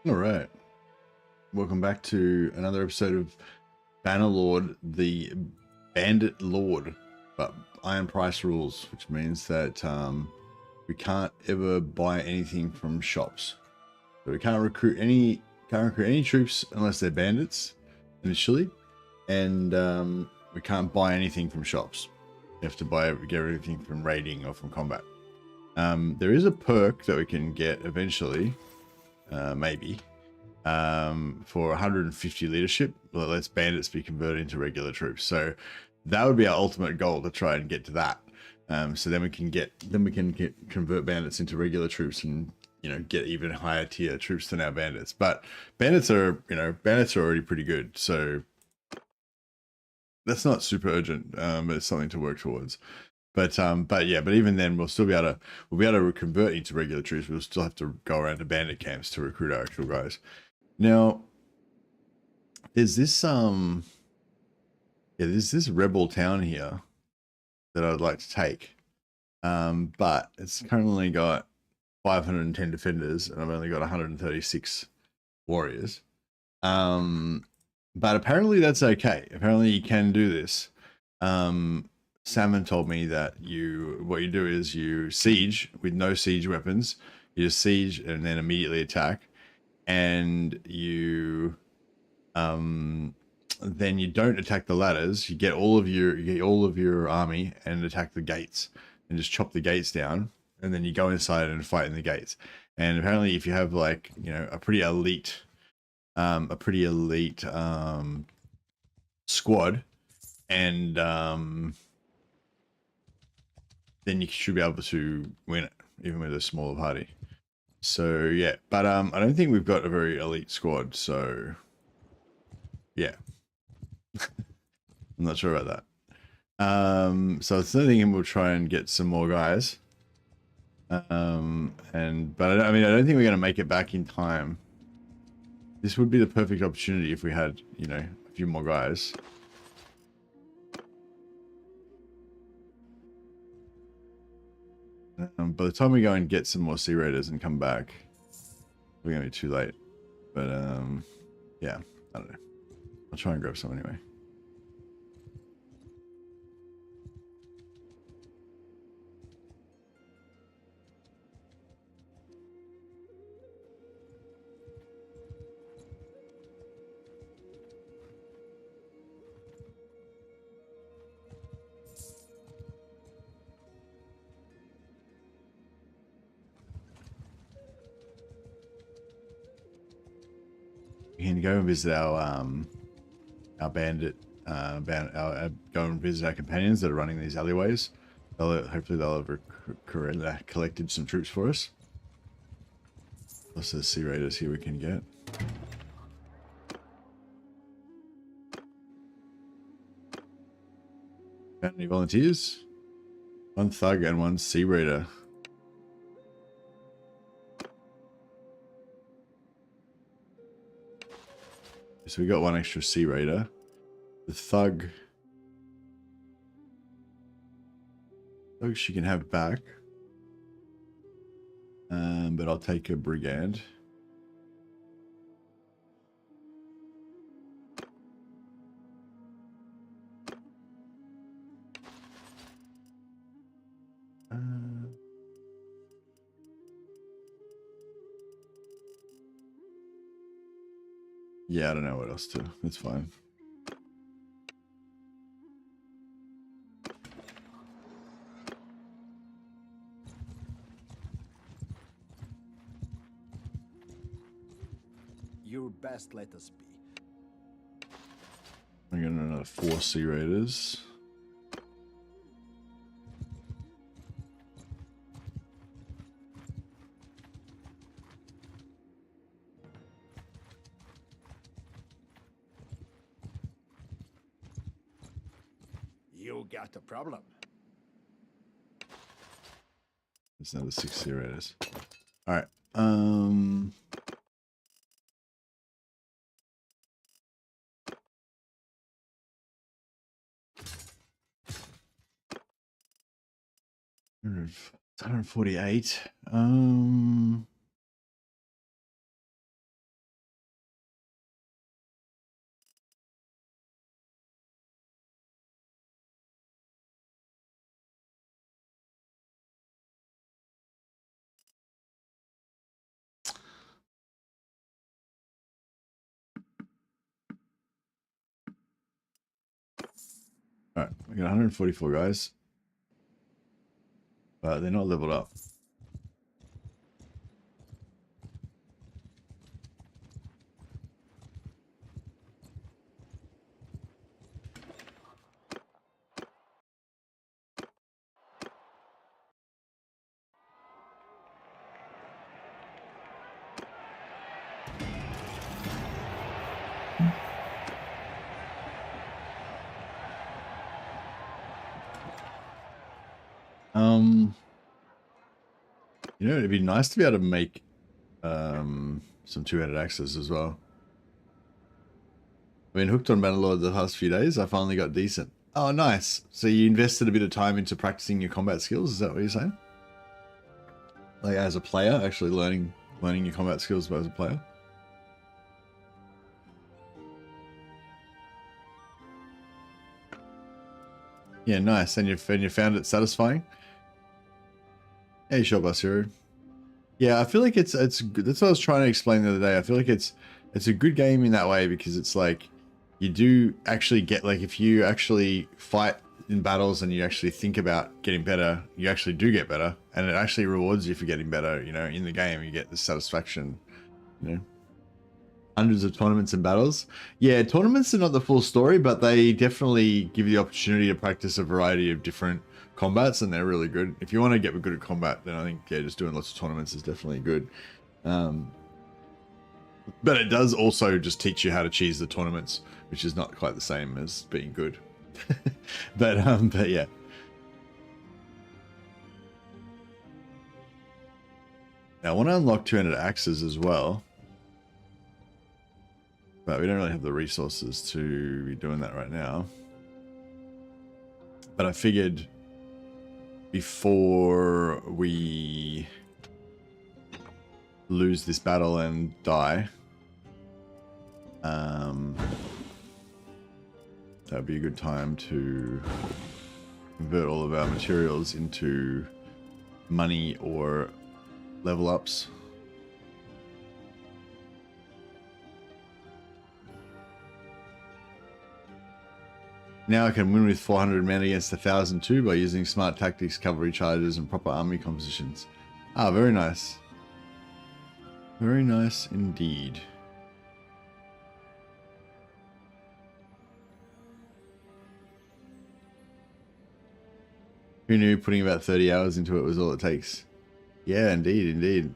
All right. Welcome back to another episode of Bannerlord, the Bandit Lord, but Iron Price rules, which means that we can't ever buy anything from shops. So we can't recruit any troops unless they're bandits initially, and we can't buy anything from shops. You have to get everything from raiding or from combat. There is a perk that we can get eventually, maybe. For 150 leadership, that lets bandits be converted into regular troops. So that would be our ultimate goal, to try and get to that. So then we can convert bandits into regular troops, and get even higher tier troops than our bandits. But bandits are already pretty good, so that's not super urgent. But it's something to work towards. But even then, we'll be able to convert into regular troops. We'll still have to go around to bandit camps to recruit our actual guys. Now, there's this there's this rebel town here that I'd like to take, but it's currently got 510 defenders, and I've only got 136 warriors. But apparently that's okay. Apparently you can do this. Salmon told me that what you do is you siege with no siege weapons. You just siege and then immediately attack, and then you don't attack the ladders. You get all of your army and attack the gates, and just chop the gates down, and then you go inside and fight in the gates. And apparently, if you have a pretty elite squad, and then you should be able to win it, even with a smaller party. So yeah, but I don't think we've got a very elite squad, so yeah. I'm not sure about that. So it's thinking we'll try and get some more guys. But I don't think we're going to make it back in time. This would be the perfect opportunity if we had, a few more guys. By the time we go and get some more Sea Raiders and come back, we're going to be too late. But yeah, I don't know. I'll try and grab some anyway. We can go and visit our bandit, go and visit our companions that are running these alleyways. Hopefully they'll have collected some troops for us. Plus there's Sea Raiders here we can get. Found any volunteers? One thug and one Sea Raider. So we got one extra Sea Raider. The thug she can have back. But I'll take a brigand. Yeah, I don't know what else to. That's fine. Your best let us be. I'm gonna another 4 Sea Raiders. You got a problem. There's another 6 Sea Raiders. All right. It's 148. Alright, we got 144 guys. But they're not leveled up. You know, it'd be nice to be able to make some two-handed axes as well. I've been hooked on Bannerlord the past few days. I finally got decent. Oh, nice. So you invested a bit of time into practicing your combat skills. Is that what you're saying? Like as a player, actually learning your combat skills as a player? Yeah, nice. And you found it satisfying? Hey, sure, Basiro. Yeah, I feel like it's good. That's what I was trying to explain the other day. I feel like it's a good game in that way because it's like you do actually get, like, if you actually fight in battles and you actually think about getting better, you actually do get better, and it actually rewards you for getting better. You know, in the game, you get the satisfaction. You know, hundreds of tournaments and battles. Yeah, tournaments are not the full story, but they definitely give you the opportunity to practice a variety of different combats, and they're really good. If you want to get good at combat, then I think, yeah, just doing lots of tournaments is definitely good. But it does also just teach you how to cheese the tournaments, which is not quite the same as being good. but yeah. Now I want to unlock 200 axes as well, but we don't really have the resources to be doing that right now. But I figured before we lose this battle and die, that would be a good time to convert all of our materials into money or level ups. Now I can win with 400 men against 1,000 too by using smart tactics, cavalry charges, and proper army compositions. Ah, very nice. Very nice indeed. Who knew putting about 30 hours into it was all it takes? Yeah, indeed, indeed.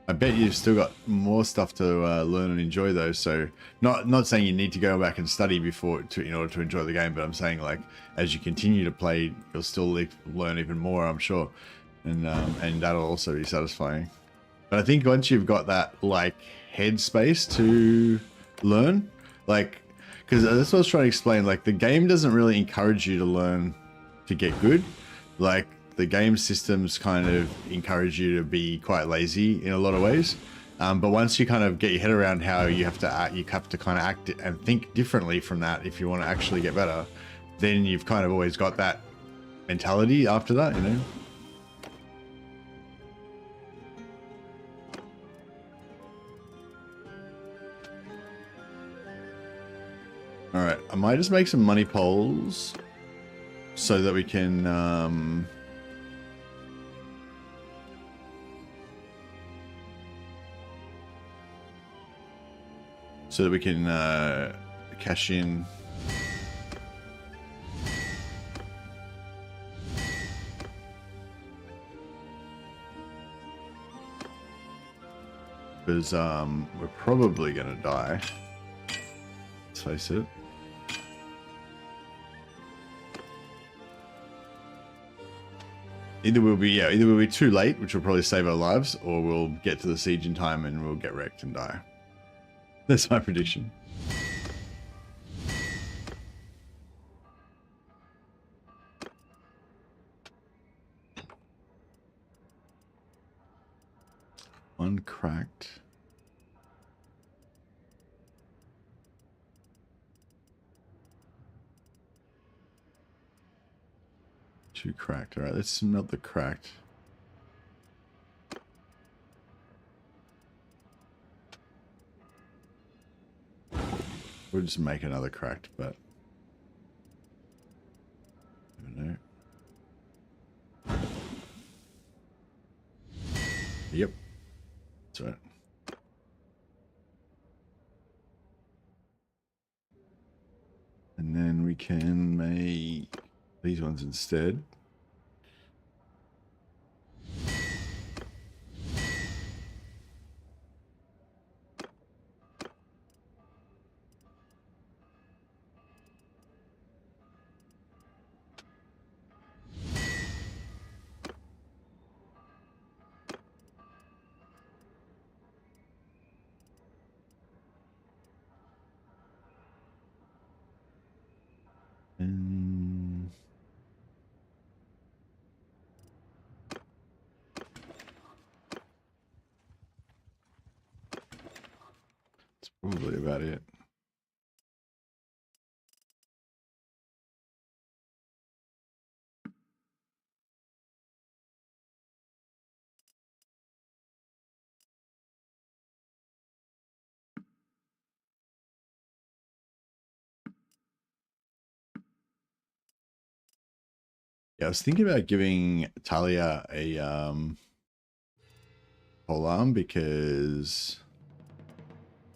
I bet you've still got more stuff to learn and enjoy though. So not saying you need to go back and study before in order to enjoy the game, but I'm saying, like, as you continue to play, you'll still learn even more, I'm sure, and that'll also be satisfying. But I think once you've got that, like, headspace to learn, like, because that's what I was trying to explain. Like, the game doesn't really encourage you to learn to get good. Like, the game systems kind of encourage you to be quite lazy in a lot of ways. But once you kind of get your head around how you have to act, kind of act and think differently from that if you want to actually get better, then you've kind of always got that mentality after that, you know? All right, I might just make some money poles so that we can cash in. Because we're probably gonna die. Let's face it. Either we'll be too late, which will probably save our lives, or we'll get to the siege in time and we'll get wrecked and die. That's my prediction. One cracked. Two cracked. All right, let's smelt the cracked. We'll just make another cracked, but Yep. That's right. And then we can make these ones instead. And that's probably about it. Yeah, I was thinking about giving Talia a polearm because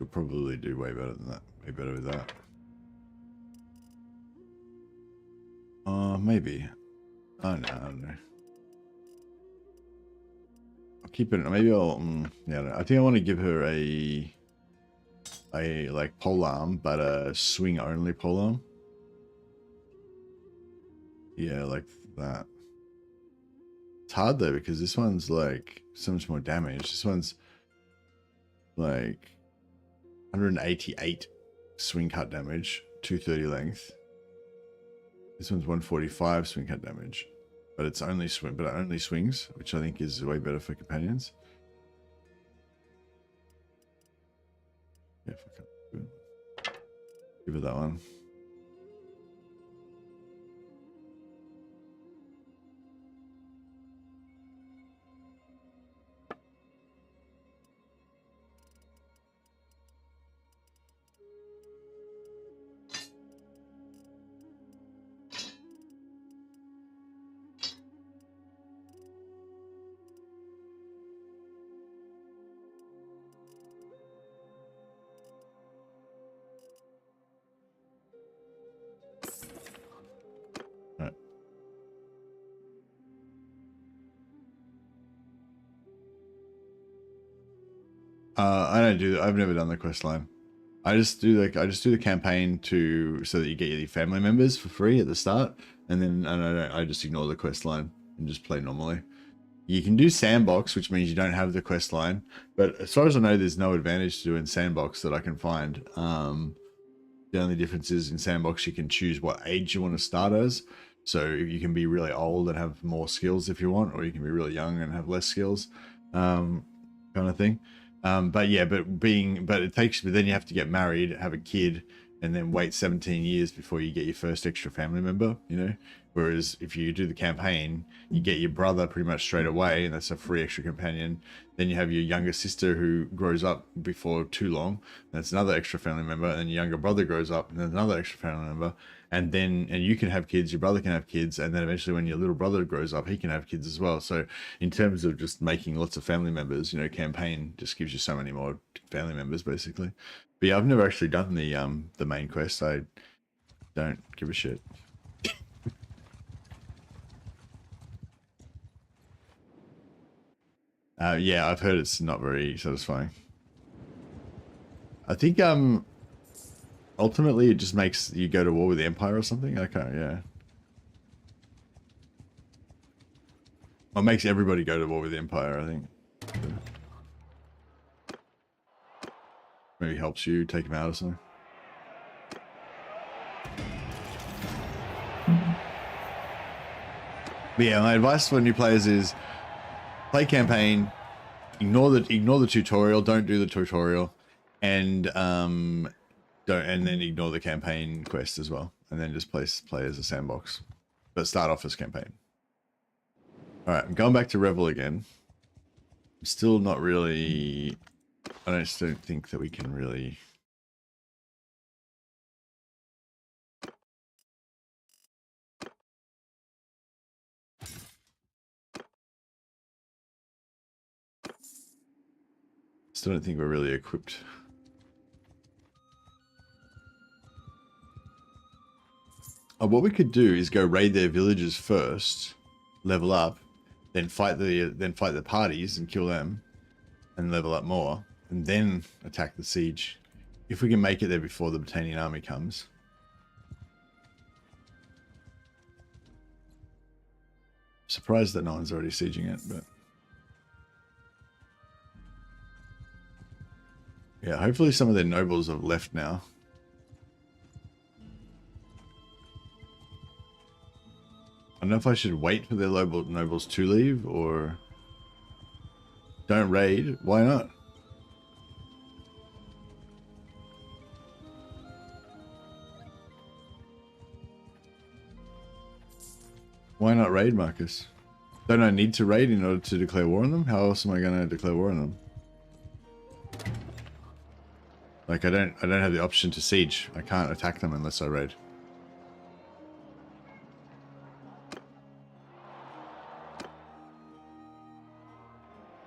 you'll probably do way better than that. Way better with that. Maybe. Oh no, I don't know. I'll keep it. Maybe I'll. Yeah, I don't know. I think I want to give her a like polearm, but a swing only polearm. Yeah, like that. It's hard though because this one's like so much more damage. This one's like 188 swing cut damage, 230 length. This one's 145 swing cut damage, but it's only swing, but it only swings, which I think is way better for companions. Yeah, if I can give it that one. All right. I don't do that. I've never done the quest line. I just do the campaign so that you get your family members for free at the start, and then I just ignore the quest line and just play normally. You can do sandbox, which means you don't have the quest line, but as far as I know, there's no advantage to doing sandbox that I can find. The only difference is in sandbox you can choose what age you want to start as. So you can be really old and have more skills if you want, or you can be really young and have less skills, kind of thing. But then you have to get married, have a kid, and then wait 17 years before you get your first extra family member, you know? Whereas if you do the campaign, you get your brother pretty much straight away, and that's a free extra companion. Then you have your younger sister who grows up before too long. That's another extra family member. And your younger brother grows up, and then another extra family member. And you can have kids, your brother can have kids, and then eventually when your little brother grows up, he can have kids as well. So in terms of just making lots of family members, you know, campaign just gives you so many more family members basically. But yeah, I've never actually done the main quest. I don't give a shit. Yeah, I've heard it's not very satisfying. I think ultimately it just makes you go to war with the Empire or something. Okay, yeah. Well, it makes everybody go to war with the Empire, I think. Maybe helps you take him out or something. But yeah, my advice for new players is play campaign, ignore the tutorial, don't do the tutorial, and then ignore the campaign quest as well, and then just play as a sandbox, but start off as campaign. All right, I'm going back to Revel again. I'm still not really. I just don't think that we can really. Still don't think we're really equipped. Oh, what we could do is go raid their villages first, level up, then fight the parties and kill them, and level up more, and then attack the siege. If we can make it there before the Britannian army comes. Surprised that no one's already sieging it, but yeah, hopefully some of their nobles have left now. I don't know if I should wait for their nobles to leave or don't raid. Why not? Why not raid, Marcus? Don't I need to raid in order to declare war on them? How else am I going to declare war on them? Like I don't have the option to siege. I can't attack them unless I raid.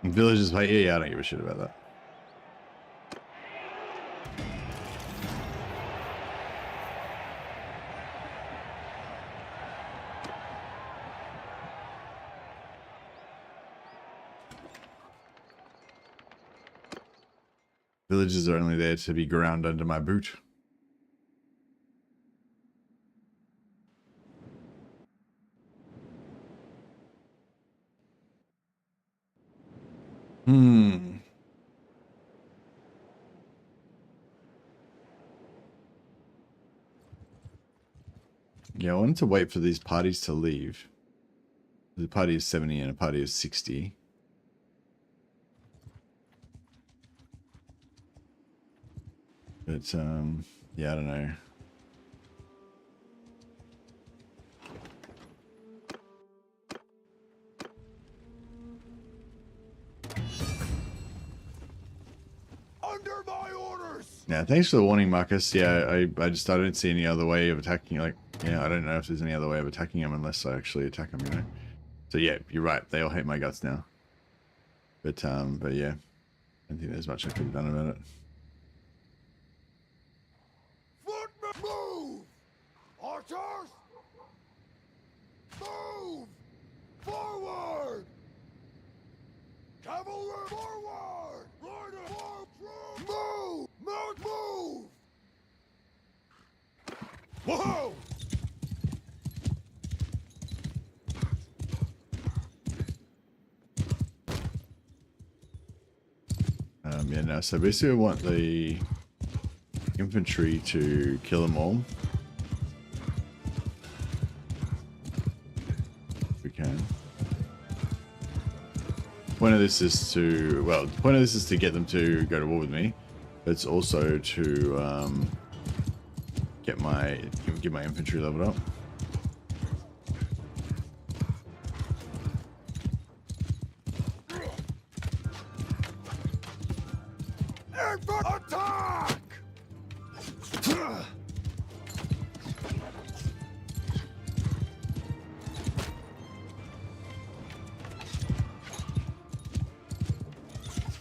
And villages like, yeah, I don't give a shit about that. Villages are only there to be ground under my boot. Yeah, I wanted to wait for these parties to leave. The party is 70 and a party is 60. But, yeah, I don't know. Under my orders. Yeah, thanks for the warning, Marcus. Yeah, I don't see any other way of attacking. Like, yeah, I don't know if there's any other way of attacking them unless I actually attack them, you know. So yeah, you're right. They all hate my guts now. But yeah, I don't think there's much I could have done about it. Move! Archers! Move! Forward! Cavalry forward! Rider forward! Move! Move! Move! Whoa! Yeah, no, so basically I want the infantry to kill them all. If we can. Point of this is to, well, the point of this is to get them to go to war with me. But it's also to get my infantry leveled up. Attack!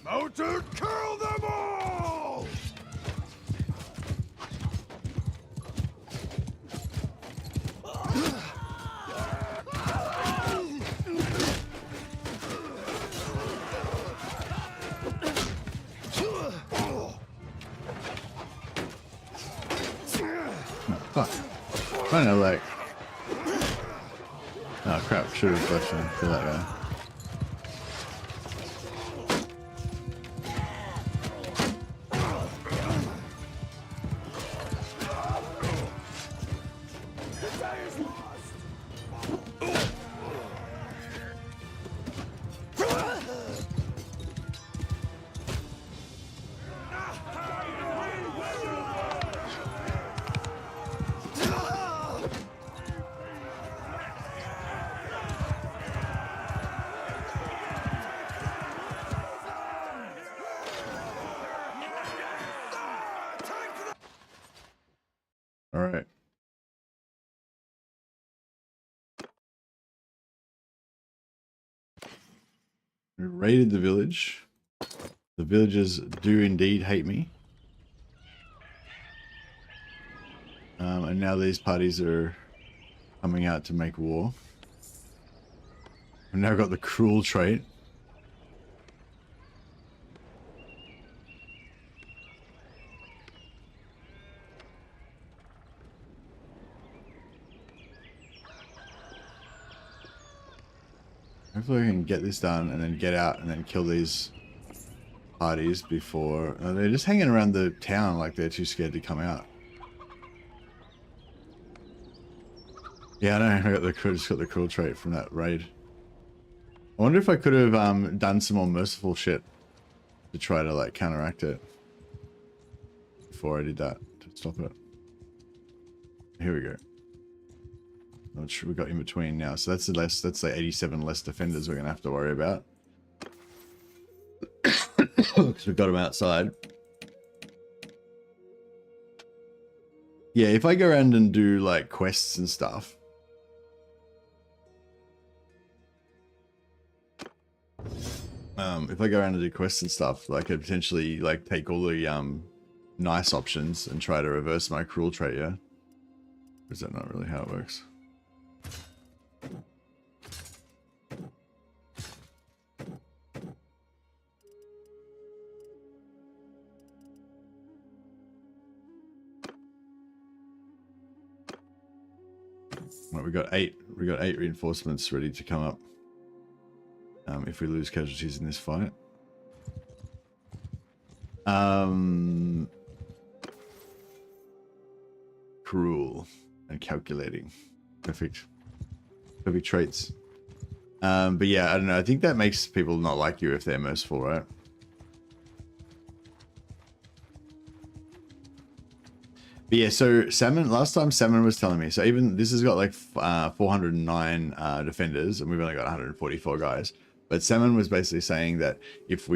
Mounted, kill them all! Fuck. I don't know, like... Oh crap, should have left him for that guy. Alright. We raided the village. The villagers do indeed hate me. And now these parties are coming out to make war. I've now got the cruel trait. Hopefully I can get this done and then get out and then kill these parties before... they're just hanging around the town like they're too scared to come out. Yeah, I know. Just got the cruel trait from that raid. I wonder if I could have done some more merciful shit to try to like counteract it before I did that to stop it. Here we go. Not sure we got in between now, so that's the less. That's like 87 less defenders we're gonna have to worry about because we've got them outside. Yeah, if I go around and do like quests and stuff. If I go around and do quests and stuff, like I could potentially like take all the nice options and try to reverse my cruel trait, yeah? Or is that not really how it works? Well, we got eight reinforcements ready to come up. If we lose casualties in this fight. Cruel and calculating. Perfect traits. But yeah, I don't know. I think that makes people not like you if they're merciful, right? But yeah, so Salmon, last time Salmon was telling me, so even this has got like 409 defenders and we've only got 144 guys. But Salmon was basically saying that if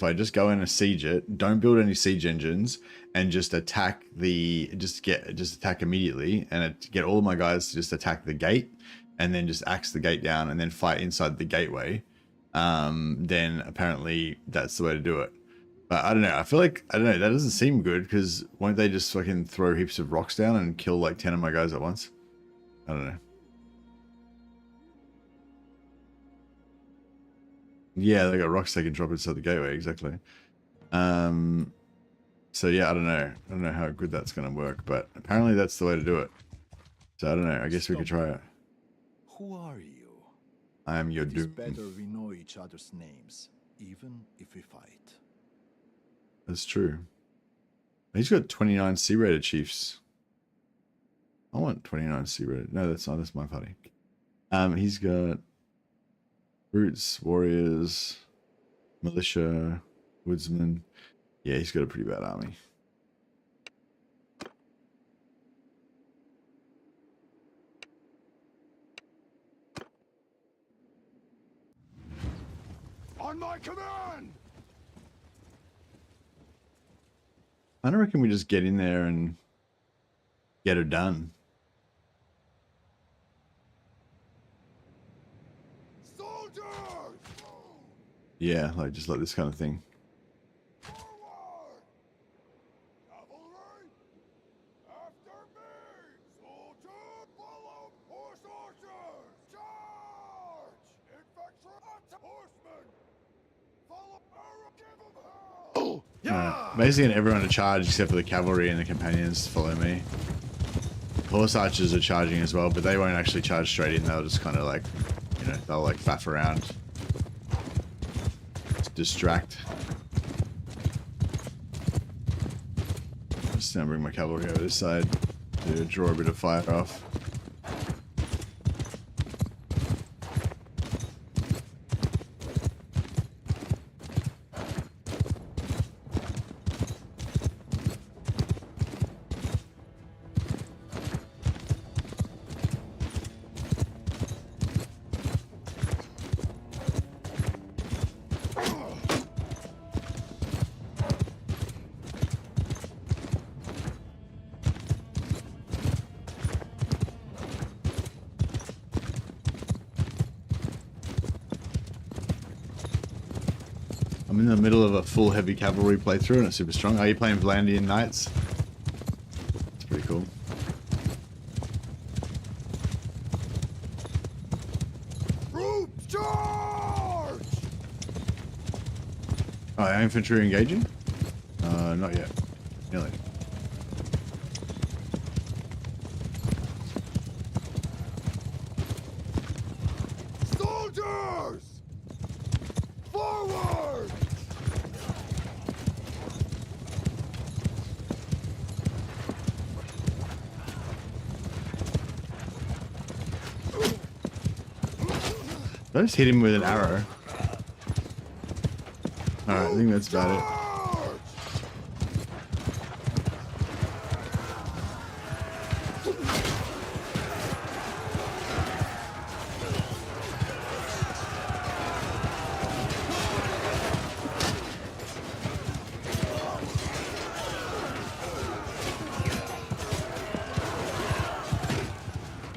I just go in and siege it, don't build any siege engines and just attack attack immediately and get all of my guys to just attack the gate and then just axe the gate down and then fight inside the gateway, then apparently that's the way to do it. But I don't know. I feel like, I don't know, that doesn't seem good because won't they just fucking throw heaps of rocks down and kill like 10 of my guys at once? I don't know. Yeah, they got rocks they can drop inside the gateway, exactly. So yeah, I don't know how good that's gonna work, but apparently that's the way to do it. So I don't know, I guess we could try it. Who are you? I am your doom. It's better we know each other's names, even if we fight. That's true. He's got 29 C-rated chiefs. I want 29 C-rated. No, that's not. That's my party. He's got brutes, warriors, militia, woodsmen. Yeah, he's got a pretty bad army. On my command! I don't reckon we just get in there and get her done. Soldiers! Yeah, like just like this kind of thing. Forward! Cavalry! After me! Soldier! Follow! Horse archers! Charge! Infantry! Horsemen! Follow! Arrow! Give them hell! Basically, everyone to charge except for the cavalry and the companions follow me. Horse archers are charging as well, but they won't actually charge straight in. They'll just kind of like, you know, they'll like faff around, just distract. Just now bring my cavalry over this side to draw a bit of fire off. I'm in the middle of a full heavy cavalry playthrough and it's super strong. Are you playing Vlandian Knights? It's pretty cool. Troops charge! Oh, infantry engaging? Not yet. Nearly. Soldiers! Forward! Did I just hit him with an arrow? Alright, I think that's about it.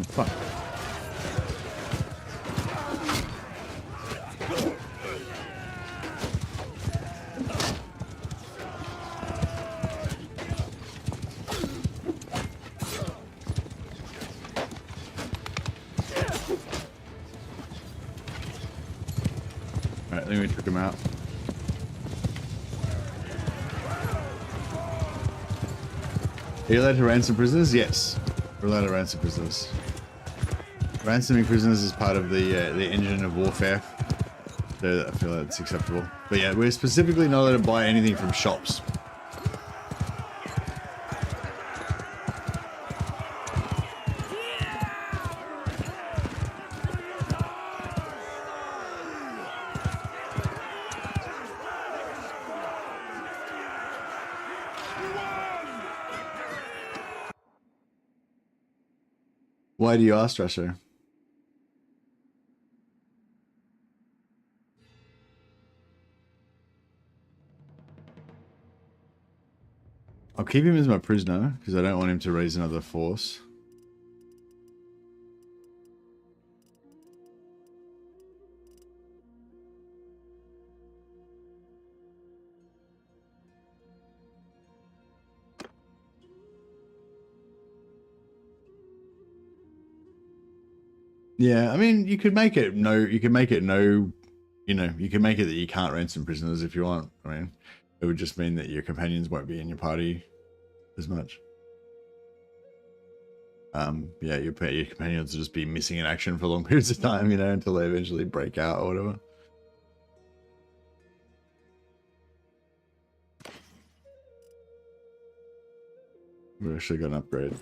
Fuck. Alright, I think we took him out. Are you allowed to ransom prisoners? Yes. We're allowed to ransom prisoners. Ransoming prisoners is part of the engine of warfare. So I feel that's acceptable. But yeah, we're specifically not allowed to buy anything from shops. Why do you ask, Rasher? I'll keep him as my prisoner because I don't want him to raise another force. Yeah, I mean, you could make it no, you could make it no, you know, you can make it that you can't ransom prisoners if you want. I mean, it would just mean that your companions won't be in your party as much. Yeah, your companions will just be missing in action for long periods of time, you know, until they eventually break out or whatever. We're actually going to upgrade.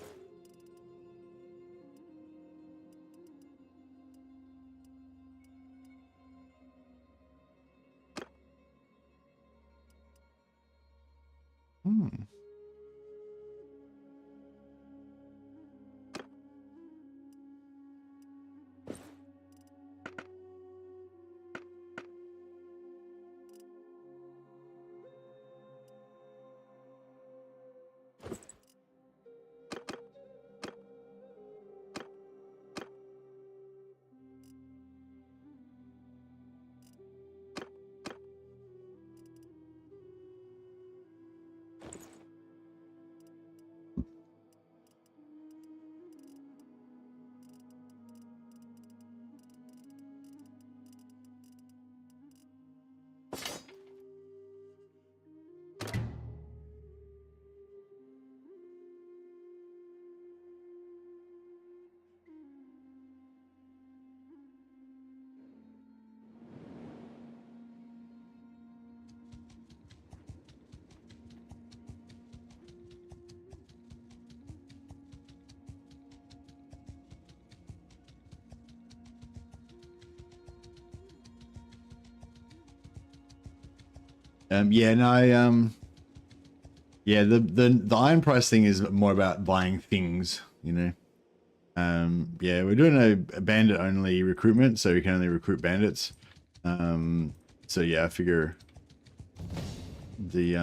Yeah, no, yeah, the iron price thing is more about buying things, you know. Yeah, we're doing a bandit only recruitment, so we can only recruit bandits. So yeah, I figure the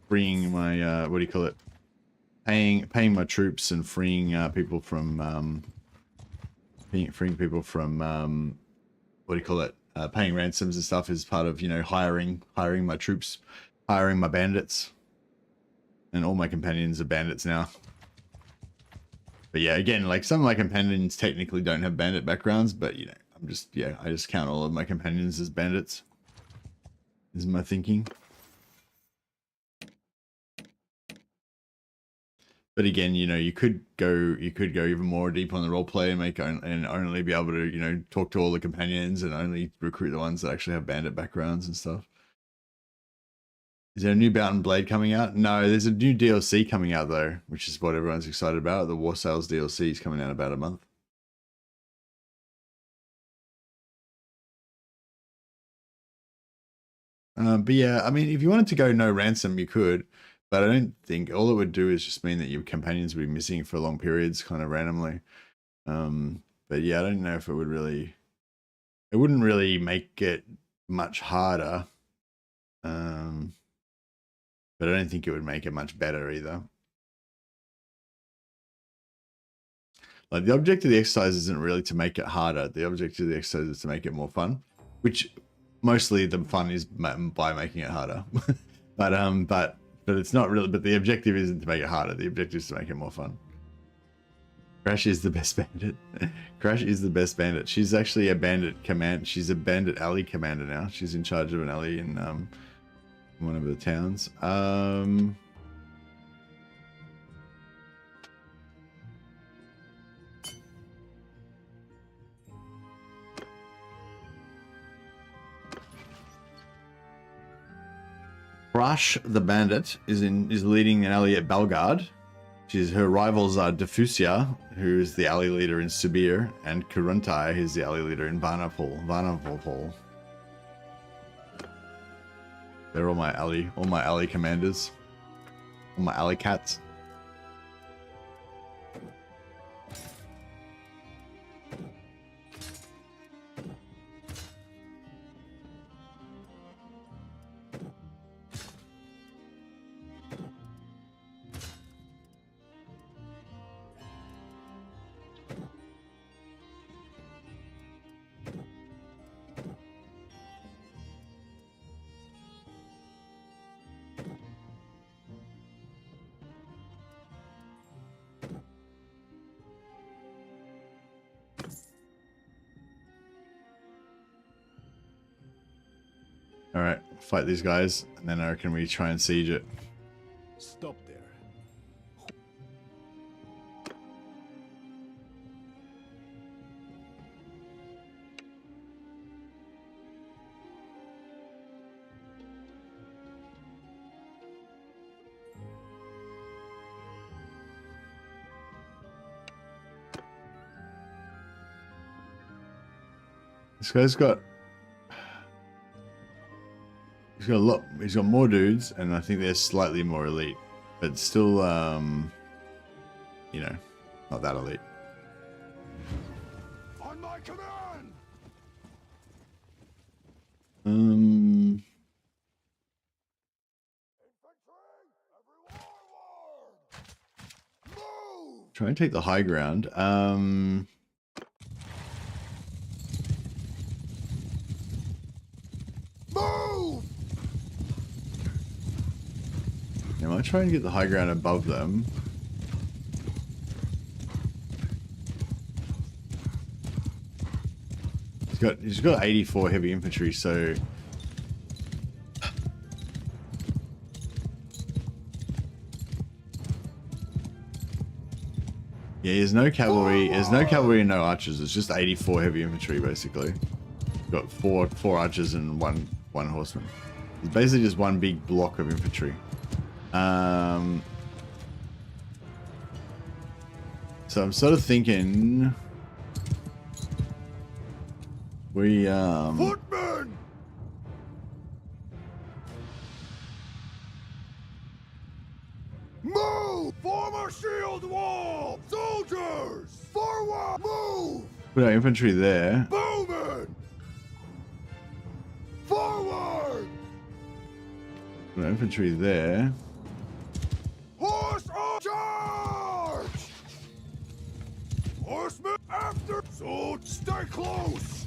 freeing my what do you call it? Paying my troops and freeing people from freeing people from what do you call it? Paying ransoms and stuff is part of, you know, hiring my troops, hiring my bandits, and all my companions are bandits now. But yeah, again, like some of my companions technically don't have bandit backgrounds, but you know, I just count all of my companions as bandits. Is my thinking. But again, you know, you could go even more deep on the role play and only be able to, you know, talk to all the companions and only recruit the ones that actually have bandit backgrounds and stuff. Is there a new Bound and Blade coming out? No, there's a new DLC coming out though, which is what everyone's excited about. The War Sales DLC is coming out in about a month. But yeah, I mean, if you wanted to go no ransom, you could, but I don't think all it would do is just mean that your companions would be missing for long periods, kind of randomly. But yeah, I don't know if it wouldn't really make it much harder. But I don't think it would make it much better either. Like the object of the exercise isn't really to make it harder. The object of the exercise is to make it more fun, which mostly the fun is by making it harder. but it's not really, but the objective isn't to make it harder. The objective is to make it more fun. Crash is the best bandit. Crash is the best bandit. She's actually a bandit she's a bandit alley commander now. She's in charge of an alley in one of the towns. Crash the bandit is leading an alley at Belgard. Her rivals are Diffusia, who is the alley leader in Sibir, and Kuruntai, who's the alley leader in Vanapol. They're all my alley commanders. All my alley cats. Alright, fight these guys, and then I reckon we try and siege it. Stop there. This guy's got... He's got more dudes, and I think they're slightly more elite, but still, you know, not that elite. On my command! Move. Try and take the high ground. Move! I might try and get the high ground above them. He's got 84 heavy infantry, so yeah, there's no cavalry. There's no cavalry and no archers. It's just 84 heavy infantry basically. Got four archers and one horseman. It's basically just one big block of infantry. So I'm sort of thinking we Footmen! Move! Form a shield wall! Soldiers! Forward! Move! put our infantry there. Bowman! Forward! Put our infantry there. Horse on charge! Horsemen after! After, so stay close.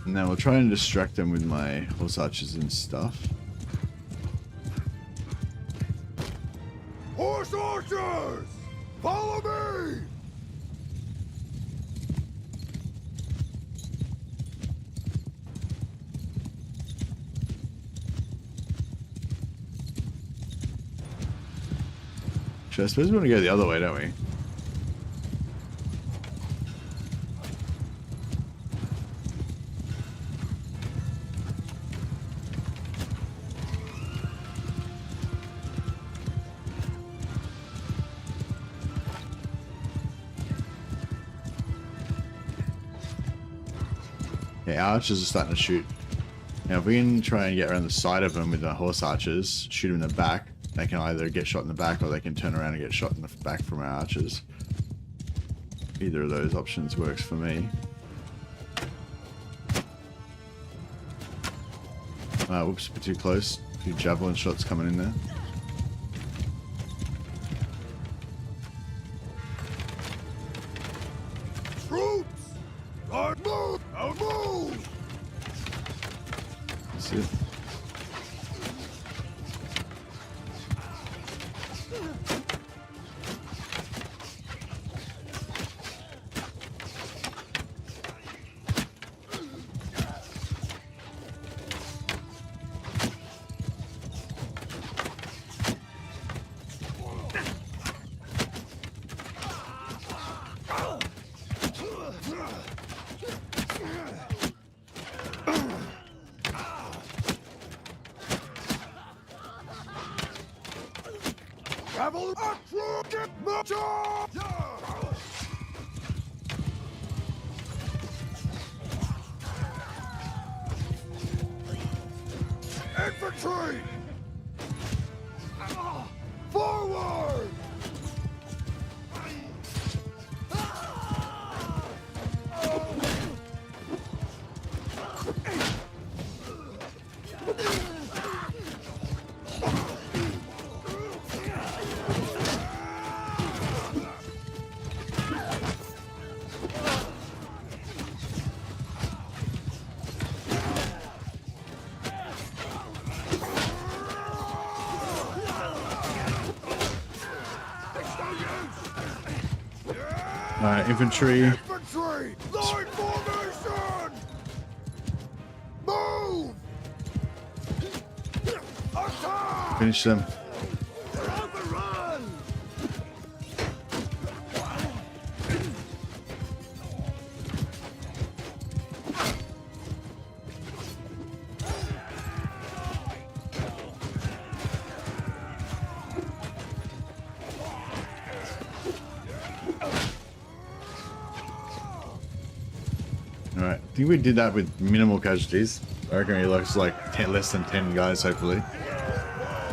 Now we'll try and distract them with my horse archers and stuff. Horse archers, follow me. Actually, I suppose we want to go the other way, don't we? Yeah, our archers are starting to shoot. Now, if we can try and get around the side of them with the horse archers, shoot them in the back, they can either get shot in the back or they can turn around and get shot in the back from our archers. Either of those options works for me. Whoops, a bit too close. A few javelin shots coming in there. Troops, move, move. That's it. Travel up, get infantry! Forward! Alright, infantry. Infantry! Line formation! Move! Attack! Finish them. They're on the run! Alright, I think we did that with minimal casualties. I reckon we lost like 10, less than 10 guys, hopefully.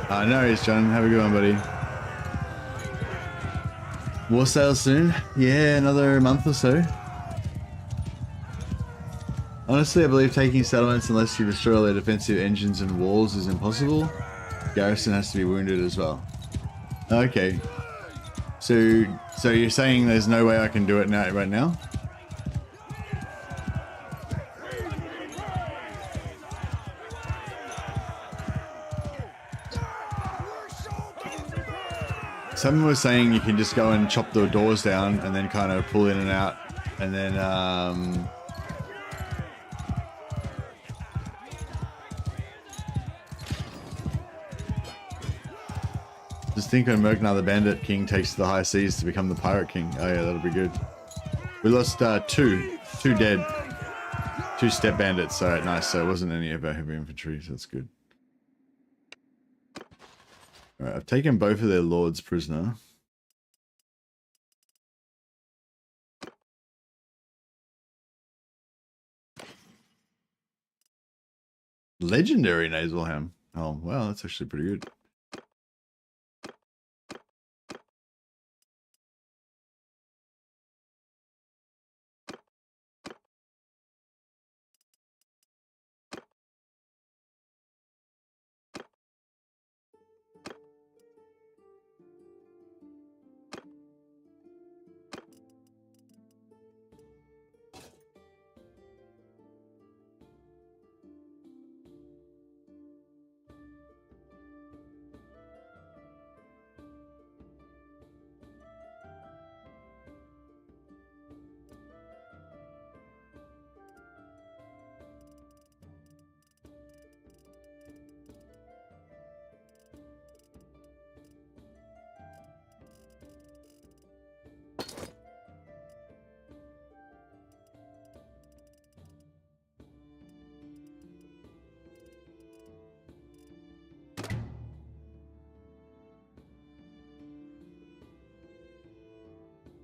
No worries, John. Have a good one, buddy. War sale soon? Yeah, another month or so. Honestly, I believe taking settlements unless you destroy all their defensive engines and walls is impossible. Garrison has to be wounded as well. Okay. So you're saying there's no way I can do it now, right now? Someone was saying you can just go and chop the doors down and then kind of pull in and out, and then just think when Merknar the Bandit King takes to the high seas to become the Pirate King. Oh yeah, that'll be good. We lost two dead, 2 step bandits. Alright, nice. So it wasn't any of our heavy infantry, so that's good. Alright, I've taken both of their lords prisoner. Legendary Nasalham. Oh, wow, that's actually pretty good.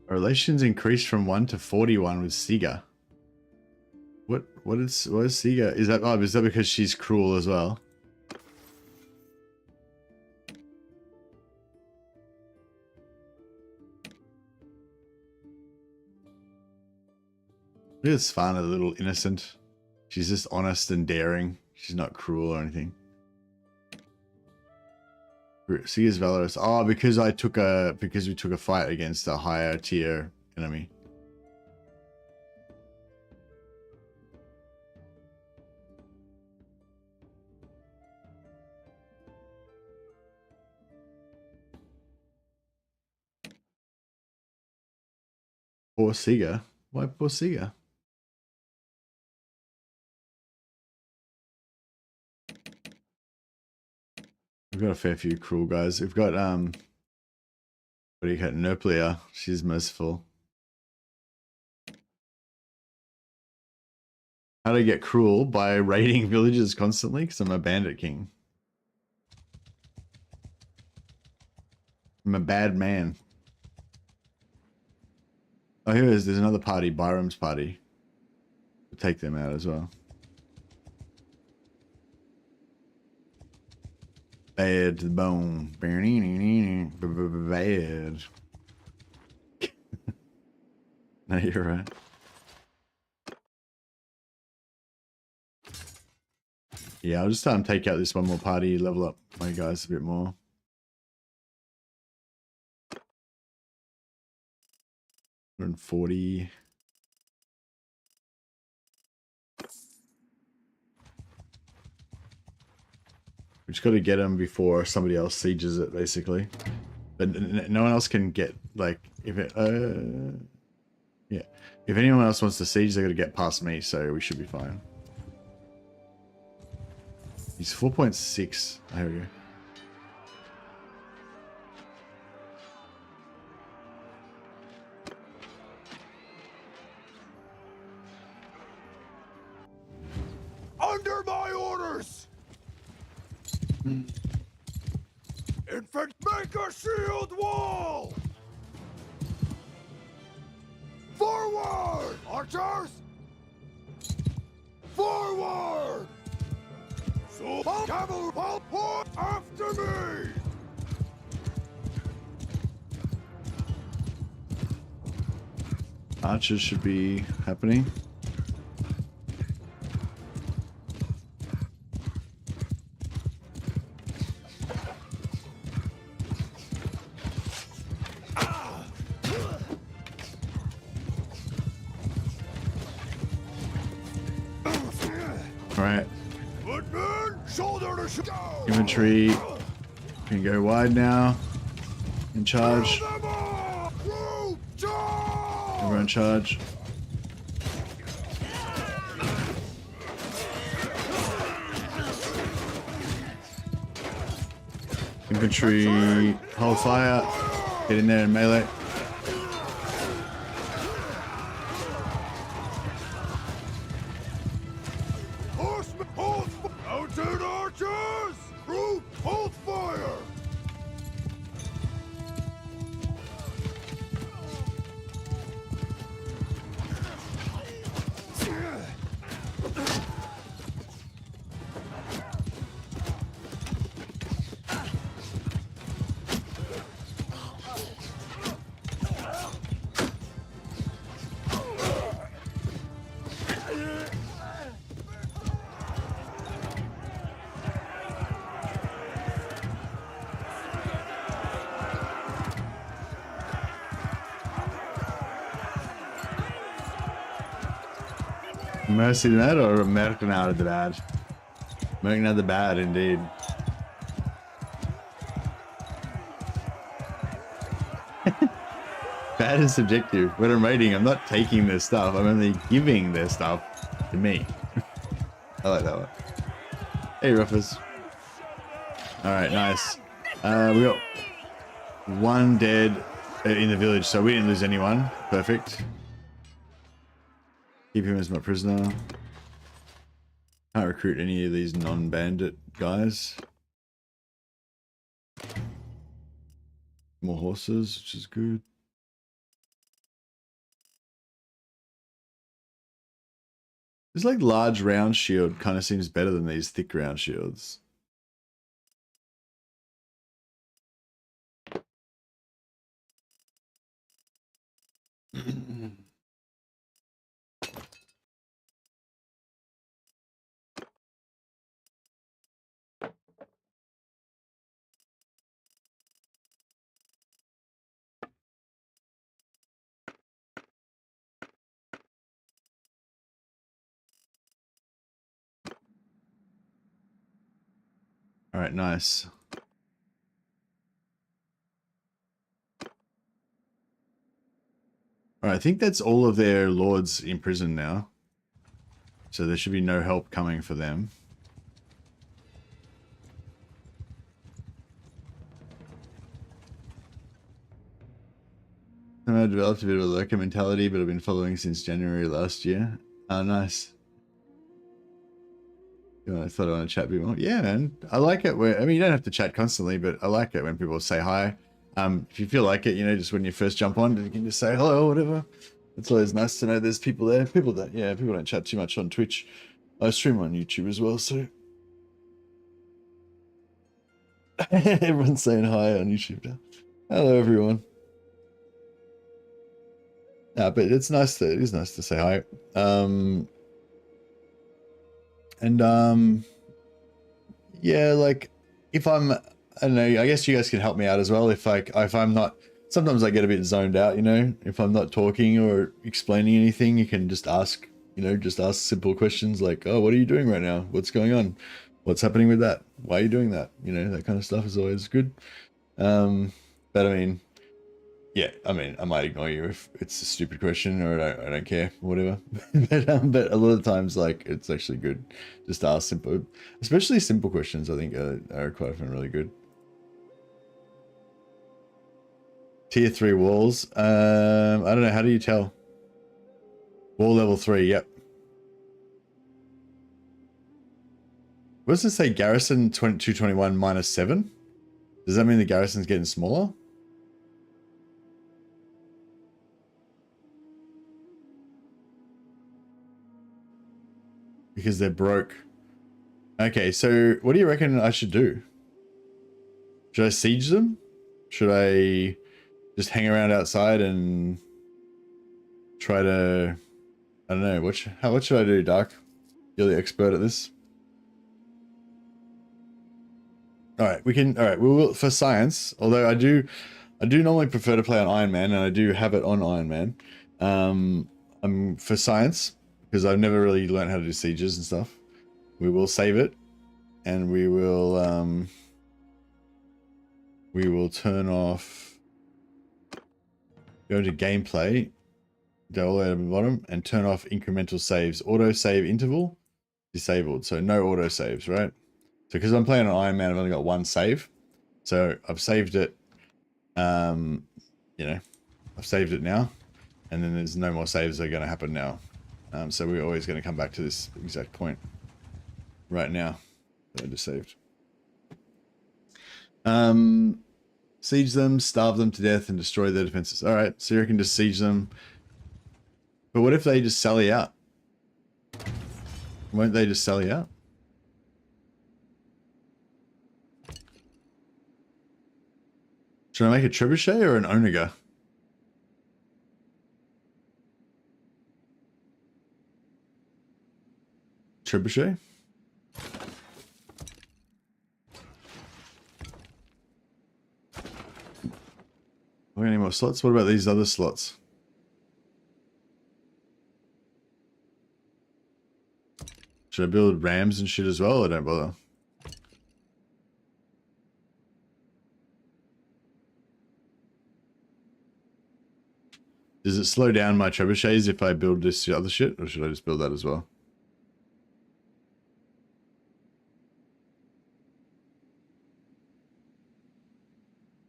Our relations increased from 1 to 41 with Siga. What is Siga? Is that because she's cruel as well? Look at Svana, a little innocent. She's just honest and daring. She's not cruel or anything. Siga's valorous. Oh, because we took a fight against a higher tier enemy. Poor Siga. Why poor Siga? We've got a fair few cruel guys. We've got what do you call it? Nurplia. She's merciful. How do I get cruel? By raiding villages constantly because I'm a bandit king. I'm a bad man. Oh, here it is. There's another party, Byram's party. We'll take them out as well. Bad to the bone. Bad. No, you're right. Yeah, I'll just take out this one more party, level up my guys a bit more. And 40. We just got to get them before somebody else sieges it, basically. But no one else can get, like, if it, yeah. If anyone else wants to siege, they got to get past me, so we should be fine. He's 4.6. Oh, here we go. Under my orders! Infant, make a shield wall! Forward! Archers! Forward! So, cavalry, point after me! Archers should be happening. Alright. Infantry can go wide now. In charge. Everyone charge. Infantry hold fire. Get in there and melee. Mounted archers! Group, hold fire! Mercy the bad or Mercenary the bad? Mercenary the bad, indeed. Bad is subjective. When I'm raiding, I'm not taking their stuff. I'm only giving their stuff to me. I like that one. Hey, Ruffers. Alright, nice. We got one dead in the village, so we didn't lose anyone. Perfect. Keep him as my prisoner. Can't recruit any of these non-bandit guys. More horses, which is good. This like large round shield kind of seems better than these thick round shields. All right, nice. All right, I think that's all of their lords in prison now. So there should be no help coming for them. I've developed a bit of a lurker mentality, but I've been following since January last year. Oh, nice. I thought I want to chat a bit more. Yeah, man. I like it where, I mean, you don't have to chat constantly, but I like it when people say hi. If you feel like it, you know, just when you first jump on, you can just say hello, whatever. It's always nice to know there's people there. People don't chat too much on Twitch. I stream on YouTube as well, so everyone's saying hi on YouTube now. Hello, everyone. Yeah, but it's nice it is nice to say hi. Yeah, like if I'm, I don't know, I guess you guys can help me out as well. If I'm not, sometimes I get a bit zoned out, you know, if I'm not talking or explaining anything, you can just ask, you know, just ask simple questions like, oh, what are you doing right now? What's going on? What's happening with that? Why are you doing that? You know, that kind of stuff is always good. But I mean, yeah, I mean, I might ignore you if it's a stupid question or I don't care, whatever. But a lot of times, like, it's actually good just to ask simple, especially simple questions. I think are quite often really good. Tier 3 walls. I don't know. How do you tell? Wall level 3. Yep. What does it say? Garrison 221 minus 7. Does that mean the garrison's getting smaller? Because they're broke. Okay, so what do you reckon I should do? Should I siege them? Should I just hang around outside and try to, I don't know, what should I do, Dark? You're the expert at this. Alright, we will, for science, although I do normally prefer to play on Iron Man, and I do have it on Iron Man. For science, because I've never really learned how to do sieges and stuff, we will save it, and we will turn off, go to gameplay, go all the way to the bottom, and turn off incremental saves. Auto save interval disabled, so no auto saves, right? So because I'm playing on Iron Man, I've only got one save, so I've saved it. You know, I've saved it now, and then there's no more saves that are going to happen now. So we're always going to come back to this exact point right now that I just saved. Siege them, starve them to death, and destroy their defenses. All right, so you can just siege them. But what if they just sally out? Won't they just sally out? Should I make a trebuchet or an onager? Trebuchet? Do we have any more slots? What about these other slots? Should I build rams and shit as well, or don't bother? Does it slow down my trebuchets if I build this other shit, or should I just build that as well?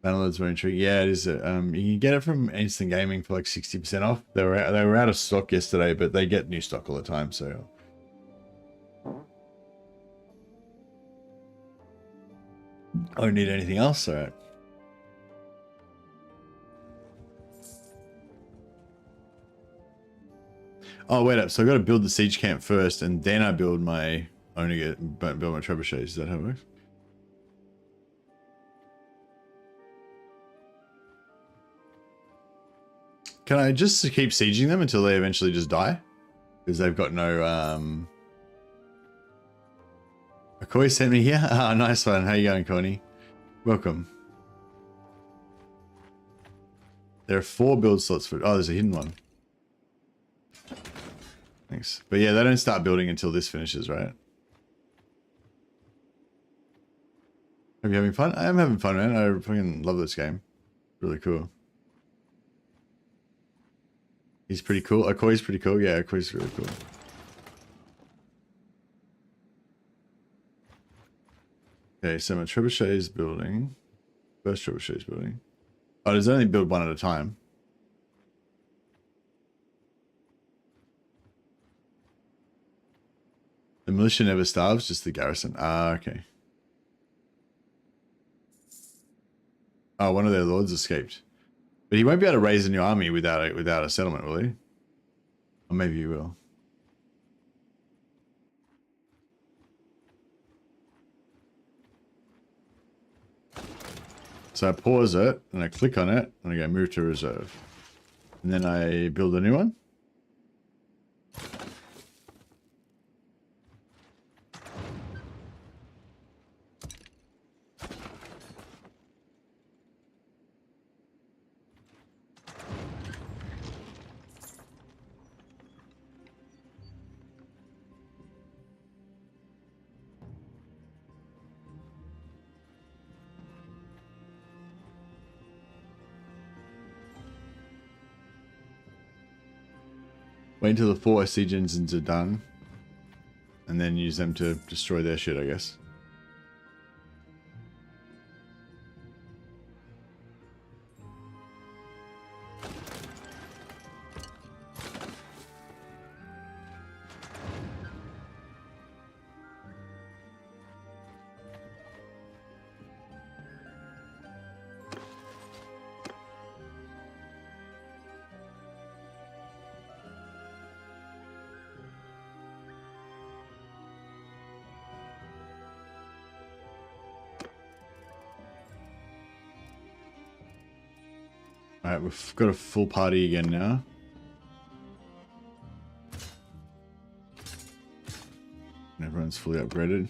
Bandit's very intriguing. Yeah, it is. You can get it from Instant Gaming for like 60% off. They were out of stock yesterday, but they get new stock all the time. So I don't need anything else. All right. Oh, wait up. So I got to build the siege camp first, and then I build my build my trebuchets. Is that how it works? Can I just keep sieging them until they eventually just die? Because they've got no Akoi sent me here. Ah, nice one. How you going, Connie? Welcome. There are 4 build slots for... Oh, there's a hidden one. Thanks. But yeah, they don't start building until this finishes, right? Are you having fun? I am having fun, man. I fucking love this game. Really cool. He's pretty cool. Akoi's pretty cool. Yeah, Akoi's really cool. Okay, so my trebuchet is building. First trebuchet is building. Oh, there's only build one at a time. The militia never starves, just the garrison. Ah, okay. Oh, one of their lords escaped. But he won't be able to raise a new army without a settlement, will he? Or maybe he will. So I pause it, and I click on it, and I go move to reserve. And then I build a new one. Wait until the 4 siege engines are done. And then use them to destroy their shit, I guess. Alright, we've got a full party again now. And everyone's fully upgraded.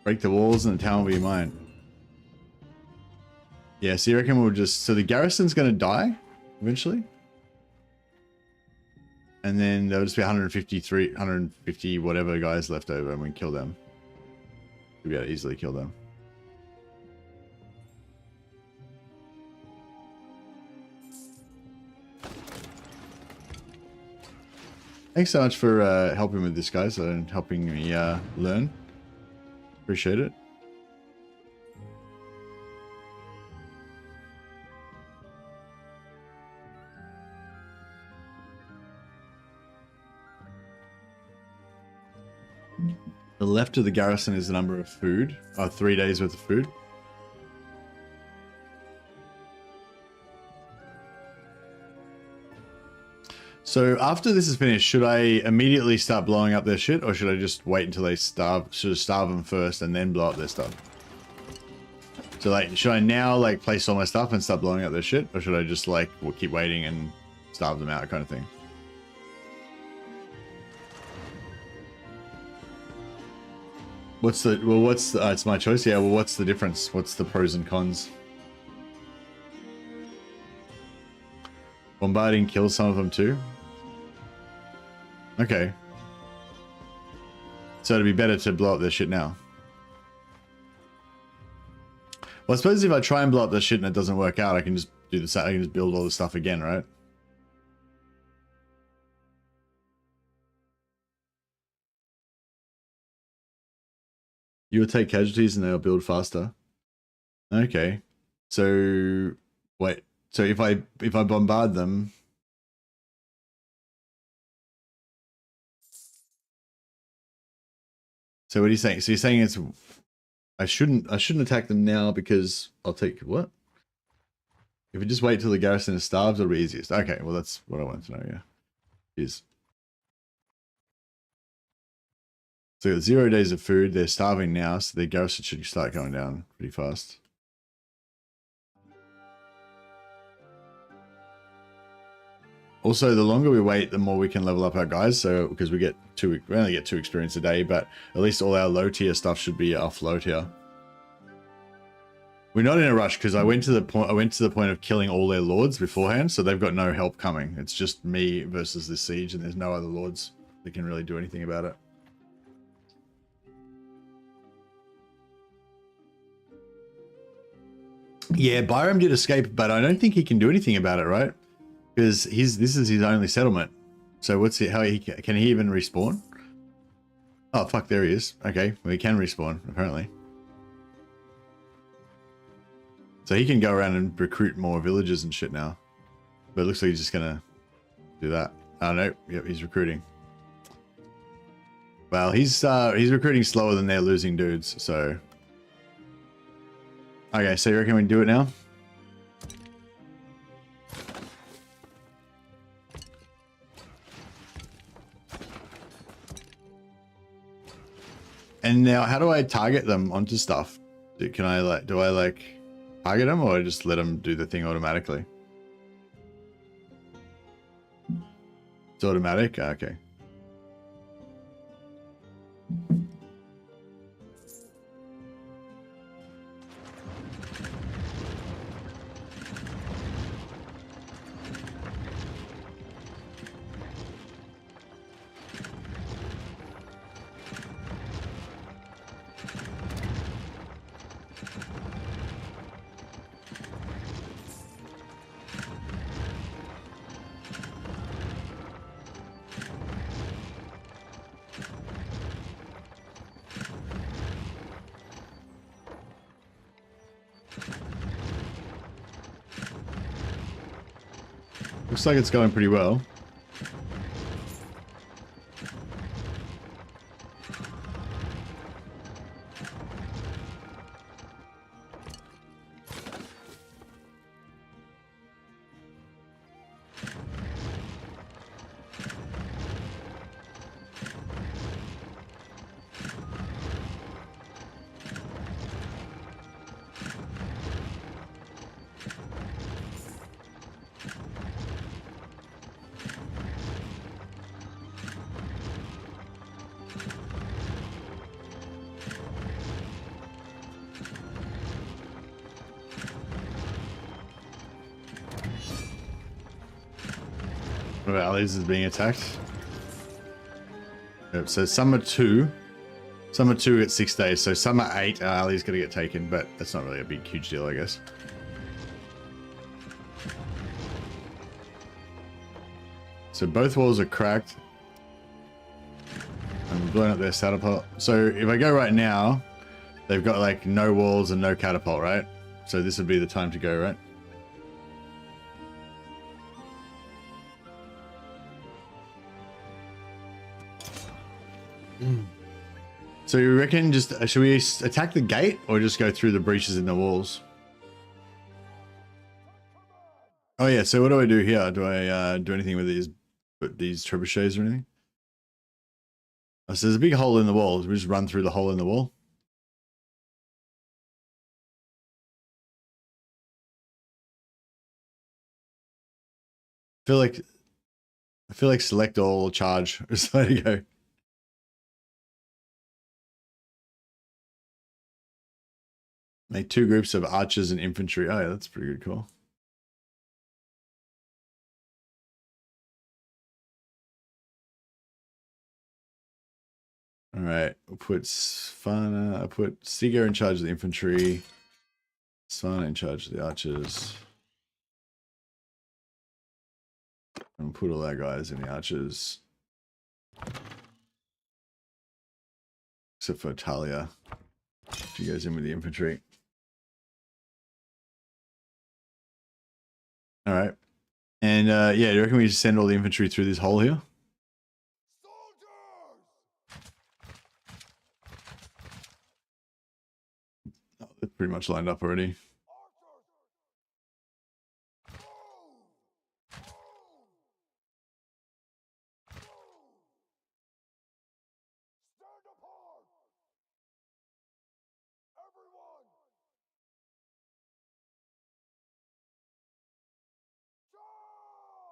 Break the walls and the town will be mine. Yeah, so you reckon we'll just... So the garrison's going to die eventually? And then there'll just be 150 whatever guys left over and we kill them. We'll be able to easily kill them. Thanks so much for helping with this, guys, and helping me learn. Appreciate it. The left of the garrison is the number of food. 3 days worth of food. So after this is finished, should I immediately start blowing up their shit, or should I just wait until they starve? Should I starve them first and then blow up their stuff? So like, should I now like place all my stuff and start blowing up their shit, or should I just like keep waiting and starve them out, kind of thing? What's the, well, what's the, it's my choice. Yeah, well, what's the difference? What's the pros and cons? Bombarding kills some of them too. Okay. So it'd be better to blow up their shit now. Well, I suppose if I try and blow up their shit and it doesn't work out, I can just do the, I can just build all the stuff again, right? You will take casualties and they'll build faster. Okay. So wait. So if I bombard them, So what are you saying? So you're saying it's I shouldn't attack them now because I'll take what? If we just wait till the garrison is starved, it'll be easiest. Okay, well that's what I wanted to know, yeah. Is so got 0 days of food, they're starving now, so their garrison should start going down pretty fast. Also, the longer we wait, the more we can level up our guys. So because we only get 2 experience a day, but at least all our low tier stuff should be off low tier. We're not in a rush because I went to the point of killing all their lords beforehand, so they've got no help coming. It's just me versus this siege, and there's no other lords that can really do anything about it. Yeah, Byram did escape, but I don't think he can do anything about it, right? Because this is his only settlement. So what's it? Can he even respawn? Oh fuck, there he is. Okay, well he can respawn apparently. So he can go around and recruit more villagers and shit now. But it looks like he's just gonna do that. Oh no, yep, he's recruiting. Well, he's recruiting slower than they're losing dudes. So okay, so you reckon we can do it now? And now, how do I target them onto stuff? Do I target them, or just let them do the thing automatically? It's automatic? Okay. Looks like it's going pretty well. One of our allies is being attacked. Yep, so some are 2. Some are 2 at 6 days. So some are 8. Our ally's going to get taken, but that's not really a big, huge deal, I guess. So both walls are cracked. I'm blowing up their catapult. So if I go right now, they've got like no walls and no catapult, right? So this would be the time to go, right? So you reckon just should we attack the gate or just go through the breaches in the walls? Oh yeah, so what do I do here? Do I do anything with these trebuchets or anything? Oh, so there's a big hole in the wall. We just run through the hole in the wall. I feel like select all, charge. Just let it go. Make 2 groups of archers and infantry. Oh yeah, that's pretty good, cool. All right, we'll put Svana. I put Stiger in charge of the infantry. Svana in charge of the archers. And we'll put all our guys in the archers. Except for Talia. She goes in with the infantry. All right. And yeah, do you reckon we just send all the infantry through this hole here? pretty much lined up already.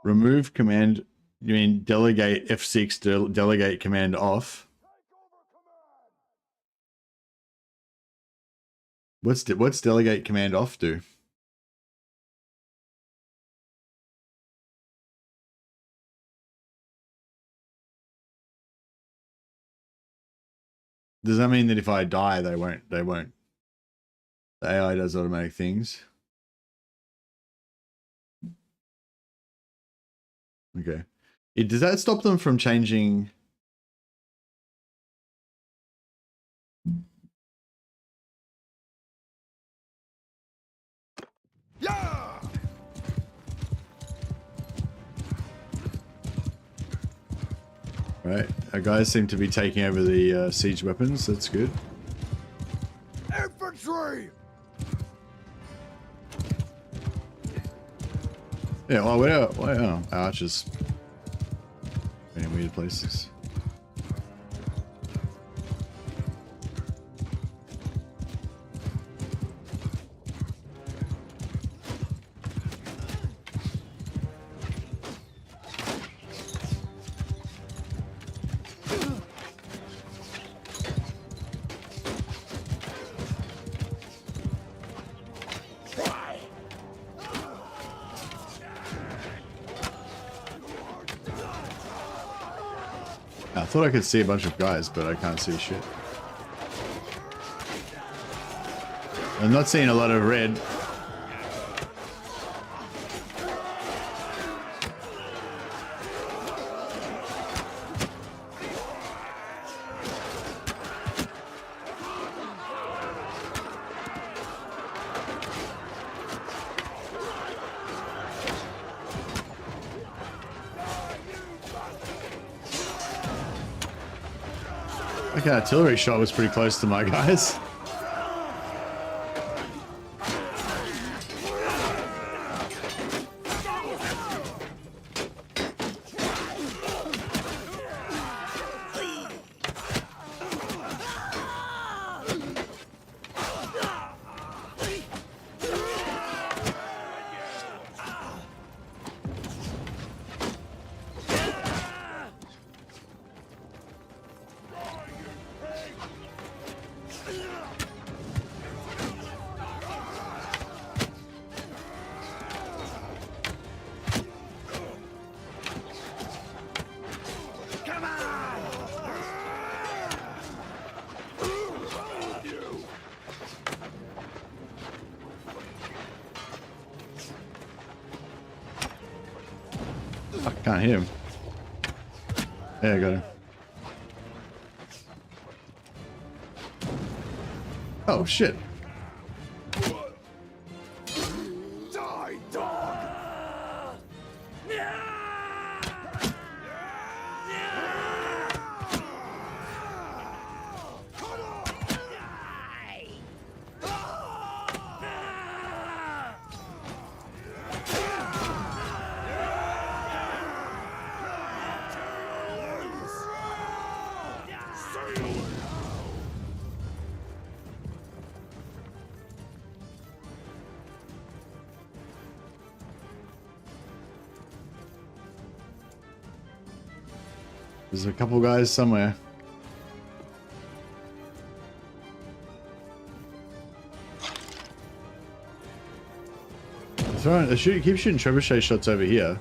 Remove command. You mean delegate F6 to delegate command off? What's delegate command off do? Does that mean that if I die, they won't? The AI does automatic things. Okay. Does that stop them from changing? Yeah! Right. Our guys seem to be taking over the siege weapons. That's good. Infantry! Yeah, well, our archers in weird places. I thought I could see a bunch of guys, but I can't see shit. I'm not seeing a lot of red. Like, artillery shot was pretty close to my guys. I can't hit him. There, I got him. Oh, shit. Die, dog! There's a couple guys somewhere. Keep shooting trebuchet shots over here.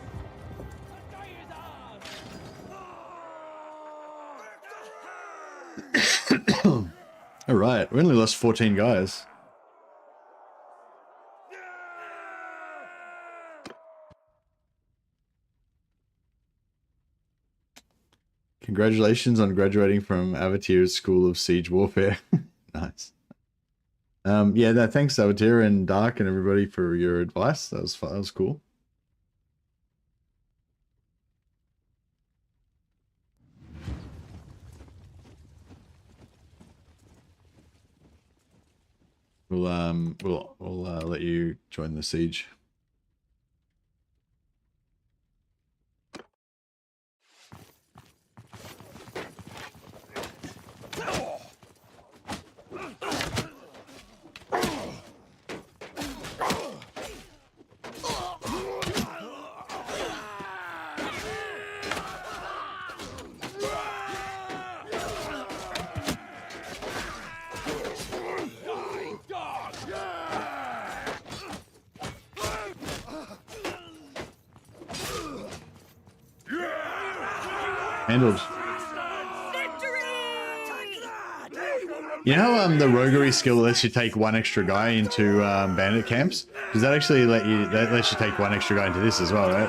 All right, we only lost 14 guys. Congratulations on graduating from Avatir's School of Siege Warfare. Nice. Yeah, no, thanks Avatir and Dark and everybody for your advice. That was fun. That was cool. we'll let you join the siege. Handled. You know the roguery skill lets you take one extra guy into bandit camps? Does that actually let you, that lets you take one extra guy into this as well, right?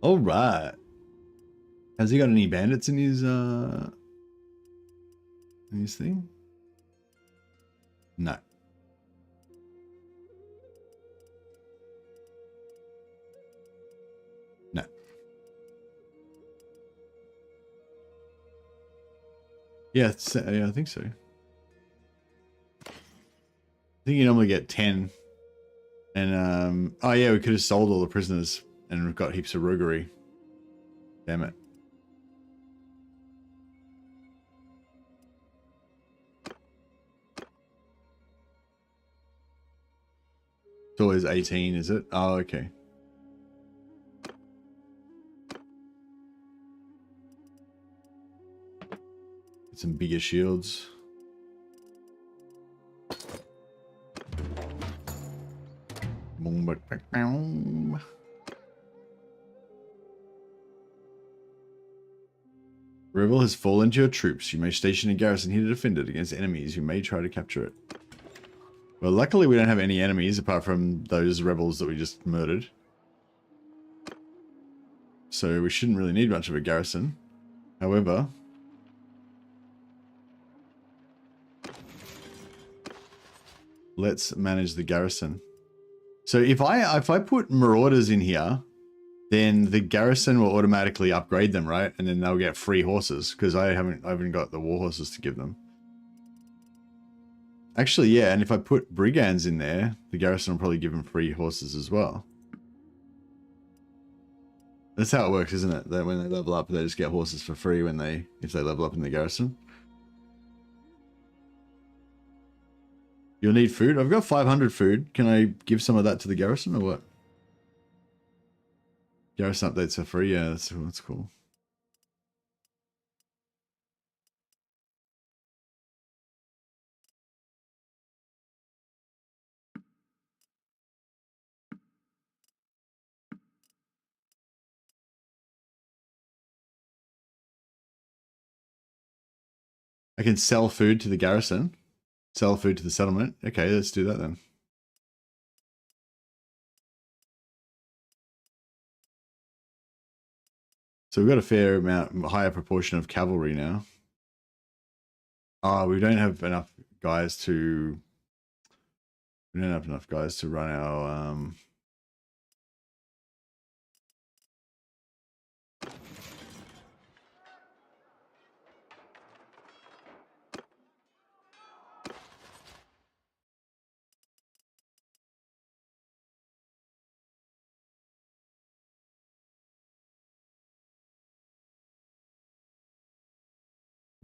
Alright. Has he got any bandits in his thing? No. No. Yeah, yeah, I think so. I think you normally get 10. And, oh yeah, we could have sold all the prisoners and we've got heaps of roguery. Damn it. It's always 18, is it? Oh, okay. Get some bigger shields. Rebel has fallen to your troops. You may station a garrison here to defend it against enemies who may try to capture it. Well, luckily we don't have any enemies apart from those rebels that we just murdered. So we shouldn't really need much of a garrison. However, let's manage the garrison. So if I put marauders in here, then the garrison will automatically upgrade them, right? And then they'll get free horses because I haven't got the war horses to give them. Actually, yeah, and if I put brigands in there, the garrison will probably give them free horses as well. That's how it works, isn't it? That when they level up, they just get horses for free if they level up in the garrison. You'll need food? I've got 500 food. Can I give some of that to the garrison or what? Garrison updates are free? Yeah, that's cool. I can sell food to the garrison. Sell food to the settlement. Okay, let's do that then. So we've got a fair amount, higher proportion of cavalry now. Oh, we don't have enough guys to... We don't have enough guys to run our...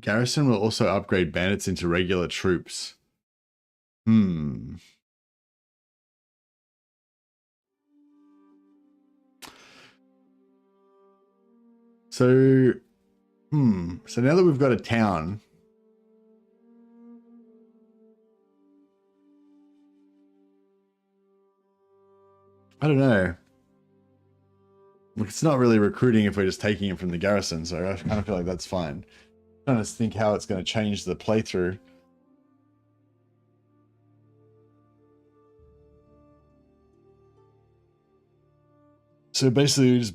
Garrison will also upgrade bandits into regular troops. So, so now that we've got a town, I don't know. Look, it's not really recruiting if we're just taking it from the garrison, so I kind of feel like that's fine. I'm trying to think how it's going to change the playthrough. So basically we just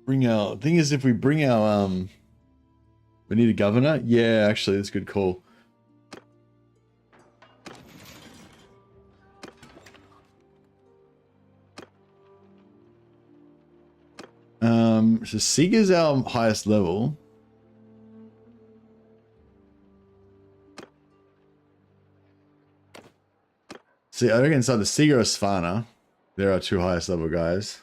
bring our... The thing is, if we bring our... we need a governor? Yeah, actually, that's a good call. So Seeger's our highest level. See, I reckon inside the Seager or Svana, there are 2 highest level guys.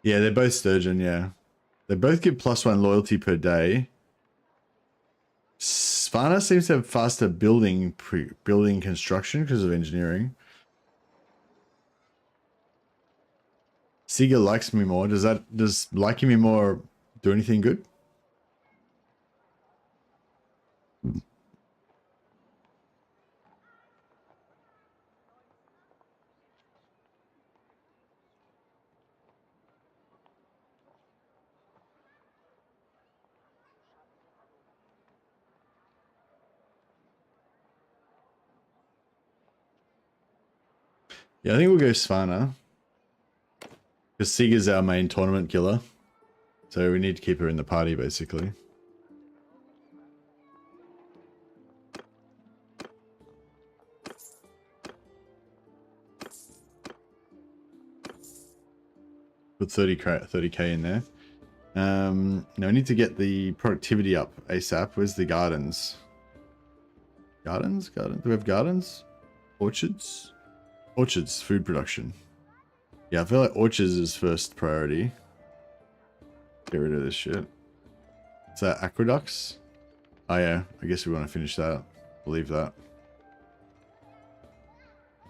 Yeah, they're both Sturgeon, yeah. They both give +1 loyalty per day. Svana seems to have faster building construction because of engineering. Seager likes me more. Does liking me more do anything good? Yeah, I think we'll go Svana. Because Seager's our main tournament killer. So we need to keep her in the party, basically. Put 30k in there. Now we need to get the productivity up ASAP. Where's the gardens? Gardens? Do we have gardens? Orchards? Orchards, food production. Yeah, I feel like orchards is first priority. Get rid of this shit. Is that aqueducts? Oh yeah, I guess we want to finish that. We'll leave that.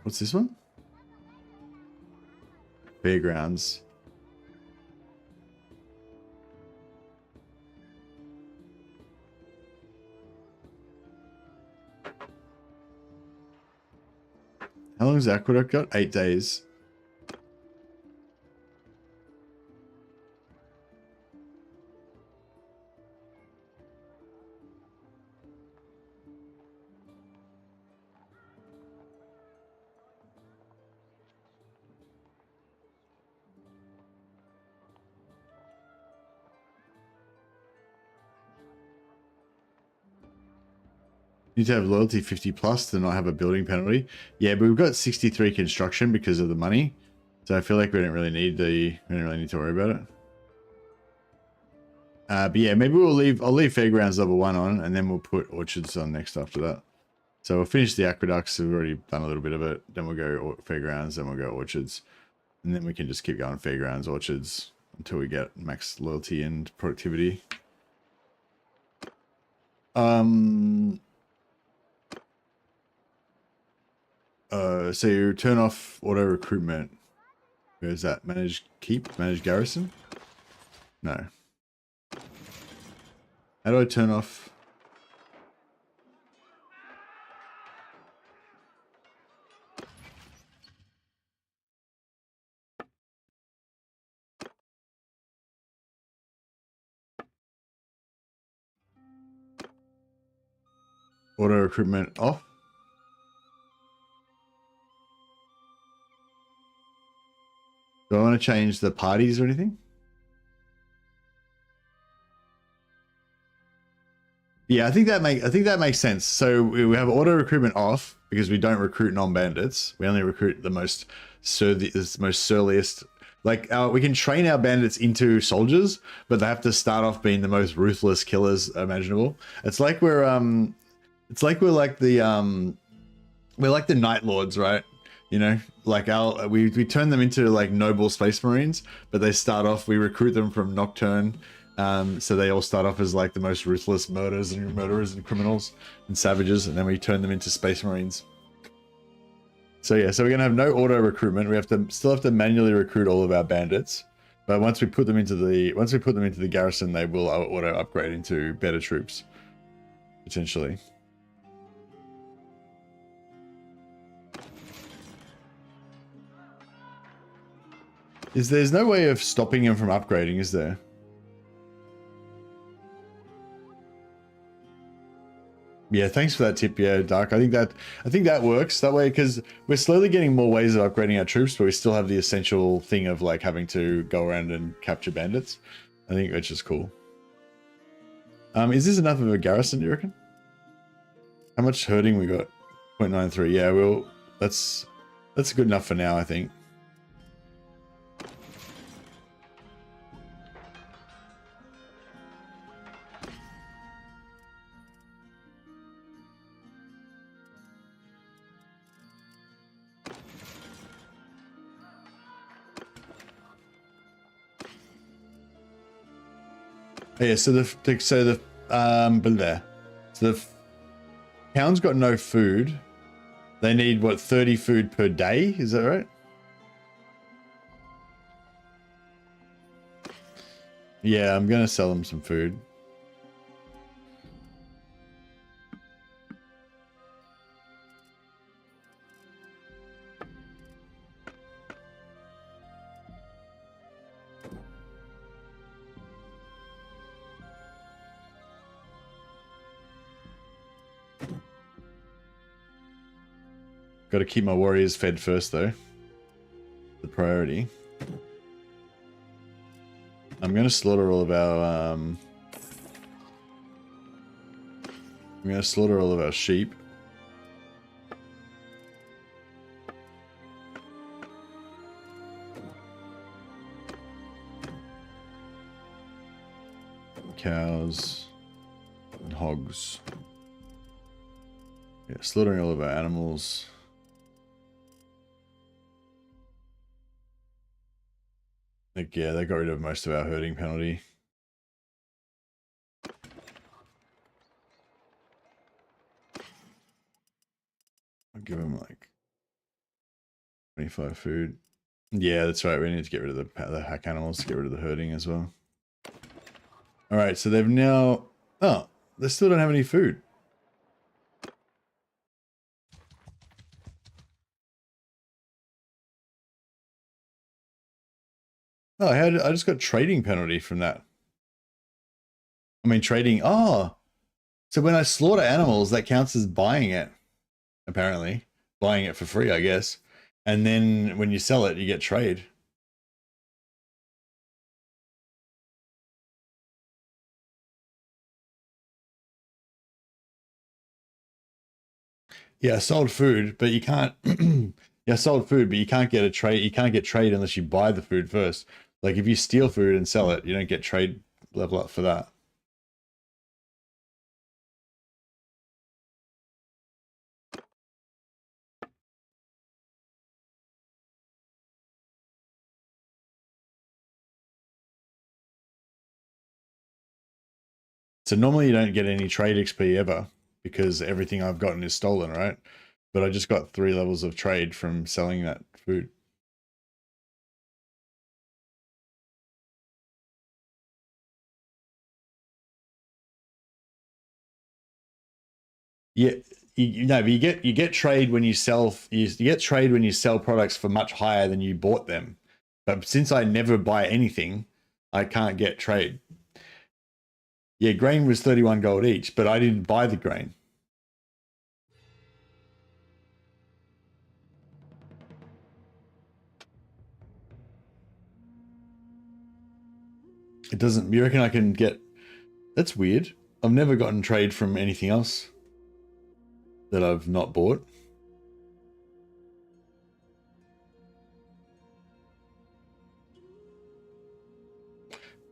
What's this one? Fairgrounds. How long has aqueduct got? 8 days. Need to have loyalty 50 plus to not have a building penalty. Yeah, but we've got 63 construction because of the money. So I feel like we don't really need to worry about it. But yeah, maybe I'll leave Fairgrounds level 1 on, and then we'll put Orchards on next after that. So we'll finish the aqueducts. We've already done a little bit of it. Then we'll go Fairgrounds, then we'll go Orchards. And then we can just keep going Fairgrounds, Orchards until we get max loyalty and productivity. So you turn off auto recruitment. Where's that? Manage keep? Manage garrison? No. How do I turn off? Auto recruitment off? Do I want to change the parties or anything? Yeah, I think that makes sense. So we have auto recruitment off because we don't recruit non-bandits. We only recruit the most surliest. Like we can train our bandits into soldiers, but they have to start off being the most ruthless killers imaginable. It's like we're like the Night Lords, right? You know, like we turn them into like noble space marines, but they start off, we recruit them from Nocturne. So they all start off as like the most ruthless murderers and criminals and savages, and then we turn them into space marines. So yeah, so we're gonna have no auto recruitment. We still have to manually recruit all of our bandits, but once we put them into the garrison, they will auto upgrade into better troops, potentially. There's no way of stopping him from upgrading, is there? Yeah, thanks for that tip, yeah, Dark. I think that works that way, because we're slowly getting more ways of upgrading our troops, but we still have the essential thing of like having to go around and capture bandits. I think that's just cool. Is this enough of a garrison, do you reckon? How much herding we got? 0.93. Yeah, that's good enough for now, I think. Oh, yeah, so the town's got no food. They need what, 30 food per day? Is that right? Yeah, I'm gonna sell them some food. Got to keep my warriors fed first, though. The priority. I'm going to slaughter all of our... I'm going to slaughter all of our sheep. Cows. And hogs. Yeah, slaughtering all of our animals. Like, yeah, they got rid of most of our herding penalty. I'll give them like 25 food. Yeah, that's right. We need to get rid of the hack animals to get rid of the herding as well. All right, so they've now... Oh, they still don't have any food. Oh, I just got trading penalty from that. I mean, trading... Oh! So when I slaughter animals, that counts as buying it, apparently. Buying it for free, I guess. And then when you sell it, you get trade. Yeah, I sold food, but you can't... Yeah, I sold food, but you can't get a trade. You can't get trade unless you buy the food first. Like, if you steal food and sell it, you don't get trade level up for that. So normally you don't get any trade XP ever because everything I've gotten is stolen, right? But I just got 3 levels of trade from selling that food. Yeah, but you get trade when you sell. You get trade when you sell products for much higher than you bought them. But since I never buy anything, I can't get trade. Yeah, grain was 31 gold each, but I didn't buy the grain. It doesn't. You reckon I can get? That's weird. I've never gotten trade from anything else that I've not bought.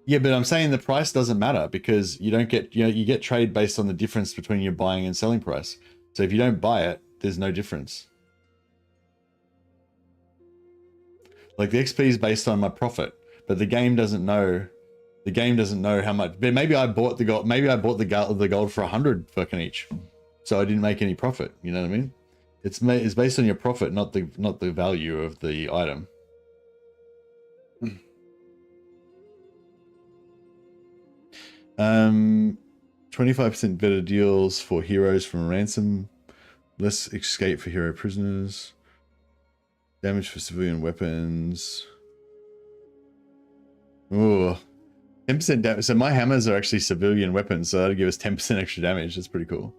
Yeah, but I'm saying the price doesn't matter because you don't get, you get trade based on the difference between your buying and selling price. So if you don't buy it, there's no difference. Like the XP is based on my profit, but the game doesn't know. The game doesn't know how much. But maybe I bought the gold. Maybe I bought the gold for 100 fucking each, so I didn't make any profit. You know what I mean? It's based on your profit, not the value of the item. 25% better deals for heroes from ransom. Less escape for hero prisoners. Damage for civilian weapons. Ooh. 10% damage. So my hammers are actually civilian weapons, so that'll give us 10% extra damage. That's pretty cool.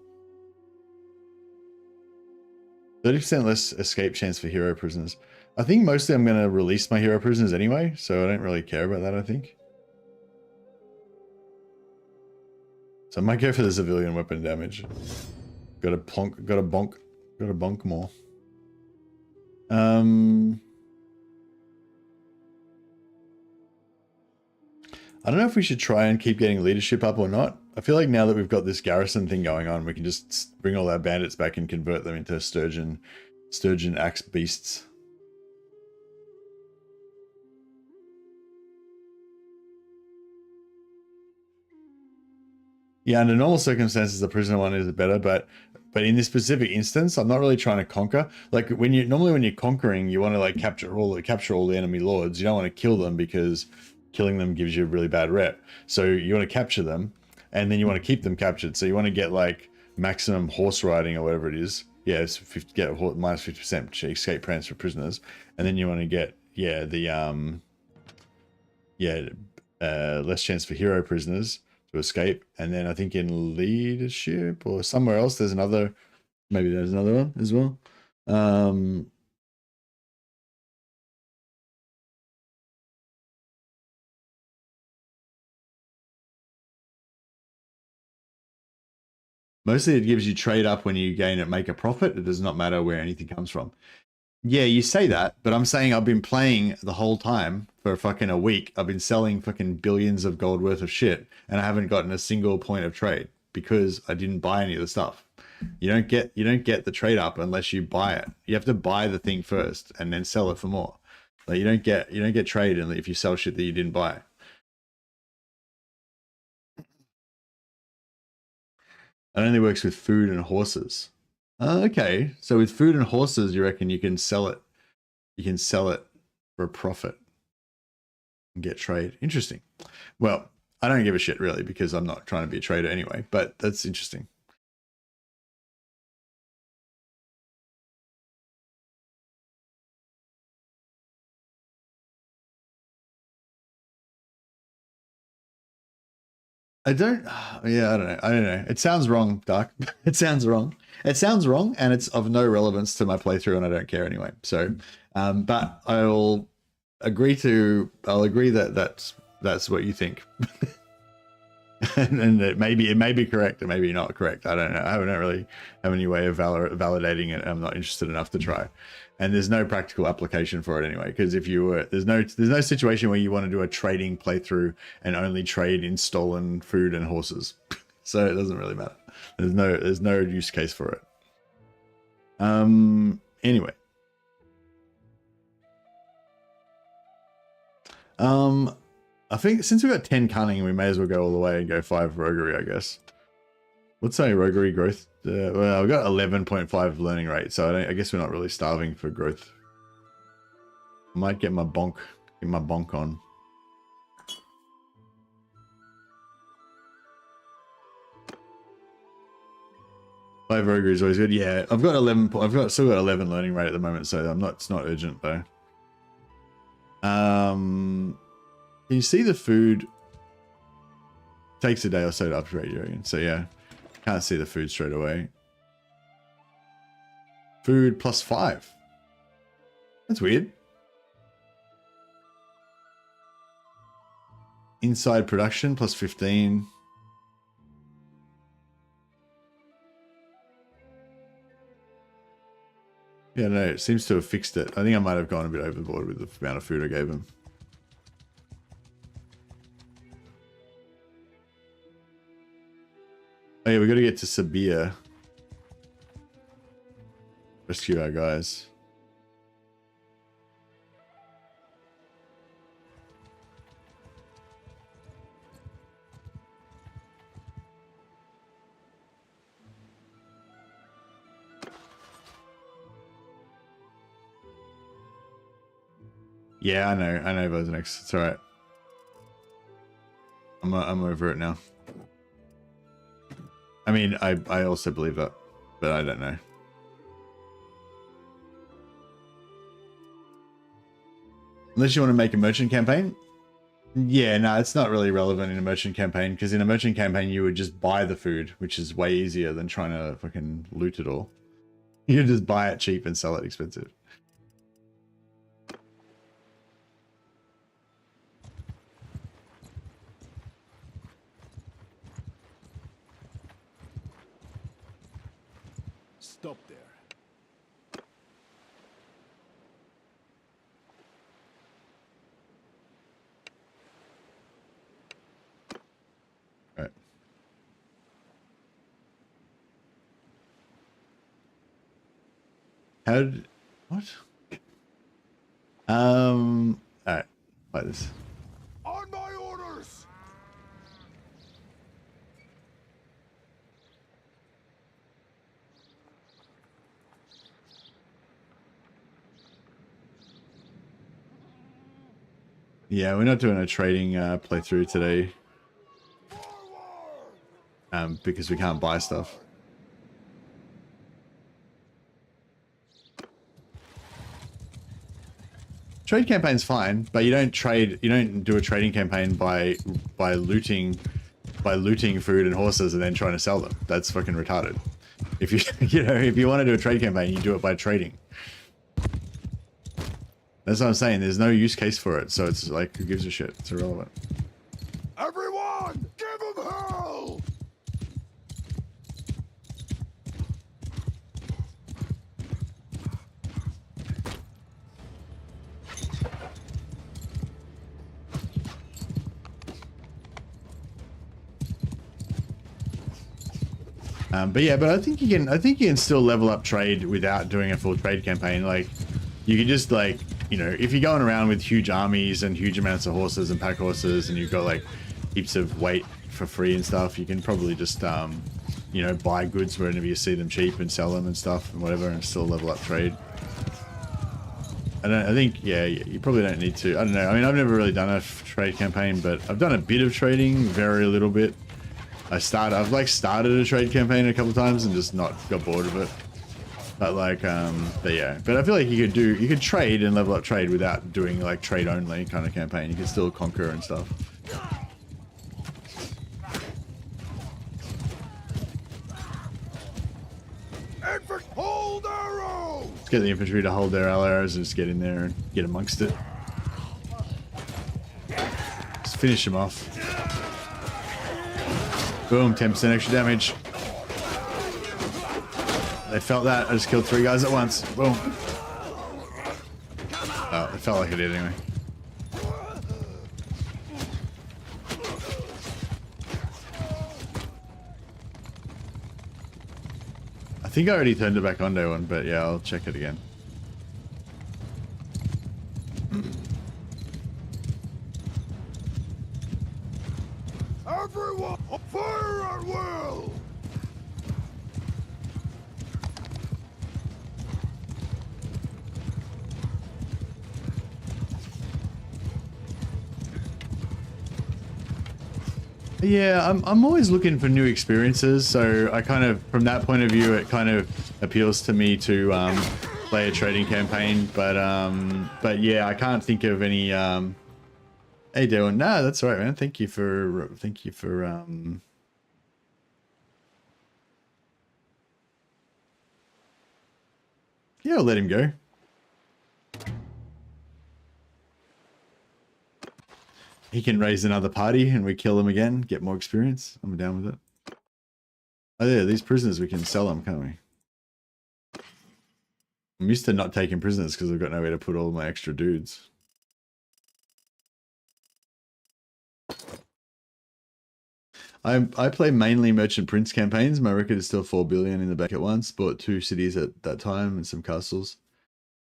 30% less escape chance for hero prisoners. I think mostly I'm going to release my hero prisoners anyway, so I don't really care about that, I think. So I might go for the civilian weapon damage. Got to bonk more. I don't know if we should try and keep getting leadership up or not. I feel like now that we've got this garrison thing going on, we can just bring all our bandits back and convert them into sturgeon axe beasts. Yeah, under normal circumstances, the prisoner one is better, but in this specific instance, I'm not really trying to conquer. Like when you're conquering, you want to like capture all the enemy lords. You don't want to kill them because killing them gives you a really bad rep. So you want to capture them, and then you want to keep them captured. So you want to get like maximum horse riding or whatever it is. Yeah, it's 50, get minus 50% escape prance for prisoners, and then you want to get less chance for hero prisoners to escape. And then I think in leadership or somewhere else, there's another one as well. Mostly it gives you trade up when you gain it, make a profit. It does not matter where anything comes from. Yeah, you say that, but I'm saying I've been playing the whole time for fucking a week. I've been selling fucking billions of gold worth of shit, and I haven't gotten a single point of trade because I didn't buy any of the stuff. You don't get the trade up unless you buy it. You have to buy the thing first and then sell it for more. Like you don't get trade if you sell shit that you didn't buy. It only works with food and horses. Okay, so with food and horses, you reckon you can sell it? You can sell it for a profit and get trade. Interesting. Well, I don't give a shit really because I'm not trying to be a trader anyway. But that's interesting. I don't know. It sounds wrong, Dark. It sounds wrong. It sounds wrong, and it's of no relevance to my playthrough, and I don't care anyway. So, but I'll agree that that's what you think. and it may be correct, it may be not correct. I don't know. I don't really have any way of validating it. I'm not interested enough to try. And there's no practical application for it anyway, because if you were, there's no situation where you want to do a trading playthrough and only trade in stolen food and horses. So it doesn't really matter. There's no use case for it. Anyway. I think since we've got 10 cunning, we may as well go all the way and go 5 roguery, I guess. Let's say roguery growth. Well, we've got 11.5 learning rate, so I guess we're not really starving for growth. I might get my bonk on. Five roguery is always good. Yeah, I've still got 11 learning rate at the moment, so it's not urgent though. Can you see the food? Takes a day or so to upgrade you, so yeah. Can't see the food straight away. Food plus 5. That's weird. Inside production plus 15. Yeah, no, it seems to have fixed it. I think I might have gone a bit overboard with the amount of food I gave him. Oh yeah, we got to get to Sabia. Rescue our guys. Yeah, I know Vozenex. It's alright. I'm over it now. I mean, I also believe that, but I don't know. Unless you want to make a merchant campaign? Yeah, no, it's not really relevant in a merchant campaign, because in a merchant campaign you would just buy the food, which is way easier than trying to fucking loot it all. You just buy it cheap and sell it expensive. Stop there. Right. What? Alright, like this. On my orders! Yeah, we're not doing a trading playthrough today. Because we can't buy stuff. Trade campaign's fine, but you don't trade. You don't do a trading campaign by looting food and horses and then trying to sell them. that's fucking retarded. If you if you want to do a trade campaign, you do it by trading. That's what I'm saying. There's no use case for it, so it's like, who gives a shit? It's irrelevant. Everyone, give him hell! But I think you can still level up trade without doing a full trade campaign. Like, you can just, like, you know, if you're going around with huge armies and huge amounts of horses and pack horses, and you've got like heaps of weight for free and stuff, you can probably just you know, buy goods wherever you see them cheap and sell them and stuff and whatever, and still level up trade. I think yeah, you probably don't need to. I don't know. I mean, I've never really done a trade campaign, but I've done a bit of trading, very little bit. I've like started a trade campaign a couple times and just got bored of it. But like, but yeah, but I feel like you could trade and level up trade without doing like trade only kind of campaign. You can still conquer and stuff. Infantry, hold arrows! Let's get the infantry to hold their arrows and just get in there and get amongst it. Just finish them off. Boom, 10% extra damage. They felt that. I just killed 3 guys at once. Boom. Oh, it felt like it did anyway. I think I already turned it back on day one, but yeah, I'll check it again. Everyone, fire at will! Yeah, I'm always looking for new experiences, so I kind of, from that point of view, it kind of appeals to me to play a trading campaign. But yeah, I can't think of any. Hey, Dylan. No, that's all right, man. Thank you for Yeah, I'll let him go. He can raise another party and we kill them again, get more experience. I'm down with it. Oh yeah, these prisoners, we can sell them, can't we? I'm used to not taking prisoners because I've got nowhere to put all my extra dudes. I play mainly Merchant Prince campaigns. My record is still 4 billion in the bank at once. Bought 2 cities at that time and some castles.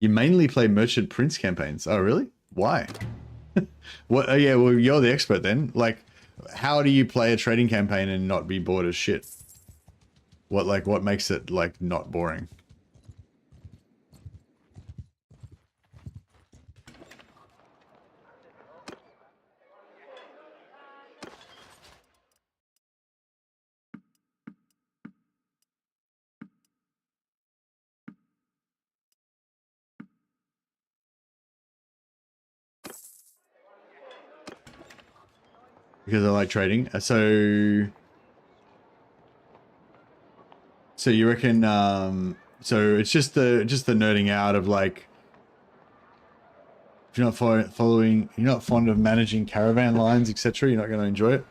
You mainly play Merchant Prince campaigns. Oh, really? Why? What? Oh, yeah, well, you're the expert then. Like, how do you play a trading campaign and not be bored as shit? What makes it, like, not boring? Because I like trading. So you reckon, so it's just the nerding out of, like, if you're not following, you're not fond of managing caravan lines, etc., you're not going to enjoy it?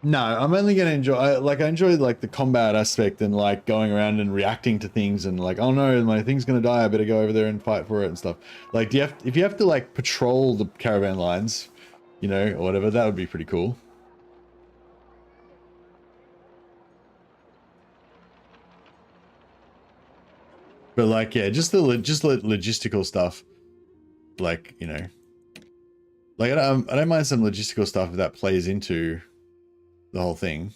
No, I'm only going to enjoy, I enjoy, like, the combat aspect and, like, going around and reacting to things and, like, oh no, my thing's going to die, I better go over there and fight for it and stuff. Like, if you have to, like, patrol the caravan lines, you know, or whatever, that would be pretty cool. But, like, yeah, just the logistical stuff, like, you know, like, I don't mind some logistical stuff if that plays into the whole thing.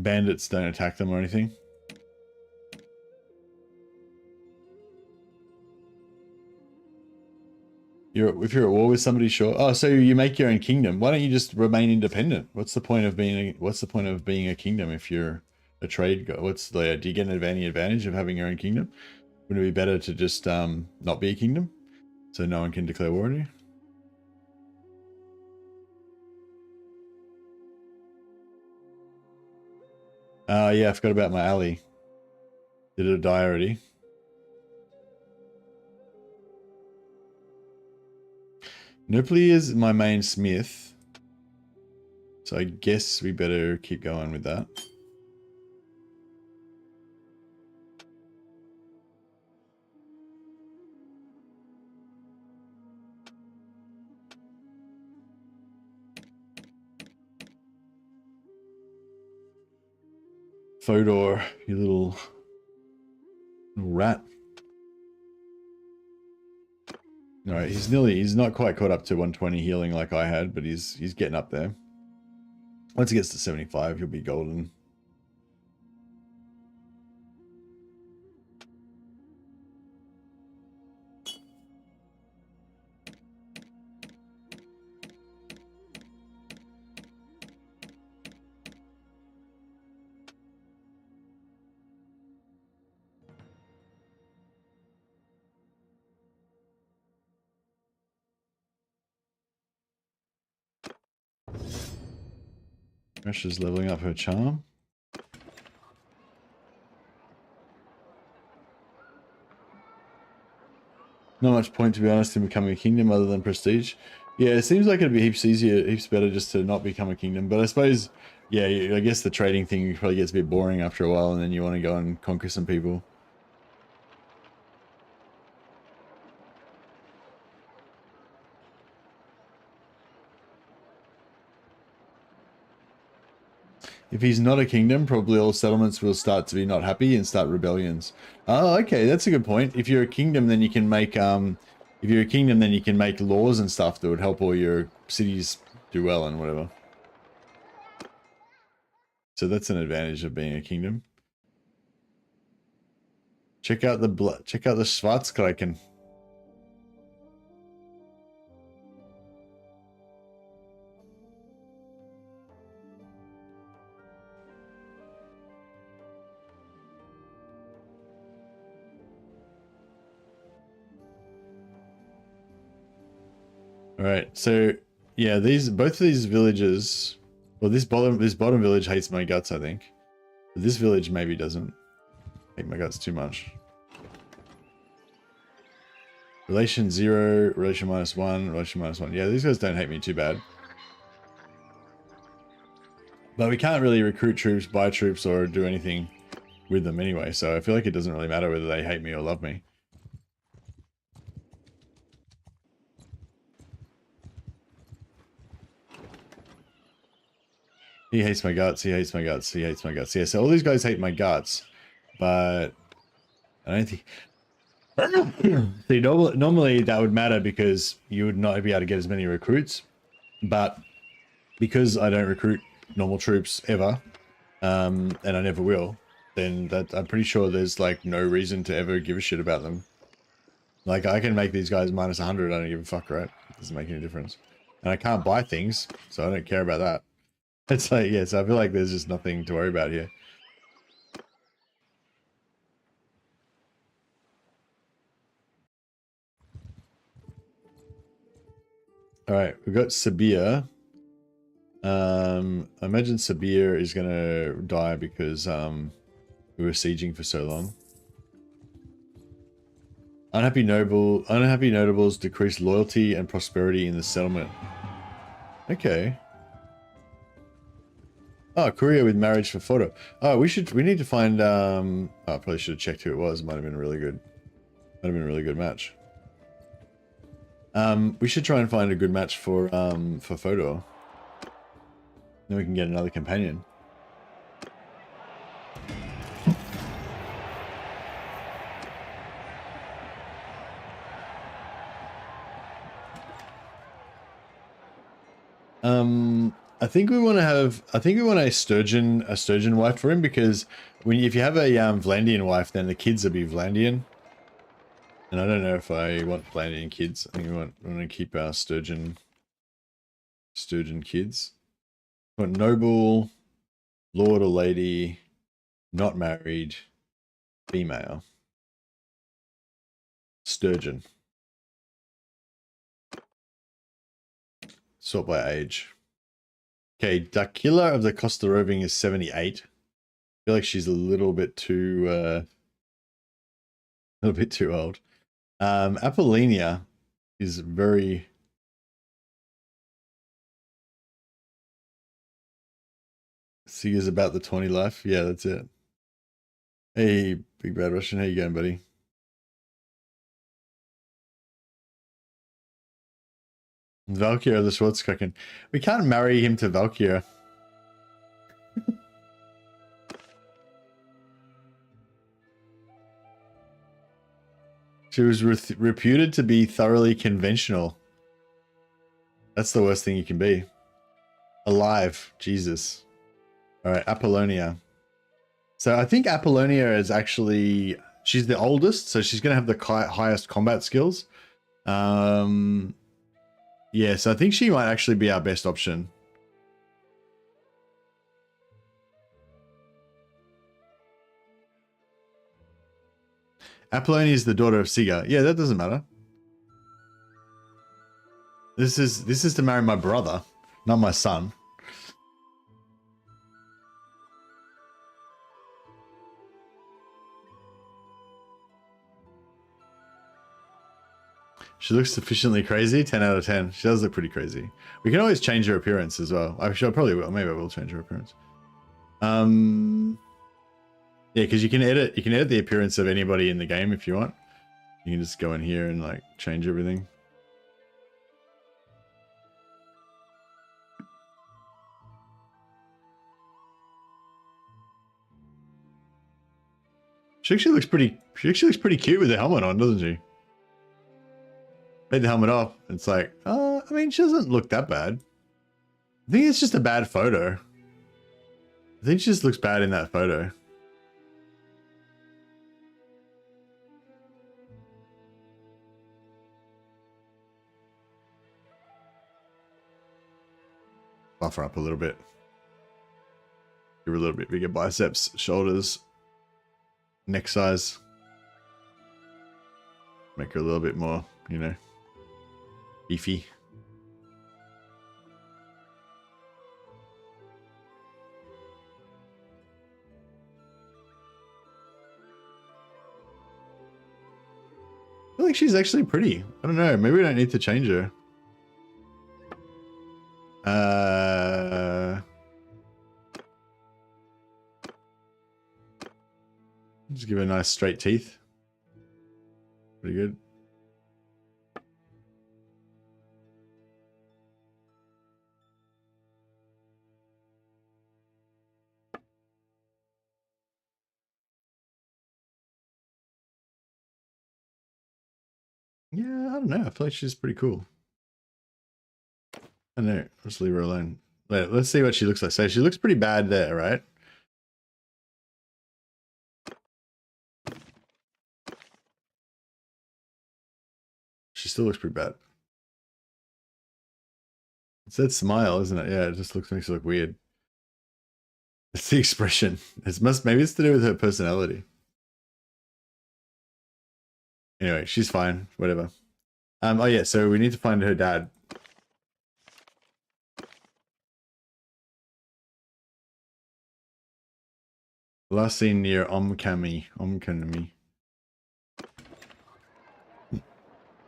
bandits don't attack them or anything. If you're at war with somebody, sure. Oh, so you make your own kingdom. Why don't you just remain independent? What's the point of being a kingdom if you're a trade guy? Do you get any advantage of having your own kingdom? Wouldn't it be better to just not be a kingdom so no one can declare war on you? Yeah, I forgot about my alley. Did it die already? Nupli is my main smith, so I guess we better keep going with that. Fodor, you little rat. All right, he's not quite caught up to 120 healing like I had, but he's getting up there. Once he gets to 75, he'll be golden. Rusha's leveling up her charm. Not much point, to be honest, in becoming a kingdom other than prestige. Yeah, it seems like it'd be heaps easier, heaps better just to not become a kingdom. But I suppose, yeah, I guess the trading thing probably gets a bit boring after a while, and then you want to go and conquer some people. If he's not a kingdom, probably all settlements will start to be not happy and start rebellions. Oh, okay, that's a good point. If you're a kingdom, then you can make laws and stuff that would help all your cities do well and whatever. So that's an advantage of being a kingdom. Check out the Schwarzkraken. All right, so yeah, both of these villages. Well, this bottom village hates my guts, I think. But this village maybe doesn't hate my guts too much. Relation 0, relation -1, relation -1. Yeah, these guys don't hate me too bad. But we can't really recruit troops, buy troops, or do anything with them anyway. So I feel like it doesn't really matter whether they hate me or love me. He hates my guts, he hates my guts, he hates my guts. Yeah, so all these guys hate my guts, but I don't think... See, normally that would matter because you would not be able to get as many recruits, but because I don't recruit normal troops ever, and I never will, then I'm pretty sure there's like no reason to ever give a shit about them. Like, I can make these guys -100, I don't give a fuck, right? It doesn't make any difference. And I can't buy things, so I don't care about that. It's like, yeah, so I feel like there's just nothing to worry about here. Alright, we've got Sabir. I imagine Sabir is gonna die because we were sieging for so long. Unhappy notables decrease loyalty and prosperity in the settlement. Okay. Oh, courier with marriage for photo. Oh, we need to find oh, I probably should have checked who it was. Might have been a really good match. We should try and find a good match for Fodor. Then we can get another companion. I think we want to have. I think we want a sturgeon wife for him, because if you have a Vlandian wife, then the kids will be Vlandian. And I don't know if I want Vlandian kids. I think we want to keep our sturgeon kids. We want noble, lord or lady, not married, female, sturgeon. Sort by age. Okay, Dakila of the Costa Roving is 78. I feel like she's a little bit too old. Apollinia is very... See, is about the 20 life. Yeah, that's it. Hey, Big Bad Russian, how you going, buddy? Valkyria the Schwarzkocken. We can't marry him to Valkyria. She was reputed to be thoroughly conventional. That's the worst thing you can be. Alive. Jesus. Alright, Apollonia. So I think Apollonia is actually... She's the oldest, so she's going to have the highest combat skills. Yeah, so I think she might actually be our best option. Apollonia is the daughter of Siga. Yeah, that doesn't matter. This is to marry my brother, not my son. She looks sufficiently crazy. 10 out of 10. She does look pretty crazy. We can always change her appearance as well. Actually, I probably will. Maybe I will change her appearance. Yeah, because you can edit the appearance of anybody in the game if you want. You can just go in here and like change everything. She actually looks pretty cute with the helmet on, doesn't she? Take the helmet off. It's like, I mean, she doesn't look that bad. I think it's just a bad photo. I think she just looks bad in that photo. Buff her up a little bit. Give her a little bit bigger biceps, shoulders, neck size. Make her a little bit more, you know, beefy. I feel like she's actually pretty. I don't know. Maybe we don't need to change her. Just give her nice straight teeth. Pretty good. Yeah, I don't know. I feel like she's pretty cool. I don't know. Let's leave her alone. Let's see what she looks like. So she looks pretty bad there, right? She still looks pretty bad. It's that smile, isn't it? Yeah, it just makes her look weird. It's the expression. Maybe it's to do with her personality. Anyway, she's fine. Whatever. Oh yeah, so we need to find her dad. Last seen near Omkami.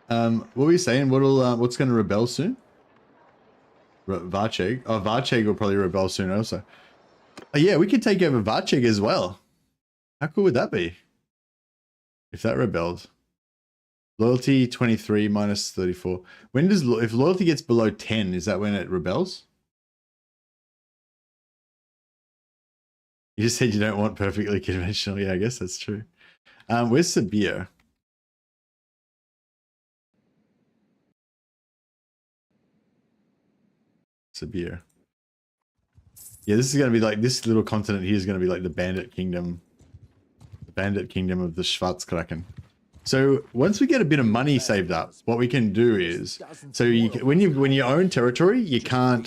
What were you saying? What's gonna rebel soon? Varcheg. Oh, Varcheg will probably rebel soon also. Oh yeah, we could take over Varcheg as well. How cool would that be? If that rebelled. Loyalty 23 minus 34. When does if loyalty gets below 10, is that when it rebels? You just said you don't want perfectly conventional. Yeah, I guess that's true. Where's Sabir? Sabir. Yeah, this is going to be like, this little continent here is going to be like the Bandit Kingdom. The Bandit Kingdom of the Schwarzkraken. So once we get a bit of money saved up, what we can do is, so you can, when you own territory, you can't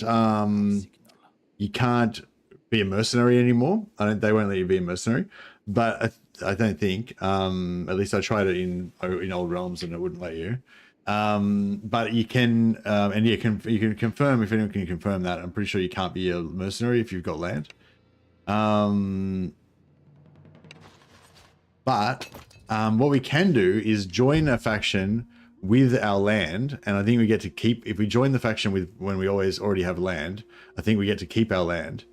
be a mercenary anymore. They won't let you be a mercenary, but I don't think. At least I tried it in Old Realms and it wouldn't let you. But you can, and you can confirm, if anyone can confirm that. I'm pretty sure you can't be a mercenary if you've got land. But what we can do is join a faction with our land, and I think we get to keep, if we join the faction with when we already have land, I think we get to keep our land.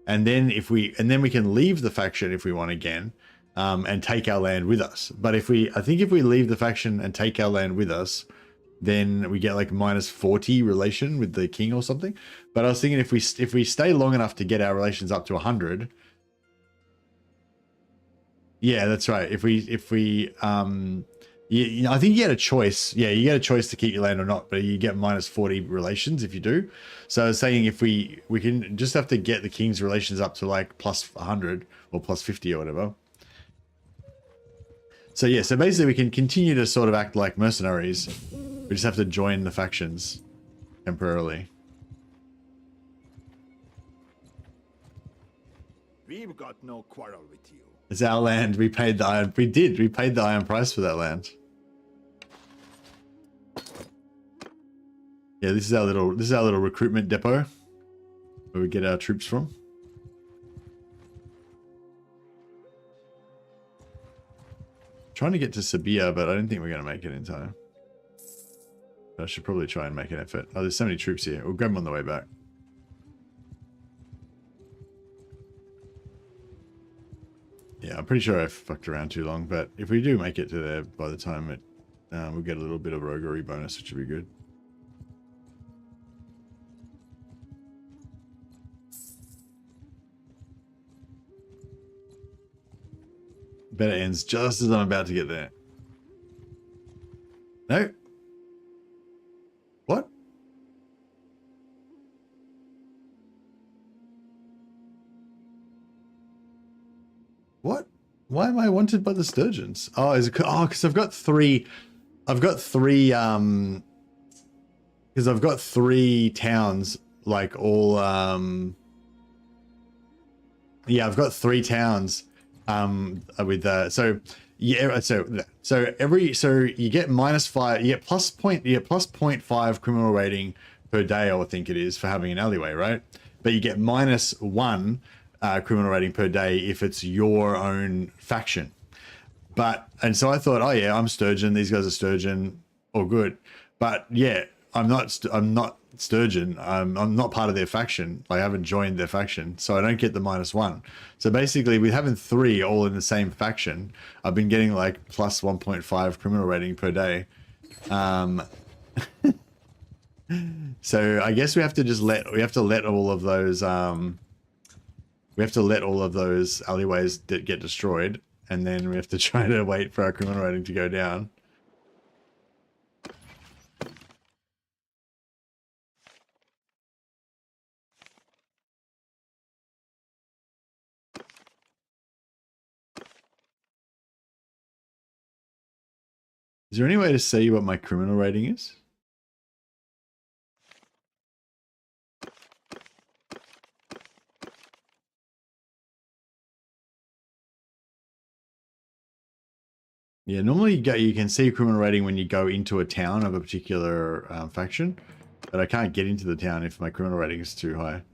And then then we can leave the faction if we want again, and take our land with us. But I think if we leave the faction and take our land with us, then we get like -40 relation with the king or something. But I was thinking if we stay long enough to get our relations up to 100. Yeah, that's right. If we I think you get a choice. Yeah, you get a choice to keep your land or not, but you get -40 relations if you do. So I was saying if we can just have to get the king's relations up to like +100 or +50 or whatever. So yeah, so basically we can continue to sort of act like mercenaries. We just have to join the factions temporarily. We've got no quarrel with you. It's our land. We paid the iron. We paid the iron price for that land. Yeah, this is our little recruitment depot where we get our troops from. Trying to get to Sabia, but I don't think we're going to make it in time. But I should probably try and make an effort. Oh, there's so many troops here. We'll grab them on the way back. Yeah, I'm pretty sure I fucked around too long, but if we do make it to there by the time we'll get a little bit of roguery bonus, which would be good. Bet it ends just as I'm about to get there. No. What? What? Why am I wanted by the Sturgeons? Oh, is it? Oh, because I've got three. Because I've got three towns, like all. Yeah, I've got three towns. With so yeah, so you get -5. You get +0.5 criminal rating per day, I think it is, for having an alleyway, right? But you get -1. Criminal rating per day if it's your own faction. And so I thought, oh yeah, I'm Sturgeon, these guys are Sturgeon, all good. But yeah, I'm not Sturgeon. I'm not part of their faction. I haven't joined their faction, so I don't get the -1. So basically, with having three all in the same faction, I've been getting like +1.5 criminal rating per day. So I guess we have to just let all of those alleyways get destroyed, and then we have to try to wait for our criminal rating to go down. Is there any way to see what my criminal rating is? Yeah, normally you can see criminal rating when you go into a town of a particular faction, but I can't get into the town if my criminal rating is too high.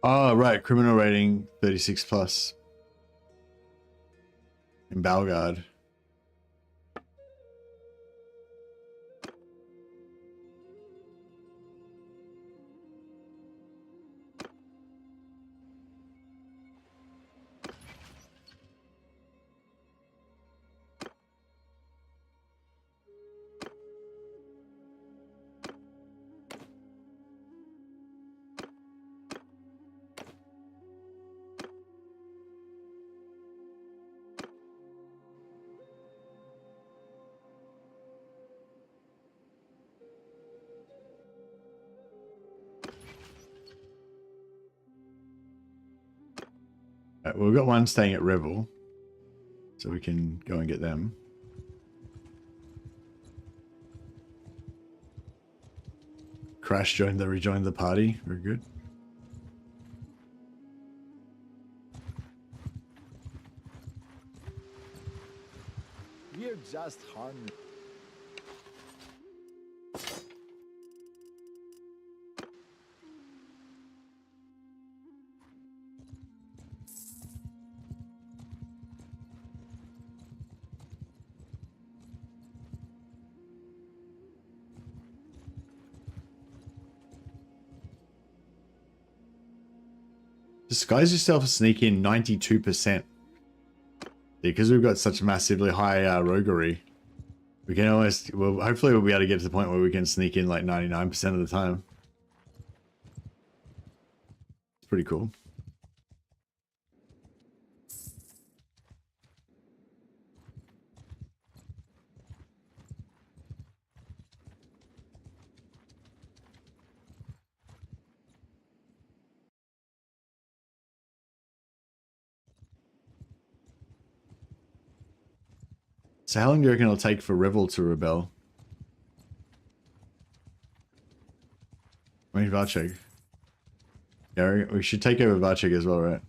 Oh, right. Criminal rating 36 plus. In Balgard. Right, well, we've got one staying at Revel, so we can go and get them. Crash rejoined the party. Very good. We're just harming. Disguise yourself, sneak in 92%. Because we've got such massively high roguery, we can almost, well, hopefully we'll be able to get to the point where we can sneak in like 99% of the time. It's pretty cool. So how long do you reckon it'll take for Revel to rebel? I mean, Varcheg. Yeah, we should take over Varcheg as well, right?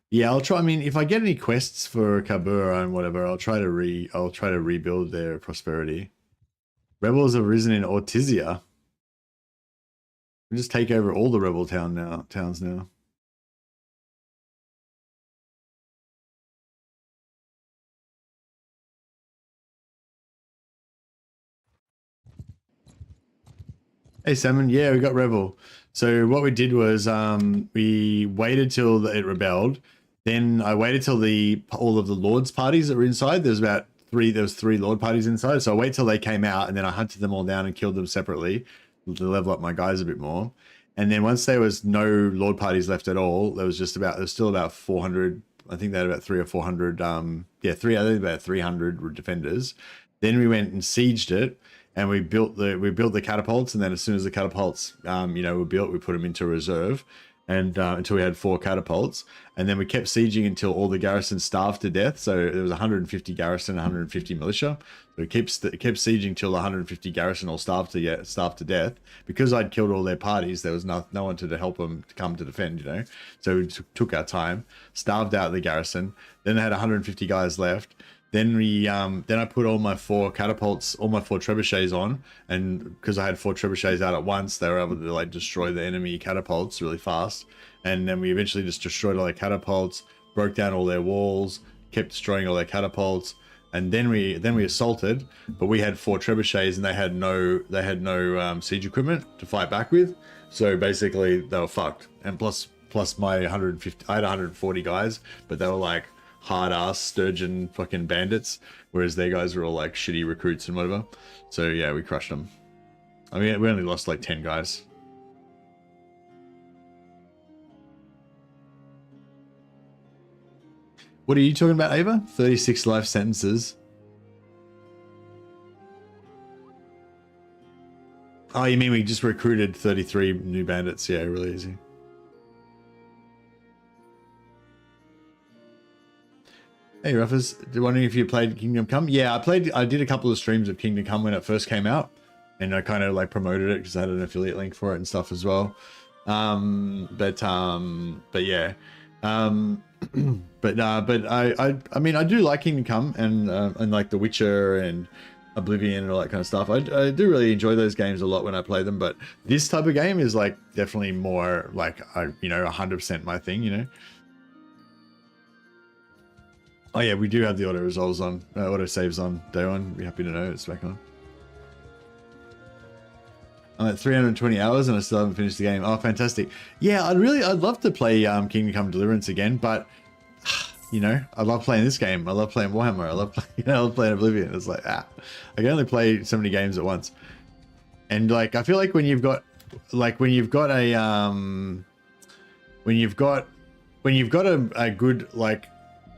Yeah, I'll try. I mean, if I get any quests for Kabur and whatever, I'll try to rebuild their prosperity. Rebels have risen in Ortizia. We just take over all the rebel towns now. Hey Salmon, yeah, we got Revel. So what we did was we waited till it rebelled. Then I waited till all of the Lords parties that were inside. There was three Lord parties inside. So I waited till they came out, and then I hunted them all down and killed them separately to level up my guys a bit more. And then once there was no Lord parties left at all, there was still about 400. I think they had about 300 or 400. I think about 300 defenders. Then we went and sieged it. And we built the catapults, and then as soon as the catapults, were built, we put them into reserve, and until we had 4 catapults, and then we kept sieging until all the garrisons starved to death. So there was 150 garrison, 150 militia. So it kept sieging till the 150 garrison all starved to death. Because I'd killed all their parties, there was no one to help them to come to defend, So we took our time, starved out the garrison. Then they had 150 guys left. Then I put all my 4 catapults, all my 4 trebuchets on, and because I had 4 trebuchets out at once, they were able to like destroy the enemy catapults really fast. And then we eventually just destroyed all their catapults, broke down all their walls, kept destroying all their catapults, and then we assaulted. But we had 4 trebuchets, and they had no siege equipment to fight back with. So basically, they were fucked. And plus my 150, I had 140 guys, but they were like hard-ass sturgeon fucking bandits, whereas their guys were all like shitty recruits and whatever. So yeah, we crushed them. I mean, we only lost like 10 guys. What are you talking about, Ava? 36 life sentences. Oh, you mean we just recruited 33 new bandits? Yeah, really easy. Hey Ruffers, wondering if you played Kingdom Come? Yeah, I did a couple of streams of Kingdom Come when it first came out, and I kind of like promoted it because I had an affiliate link for it and stuff as well. But yeah, I mean I do like Kingdom Come and like The Witcher and Oblivion and all that kind of stuff. I do really enjoy those games a lot when I play them, but this type of game is like definitely more like 100% my thing, Oh yeah, we do have the auto saves on day one. Be happy to know it's back on. I'm at 320 hours and I still haven't finished the game. Oh, fantastic! Yeah, I'd love to play Kingdom Come Deliverance again, but I love playing this game. I love playing Warhammer. I love playing Oblivion. It's like I can only play so many games at once, and like I feel like when you've got a good like.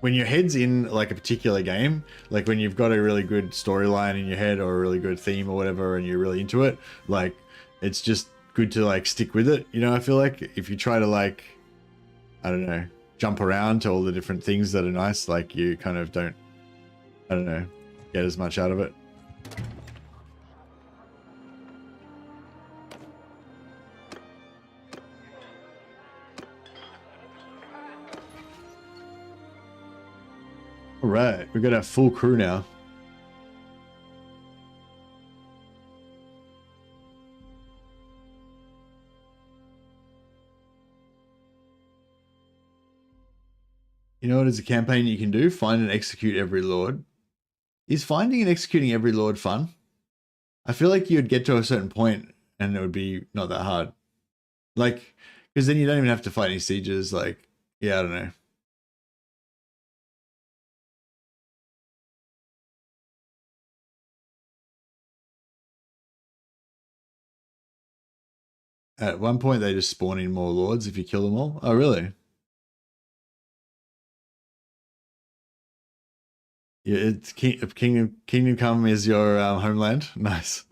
When your head's in like a particular game, like when you've got a really good storyline in your head or a really good theme or whatever, and you're really into it, like it's just good to like stick with it. You know, I feel like if you try to like, I don't know, jump around to all the different things that are nice, like you kind of don't, I don't know, get as much out of it. All right, we've got our full crew now. You know what is a campaign you can do? Find and execute every lord. Is finding and executing every lord fun? I feel like you'd get to a certain point and it would be not that hard. Like, because then you don't even have to fight any sieges. Like, yeah, I don't know. At one point, they just spawn in more lords if you kill them all. Oh, really? Yeah, it's Kingdom Come is your homeland. Nice.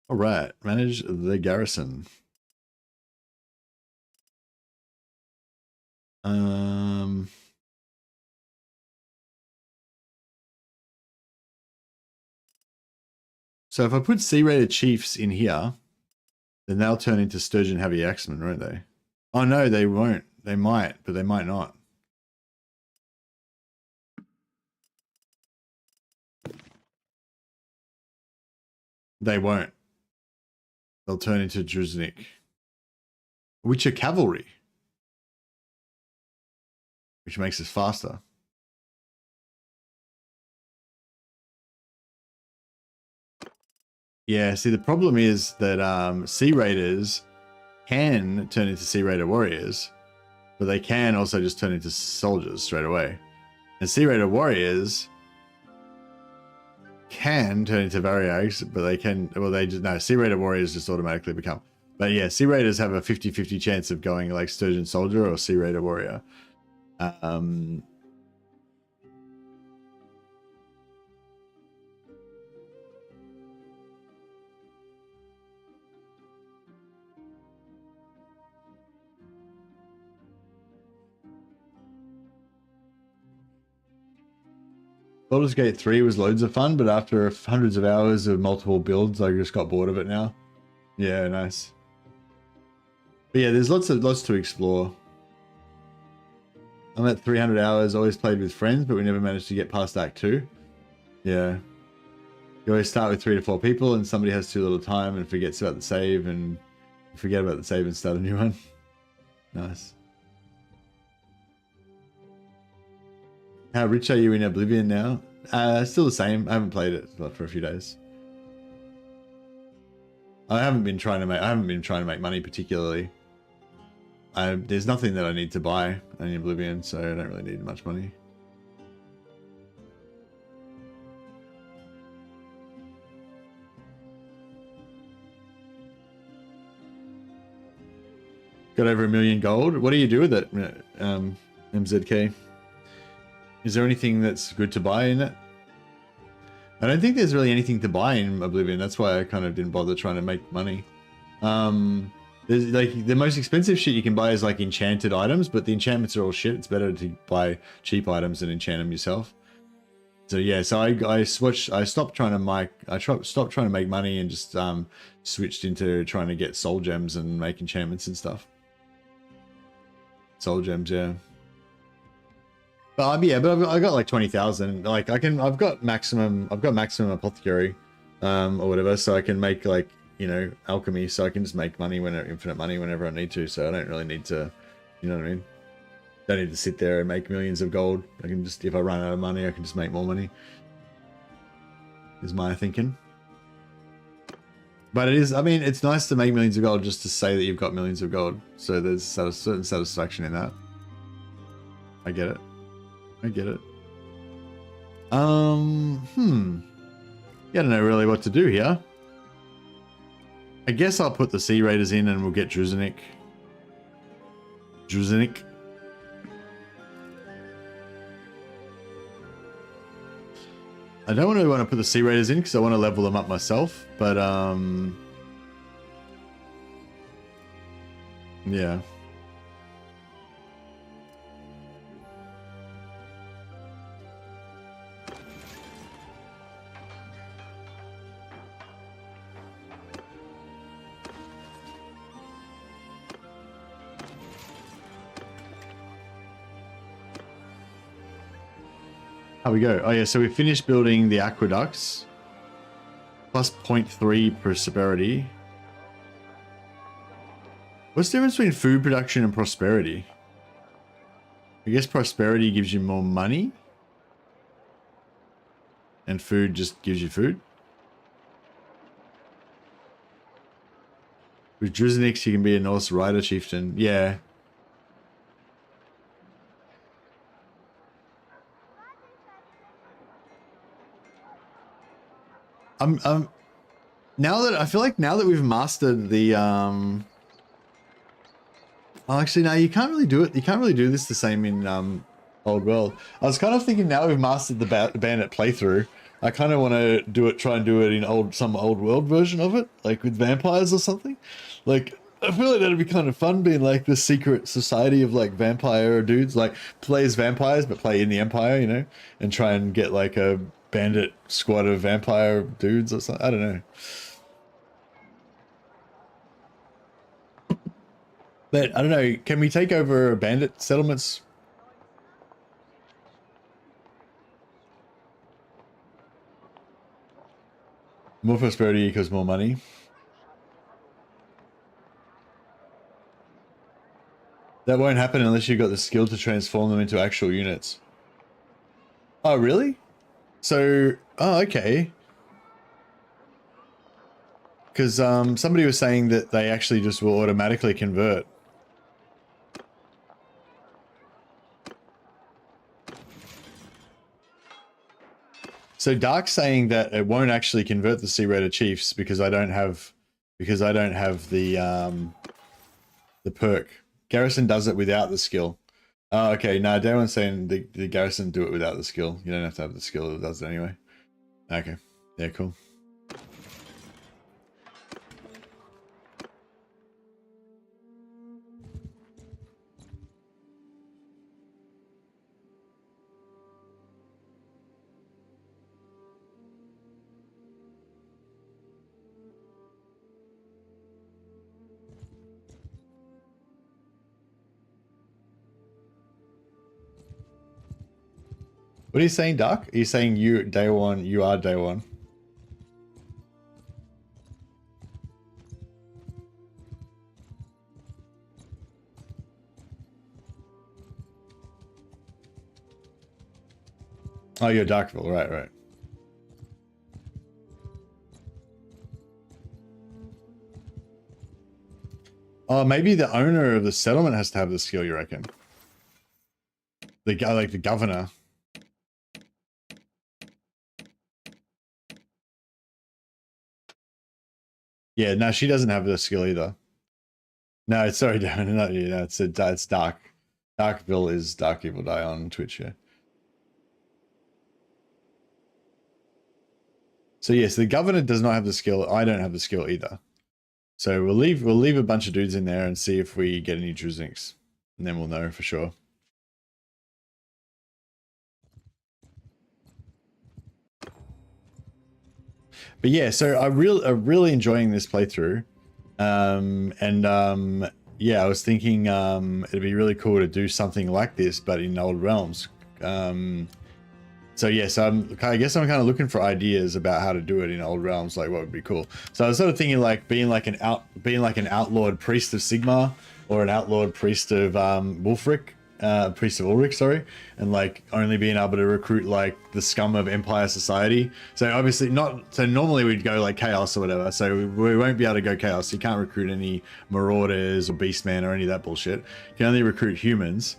All right, manage the garrison. So if I put C-rated chiefs in here, then they'll turn into Sturgeon Heavy Axemen, won't they? Oh no, they won't. They might, but they might not. They won't. They'll turn into Druznik, which are cavalry, which makes us faster. Yeah, see, the problem is that Sea Raiders can turn into Sea Raider warriors, but they can also just turn into soldiers straight away. And Sea Raider warriors can turn into Variags, but they can, well, they just, no, Sea Raider warriors just automatically become. But yeah, Sea Raiders have a 50-50 chance of going like Sturgeon Soldier or Sea Raider warrior. Baldur's Gate 3 was loads of fun, but after hundreds of hours of multiple builds, I just got bored of it now. Yeah, nice. But yeah, there's lots to explore. I'm at 300 hours, always played with friends, but we never managed to get past Act 2. Yeah. You always start with 3 to 4 people and somebody has too little time and forgets about the save and you forget about the save and start a new one. Nice. How rich are you in Oblivion now? Still the same. I haven't played it for a few days. I haven't been trying to make money particularly. There's nothing that I need to buy in Oblivion, so I don't really need much money. Got over 1 million gold. What do you do with it, MZK? Is there anything that's good to buy in it? I don't think there's really anything to buy in Oblivion. That's why I kind of didn't bother trying to make money. There's like the most expensive shit you can buy is like enchanted items, but the enchantments are all shit. It's better to buy cheap items and enchant them yourself. So yeah, so I stopped trying to make money and just switched into trying to get soul gems and make enchantments and stuff. Soul gems, yeah. But yeah, but I got like 20,000. Like I've got maximum apothecary, or whatever, so I can make like, you know, alchemy, so I can just make money infinite money whenever I need to. So I don't really need to, you know what I mean? Don't need to sit there and make millions of gold. I can just, if I run out of money, I can just make more money. Is my thinking. But it is, I mean, it's nice to make millions of gold just to say that you've got millions of gold. So there's a certain satisfaction in that. I get it. I get it. Yeah, I don't know really what to do here. I guess I'll put the Sea Raiders in and we'll get Druzanik. I don't really want to put the Sea Raiders in because I want to level them up myself, but yeah. How we go? Oh yeah, so we finished building the aqueducts. Plus 0.3 prosperity. What's the difference between food production and prosperity? I guess prosperity gives you more money. And food just gives you food. With Druznix, you can be a Norse Rider Chieftain. Yeah. Now that I feel like now that we've mastered the oh, actually no, you can't really do it. You can't really do this the same in Old World. I was kind of thinking now we've mastered the Bandit playthrough, I kind of want to do it, try and do it in some Old World version of it, like with vampires or something. Like I feel like that'd be kind of fun, being like the secret society of like vampire dudes, like play as vampires but play in the Empire, you know, and try and get like a bandit squad of vampire dudes or something. I don't know. But I don't know, can we take over bandit settlements? More prosperity equals more money. That won't happen unless you've got the skill to transform them into actual units. Oh, really? So, oh, okay. Because somebody was saying that they actually just will automatically convert. So Dark's saying that it won't actually convert the Sea Raider Chiefs because I don't have the perk. Garrison does it without the skill. Oh, okay. No, Darren's saying the Garrison do it without the skill. You don't have to have the skill, it does it anyway. Okay. Yeah, cool. What are you saying, Dark? Are you saying you day one, you are day one? Oh, you're Darkville, right, right. Oh, maybe the owner of the settlement has to have the skill, you reckon? The guy, like the governor. Yeah, no, she doesn't have the skill either. No, it's sorry, Darren, not you. No, it's Dark. Darkville is Dark Evil Die on Twitch, yeah. So yes, the governor does not have the skill. I don't have the skill either. So we'll leave a bunch of dudes in there and see if we get any Druzniks, and then we'll know for sure. But yeah, so I'm really enjoying this playthrough, yeah, I was thinking it'd be really cool to do something like this, but in Old Realms. So yeah, so I guess I'm kind of looking for ideas about how to do it in Old Realms, like what would be cool. So I was sort of thinking like being like an outlawed priest of Sigmar, or an outlawed priest of Wulfric. Priest of Ulrich, sorry, and like only being able to recruit like the scum of Empire society. So obviously not, so normally we'd go like chaos or whatever, so we won't be able to go chaos. You can't recruit any marauders or beastmen or any of that bullshit. You can only recruit humans.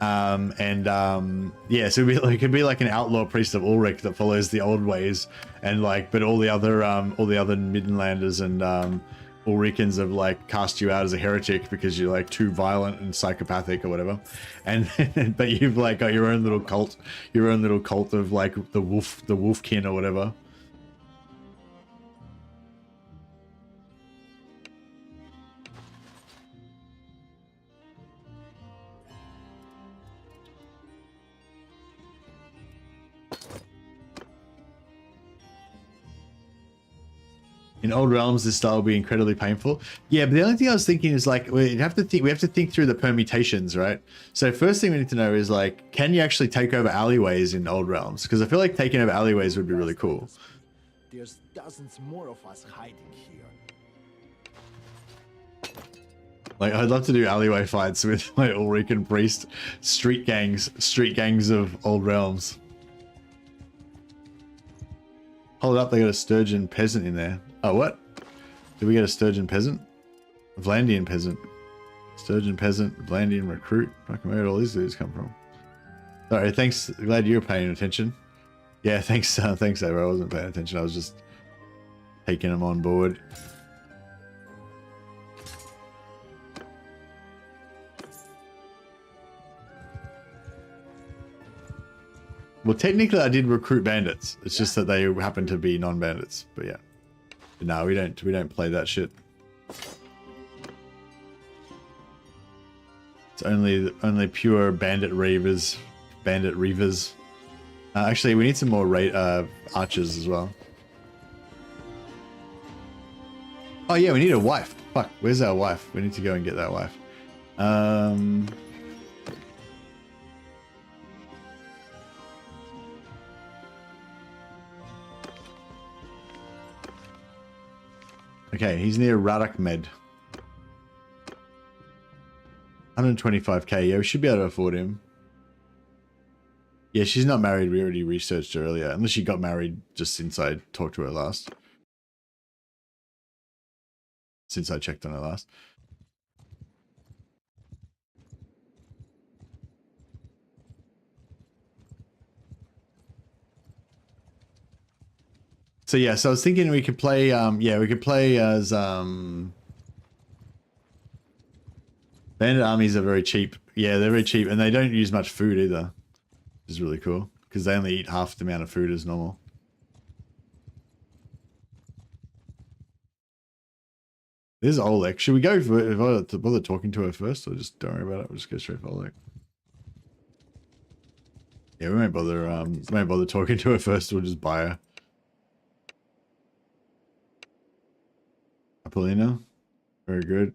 Yeah, so it could be like an outlaw priest of Ulrich that follows the old ways, and like, but all the other Midlanders and Ulrichans have like cast you out as a heretic because you're like too violent and psychopathic or whatever, and but you've like got your own little cult of like the wolfkin or whatever. In old realms, this style will be incredibly painful. Yeah, but the only thing I was thinking is like we have to think through the permutations, right? So first thing we need to know is like, can you actually take over alleyways in old realms? Because I feel like taking over alleyways would be really cool. There's dozens more of us hiding here. Like, I'd love to do alleyway fights with like Ulrich and priest, street gangs of old realms. Hold up, they got a sturgeon peasant in there. Oh, what? Did we get a sturgeon peasant? Vlandian peasant. Sturgeon peasant, Vlandian recruit. Fucking where did all these dudes come from? Sorry, thanks. Glad you're paying attention. Yeah, thanks, thanks, Ava. I wasn't paying attention. I was just taking them on board. Well, technically, I did recruit bandits. It's just that they happen to be non-bandits. But yeah, no, we don't play that shit. It's only pure bandit reavers. Actually, we need some more archers as well. Oh yeah, we need a wife. Fuck, where's our wife? We need to go and get that wife. Okay, he's near Radakmed. 125k. Yeah, we should be able to afford him. Yeah, she's not married. We already researched her earlier. Unless she got married just since I talked to her last. Since I checked on her last. So yeah, so I was thinking we could play, yeah, we could play as, Bandit armies are very cheap. Yeah, they're very cheap, and they don't use much food either, which is really cool, because they only eat half the amount of food as normal. There's Oleg. Should we go for bother talking to her first, or just don't worry about it? We'll just go straight for Oleg. Yeah, we won't bother talking to her first. We'll just buy her. Apollina, very good.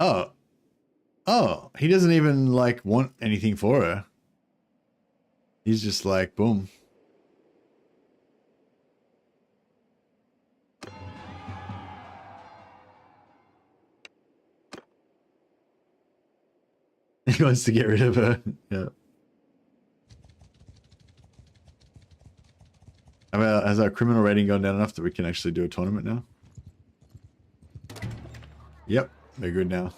Oh, he doesn't even like want anything for her. He's just like, boom. He wants to get rid of her. Yeah. Has our criminal rating gone down enough that we can actually do a tournament now? Yep, they're good now.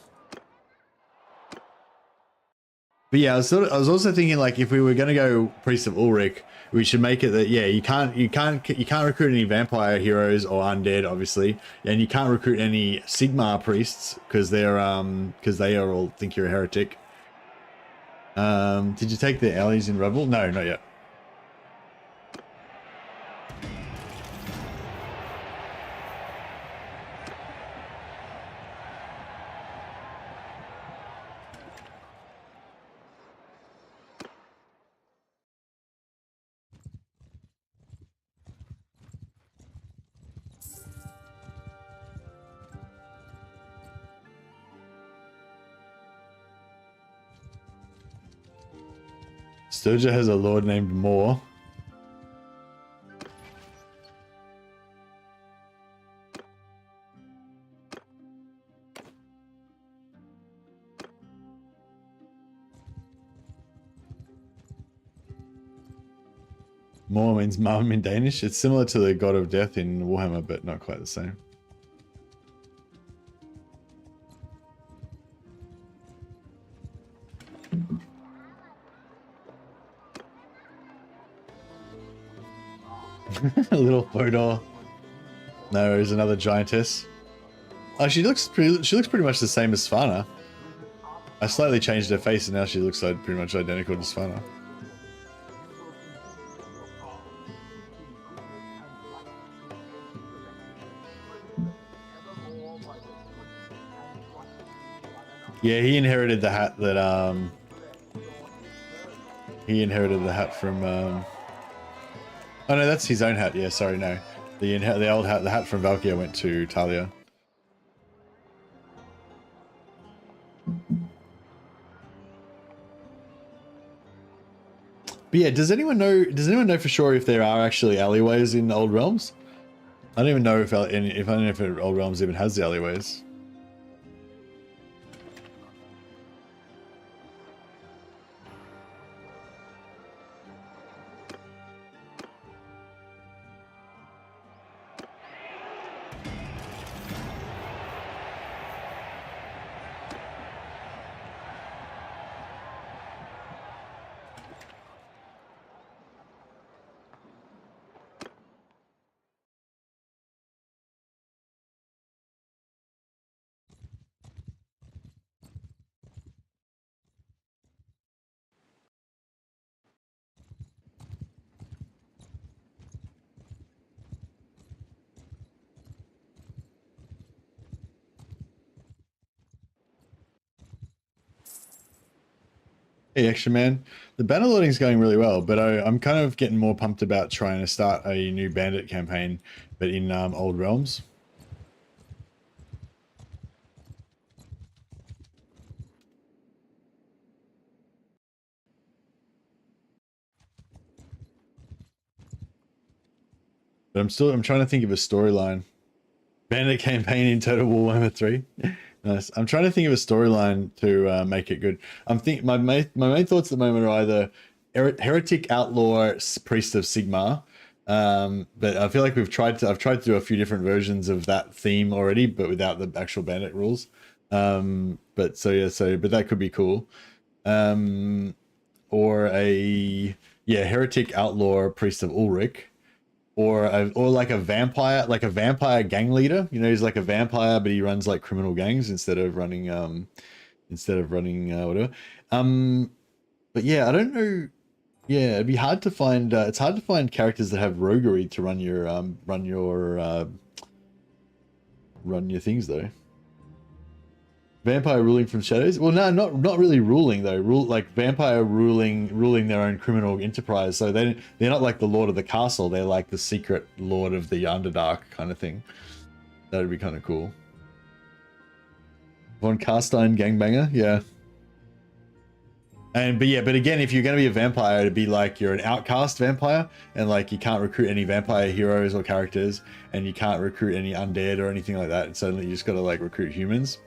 But yeah, I was also thinking like if we were gonna go Priest of Ulrich, we should make it that yeah, you can't recruit any vampire heroes or undead, obviously, and you can't recruit any Sigmar priests because they are all think you're a heretic. Did you take the alleys in Rebel? No, not yet. Sturgia has a lord named Moore. Moore means mum in Danish. It's similar to the god of death in Warhammer, but not quite the same. A little Hodor. No, there's another giantess. Oh, she looks pretty much the same as Svanna. I slightly changed her face and now she looks like pretty much identical to Svanna. Yeah, he inherited the hat that he inherited the hat from oh no, that's his own hat. Yeah, sorry, no. The old hat, the hat from Valkyria went to Talia. But yeah, does anyone know for sure if there are actually alleyways in Old Realms? I don't even know if I don't know if Old Realms even has the alleyways. Hey, Extra Man. The banner loading is going really well, but I'm kind of getting more pumped about trying to start a new Bandit campaign, but in Old Realms. But I'm trying to think of a storyline. Bandit campaign in Total War Warhammer 3. Nice. I'm trying to think of a storyline to make it good. My main thoughts at the moment are either heretic outlaw priest of Sigmar, but I feel like I've tried to do a few different versions of that theme already, but without the actual Bandit rules. But that could be cool. Or a heretic outlaw priest of Ulrich. Or like a vampire gang leader. You know, he's like a vampire, but he runs like criminal gangs instead of running whatever. But yeah, I don't know. Yeah, it'd be hard to find. It's hard to find characters that have roguery to run your things though. Vampire ruling from shadows? Well, no, not really ruling though. Like vampire ruling their own criminal enterprise. So they're not like the lord of the castle. They're like the secret lord of the Underdark kind of thing. That'd be kind of cool. Von Carstein gangbanger, yeah. But again, if you're going to be a vampire, it'd be like you're an outcast vampire, and like you can't recruit any vampire heroes or characters, and you can't recruit any undead or anything like that. And so you just got to like recruit humans.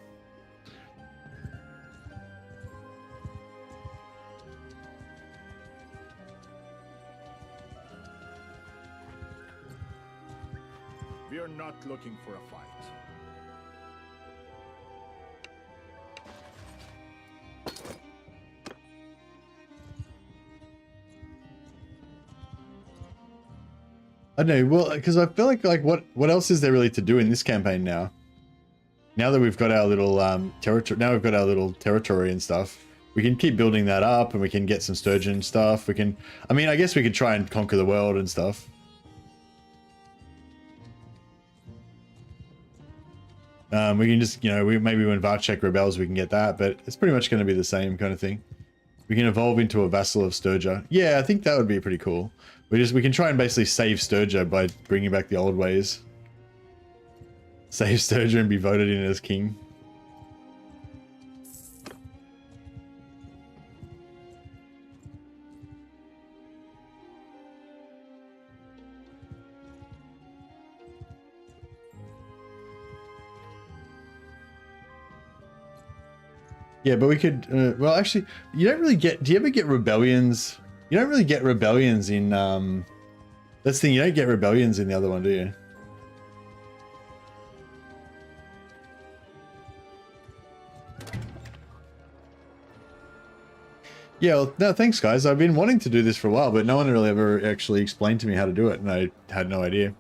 We are not looking for a fight. I don't know, well, because I feel like what else is there really to do in this campaign now? Now that we've got our little territory and stuff, we can keep building that up, and we can get some Sturgeon stuff. I guess we could try and conquer the world and stuff. We can just, maybe when Varchek rebels, we can get that, but it's pretty much going to be the same kind of thing. We can evolve into a vassal of Sturgia. Yeah, I think that would be pretty cool. We can try and basically save Sturgia by bringing back the old ways. Save Sturgia and be voted in as king. Yeah, but we could, well, actually, do you ever get rebellions? You don't really get rebellions in, that's the thing, you don't get rebellions in the other one, do you? Yeah, well, no, thanks, guys. I've been wanting to do this for a while, but no one really ever actually explained to me how to do it, and I had no idea.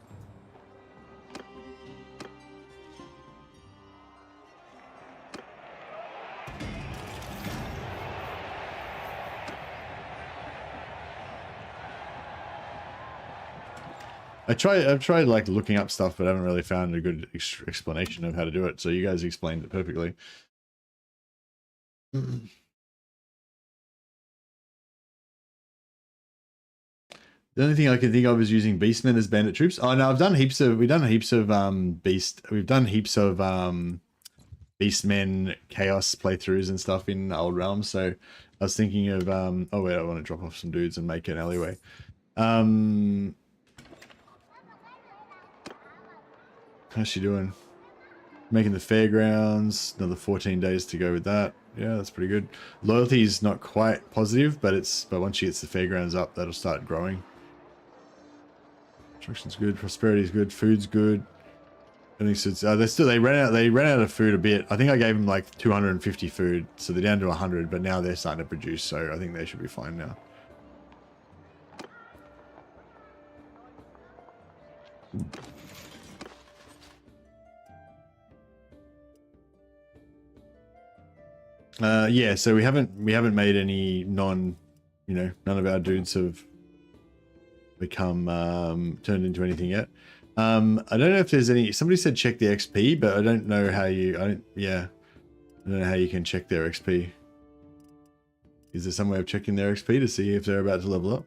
I've tried like looking up stuff, but I haven't really found a good explanation of how to do it. So you guys explained it perfectly. The only thing I can think of is using beastmen as bandit troops. Oh no, we've done heaps of beastmen chaos playthroughs and stuff in Old Realms. So I was thinking of oh wait, I want to drop off some dudes and make an alleyway. How's she doing? Making the fairgrounds, another 14 days to go with that. Yeah, that's pretty good. Loyalty is not quite positive, but once she gets the fairgrounds up, that'll start growing. Construction's good, prosperity's good, food's good. I think so. They ran out of food a bit. I think I gave them like 250 food, so they're down to 100, but now they're starting to produce, so I think they should be fine now. Yeah, so we haven't made any none of our dudes have become turned into anything yet. I don't know if there's any. Somebody said check the XP, but I don't know how you. I don't know how you can check their XP. Is there some way of checking their XP to see if they're about to level up?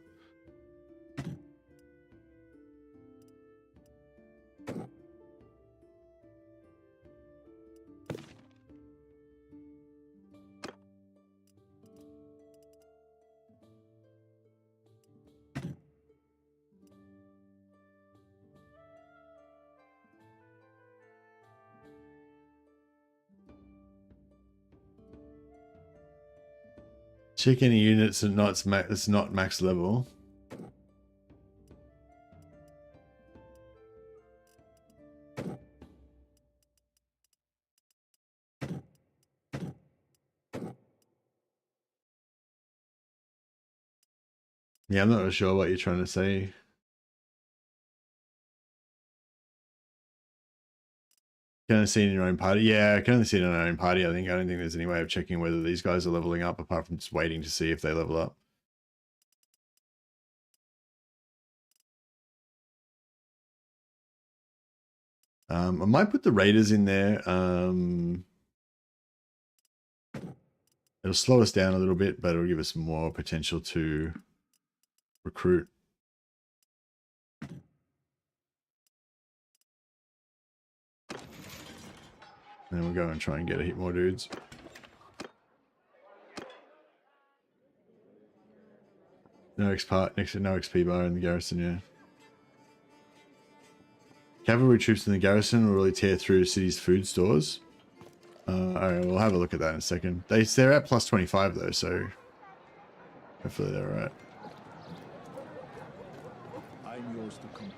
Check any units that's not max level. Yeah, I'm not really sure what you're trying to say. Can only see it in your own party? Yeah, I can only see it in our own party, I think. I don't think there's any way of checking whether these guys are leveling up apart from just waiting to see if they level up. I might put the raiders in there. It'll slow us down a little bit, but it'll give us more potential to recruit. And then we'll go and try and get a heap more dudes. No XP bar in the garrison, yeah. Cavalry troops in the garrison will really tear through the city's food stores. Alright, we'll have a look at that in a second. They're at plus 25 though, so hopefully they're alright. I'm yours to come.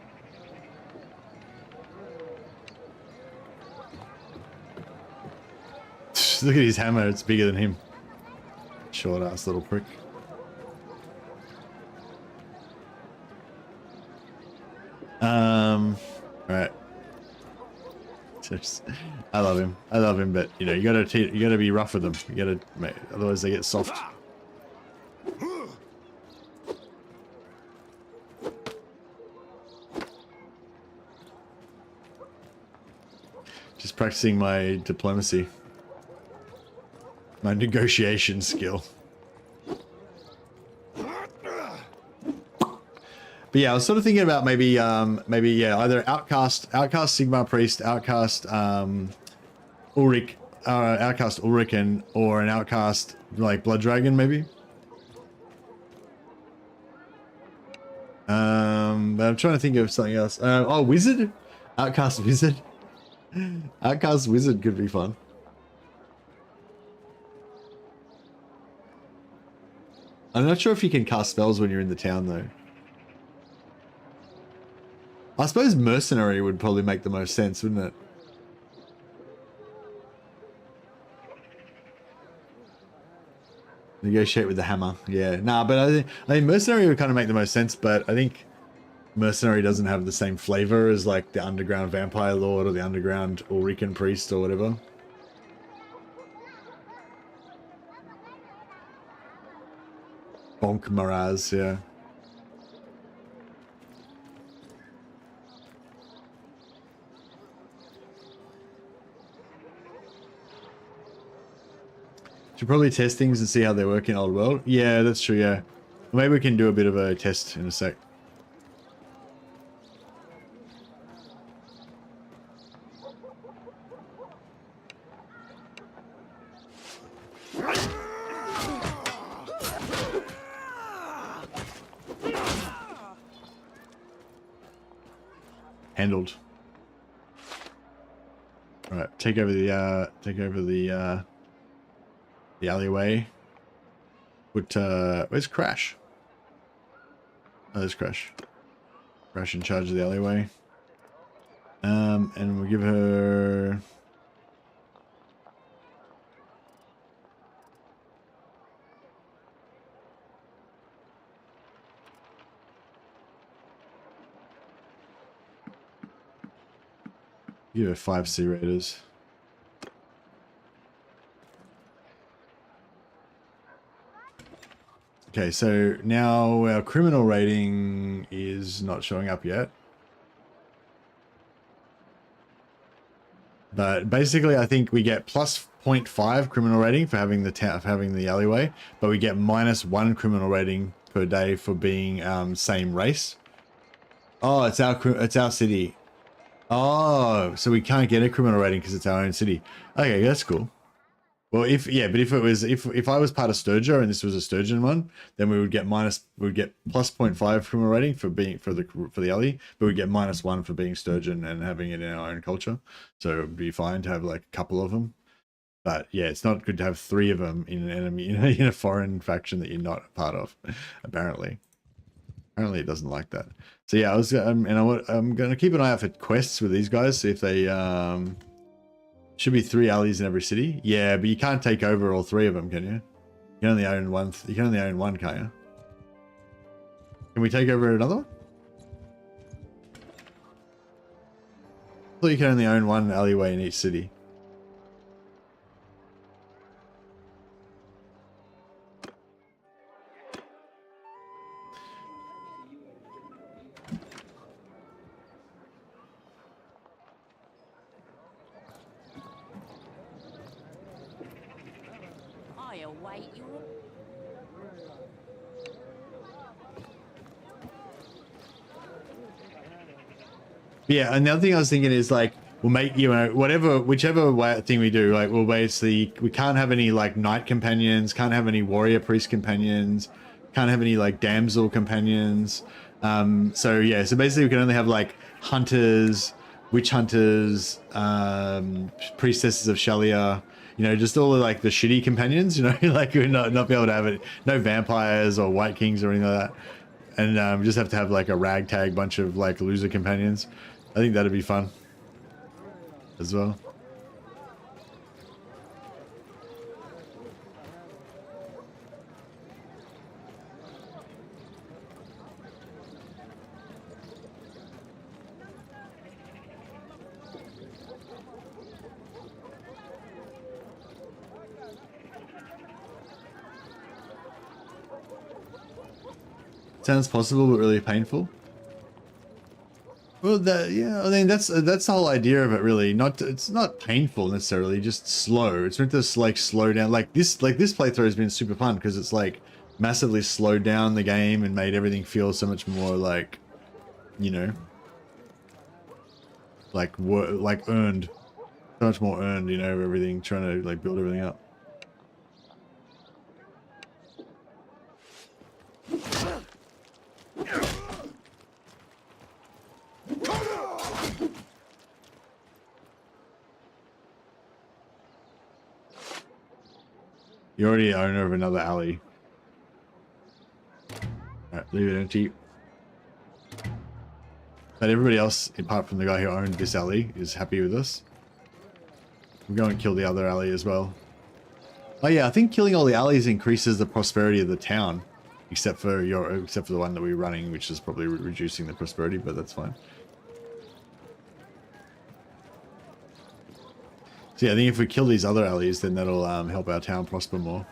Look at his hammer, it's bigger than him. Short ass little prick. Right. I love him, but you gotta be rough with them. Otherwise they get soft. Just practicing my diplomacy, my negotiation skill. But yeah, I was sort of thinking about maybe either outcast Sigmar priest, outcast Ulrich, or an outcast like Blood Dragon maybe. But I'm trying to think of something else. Oh, wizard, outcast wizard, outcast wizard could be fun. I'm not sure if you can cast spells when you're in the town though. I suppose mercenary would probably make the most sense, wouldn't it? Negotiate with the hammer. Yeah, nah, but I think mercenary would kind of make the most sense, but I think mercenary doesn't have the same flavor as like the underground vampire lord or the underground Ulrican priest or whatever. Bonk Maraz, yeah. Should probably test things and see how they work in Old World. Yeah, that's true, yeah. Maybe we can do a bit of a test in a sec. Handled. All right, take over the alleyway. Put where's Crash? Oh, there's Crash. Crash in charge of the alleyway. And we'll give her give her 5 C raters. Okay, so now our criminal rating is not showing up yet. But basically, I think we get plus 0.5 criminal rating for having the alleyway, but we get -1 criminal rating per day for being same race. Oh, it's our city. Oh, so we can't get a criminal rating because it's our own city. Okay, that's cool. Well, if I was part of Sturgia and this was a Sturgeon one, then we would get plus 0.5 criminal rating for the alley, but we'd get -1 for being Sturgeon and having it in our own culture. So it would be fine to have like a couple of them. But yeah, it's not good to have 3 of them in an enemy in a foreign faction that you're not a part of. Apparently it doesn't like that. So yeah, I'm gonna keep an eye out for quests with these guys. See if they should be 3 alleys in every city. Yeah, but you can't take over all 3 of them, can you? You can only own one. You can only own one, can't you? Can we take over another one? I thought you can only own 1 alleyway in each city. Yeah, and the other thing I was thinking is like we'll make whichever thing we do, like we can't have any like knight companions, can't have any warrior priest companions, can't have any like damsel companions. So yeah, so basically we can only have like hunters, witch hunters, priestesses of Shalia, just all the like the shitty companions, like we're not be able to have it, no vampires or white kings or anything like that. And we just have to have like a ragtag bunch of like loser companions. I think that'd be fun as well. Sounds possible, but really painful. Well, I mean that's the whole idea of it, really. It's not painful necessarily, just slow. It's meant to like slow down. Like this playthrough has been super fun because it's like massively slowed down the game and made everything feel so much more like, like earned, so much more earned. Everything, trying to like build everything up. You're already owner of another alley. Alright, leave it empty. But everybody else, apart from the guy who owned this alley, is happy with us. We'll go and kill the other alley as well. Oh yeah, I think killing all the alleys increases the prosperity of the town, except for the one that we're running, which is probably reducing the prosperity, but that's fine. So yeah, I think if we kill these other alleys, then that'll help our town prosper more.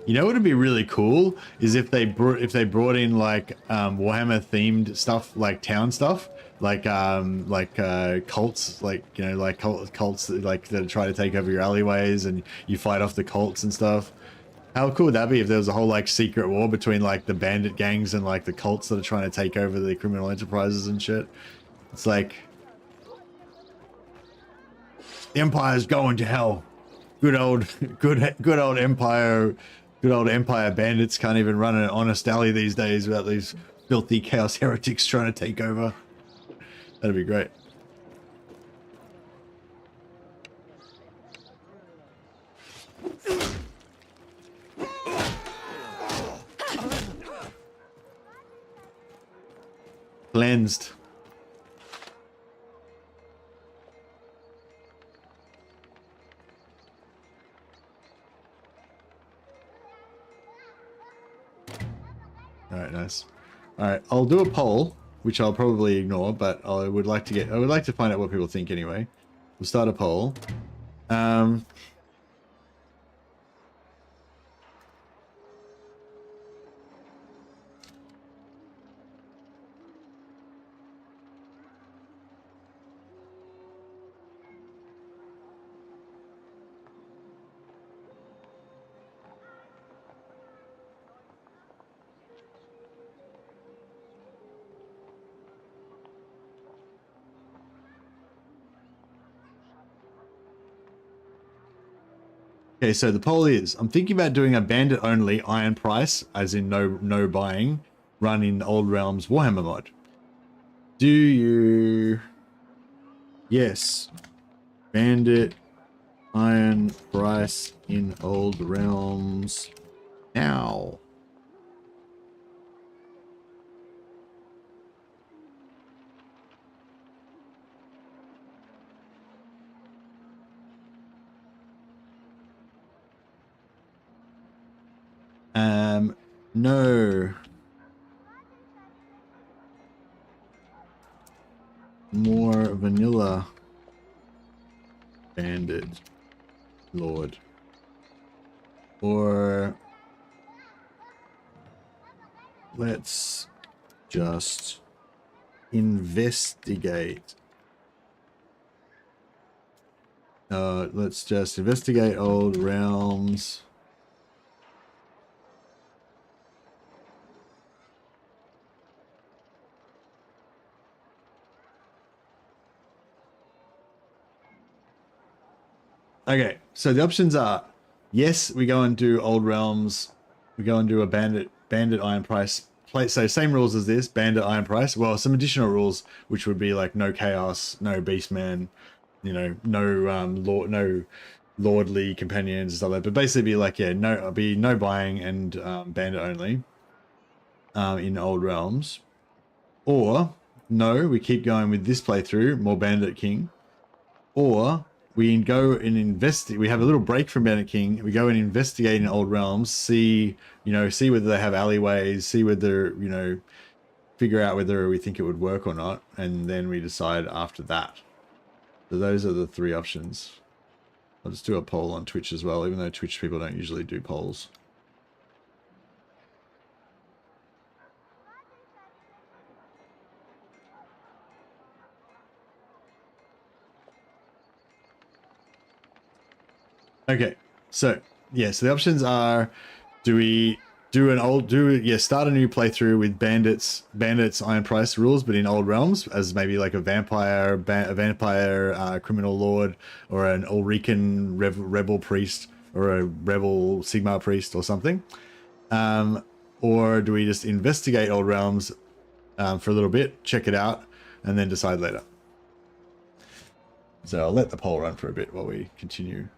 You know what would be really cool is if they brought in like Warhammer themed stuff, like town stuff, like cults, like you know, like cults like that try to take over your alleyways and you fight off the cults and stuff. How cool would that be if there was a whole like secret war between like the bandit gangs and like the cults that are trying to take over the criminal enterprises and shit? It's like the Empire's going to hell. Good old Empire. Good old Empire bandits can't even run an honest alley these days without these filthy chaos heretics trying to take over. That'd be great. Cleansed. All right, nice. All right, I'll do a poll, which I'll probably ignore, but I would like to find out what people think anyway. We'll start a poll. Okay, so the poll is, I'm thinking about doing a bandit only iron price, as in no buying, run in Old Realms Warhammer mod. Do you... Yes. Bandit iron price in Old Realms now. No. More vanilla bandit lord. Or let's just investigate. Let's just investigate Old Realms. Okay, so the options are, yes, we go and do Old Realms, we go and do a bandit iron price play. So same rules as this, bandit iron price. Well, some additional rules, which would be like no chaos, no beastman, you know, no lordly companions and stuff like that. But basically be like, yeah, no buying and bandit only in Old Realms. Or no, we keep going with this playthrough, more Bandit King. Or we go and investigate. We have a little break from Bandit King. We go and investigate in Old Realms, see whether they have alleyways, see whether, figure out whether we think it would work or not, and then we decide after that. So those are the three options. I'll just do a poll on Twitch as well, even though Twitch people don't usually do polls. Okay, so yeah, so the options are, do we start a new playthrough with bandits iron price rules, but in Old Realms as maybe like a vampire criminal lord, or an Ulrican rebel priest, or a rebel Sigmar priest or something, or do we just investigate Old Realms for a little bit, check it out, and then decide later? So I'll let the poll run for a bit while we continue.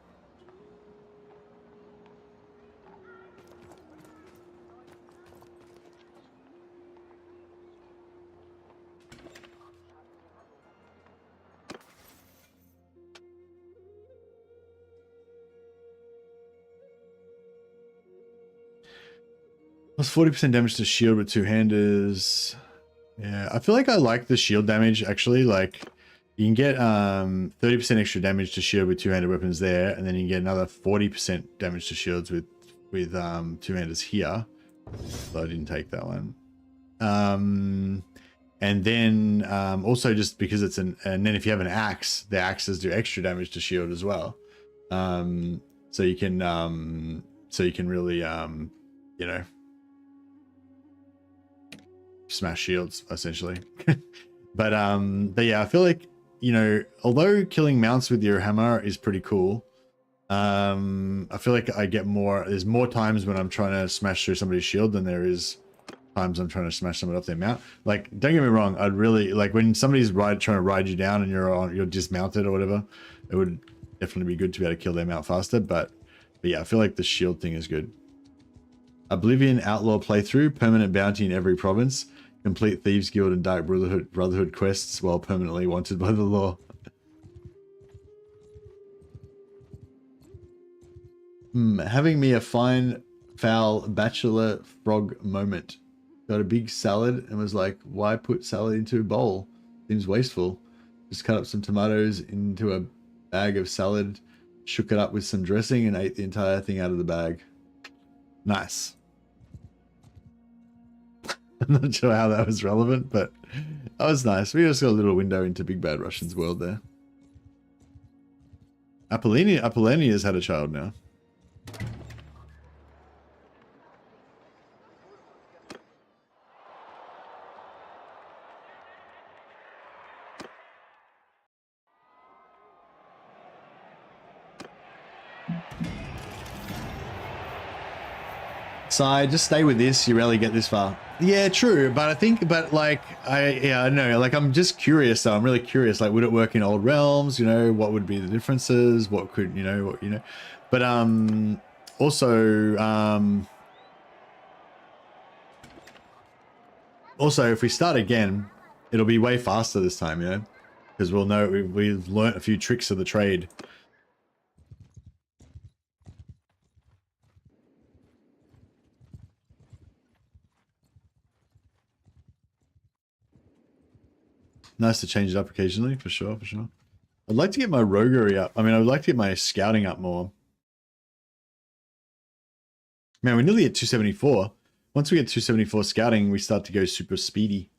Plus 40% damage to shield with two-handers. Yeah, I feel like I like the shield damage, actually. Like, you can get 30% extra damage to shield with two-handed weapons there, and then you can get another 40% damage to shields with two-handers here. So I didn't take that one. And then also just because it's and then if you have an axe, the axes do extra damage to shield as well. So you can really you know, smash shields essentially. but yeah, I feel like, you know, although killing mounts with your hammer is pretty cool, I feel like I get there's more times when I'm trying to smash through somebody's shield than there is times I'm trying to smash someone off their mount. Like, don't get me wrong, I'd really like when somebody's trying to ride you down and you're dismounted or whatever, it would definitely be good to be able to kill them out faster. But yeah, I feel like the shield thing is good. Oblivion Outlaw playthrough, permanent bounty in every province, complete Thieves Guild and Dark Brotherhood quests while permanently wanted by the law. Having me a fine foul bachelor frog moment. Got a big salad and was like, why put salad into a bowl? Seems wasteful. Just cut up some tomatoes into a bag of salad, shook it up with some dressing and ate the entire thing out of the bag. Nice. I'm not sure how that was relevant, but that was nice. We just got a little window into Big Bad Russian's world there. Apollonia's had a child now. Sai, just stay with this. You rarely get this far. Yeah, true. But I think, I know. Like, I'm just curious. Though I'm really curious. Like, would it work in old realms? You know, what would be the differences? What could But also, if we start again, it'll be way faster this time. You know, because we'll know we've learnt a few tricks of the trade. Nice to change it up occasionally, for sure, for sure. I'd like to get my roguery up. I mean, I would like to get my scouting up more. Man, we're nearly at 274. Once we get 274 scouting, we start to go super speedy.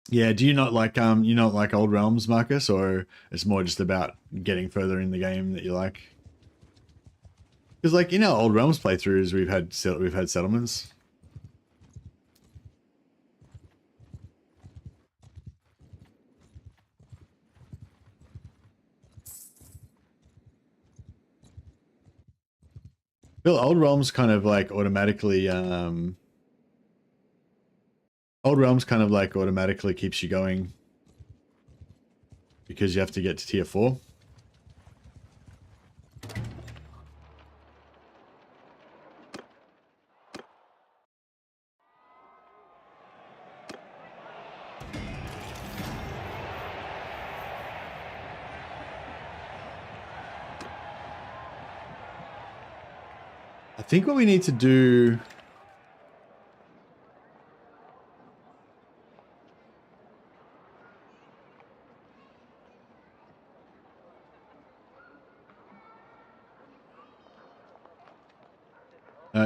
Yeah, do you not like old realms, Marcus, or it's more just about getting further in the game that you like? Because like in our old realms playthroughs, we've had settlements. Well, old realms kind of like automatically keeps you going because you have to get to tier 4. I think what we need to do...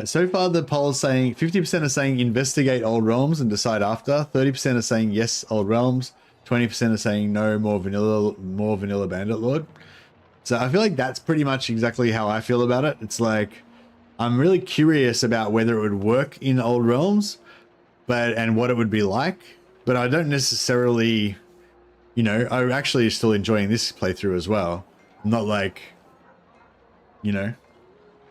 so far the poll is saying 50% are saying investigate old realms and decide after, 30% are saying yes, old realms, 20% are saying no, more vanilla Bandit Lord. So I feel like that's pretty much exactly how I feel about it. It's like, I'm really curious about whether it would work in old realms, and what it would be like, but I don't necessarily, you know, I'm actually still enjoying this playthrough as well. I'm not like, you know,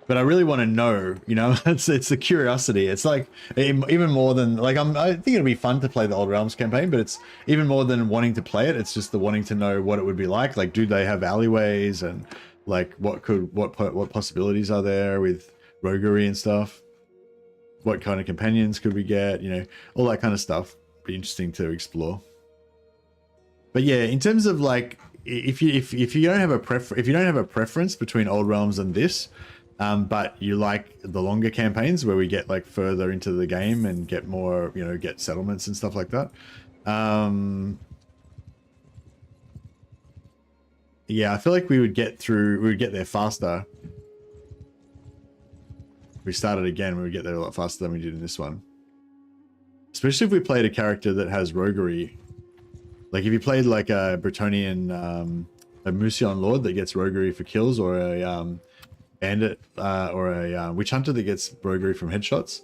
but I really want to know, you know, it's the curiosity. It's like even more than like, I think it'd be fun to play the Old Realms campaign, but it's even more than wanting to play it. It's just the wanting to know what it would be like. Like, do they have alleyways, and like what possibilities are there with roguery and stuff? What kind of companions could we get? You know, all that kind of stuff. Be interesting to explore. But yeah, in terms of like if you don't have a preference between Old Realms and this, but you like the longer campaigns where we get like further into the game and get more, you know, get settlements and stuff like that. Yeah, I feel like we would get there faster. If we started again, we would get there a lot faster than we did in this one. Especially if we played a character that has roguery. Like if you played like a Bretonnian, a Musion Lord that gets roguery for kills, or a Bandit, or a Witch Hunter that gets roguery from headshots.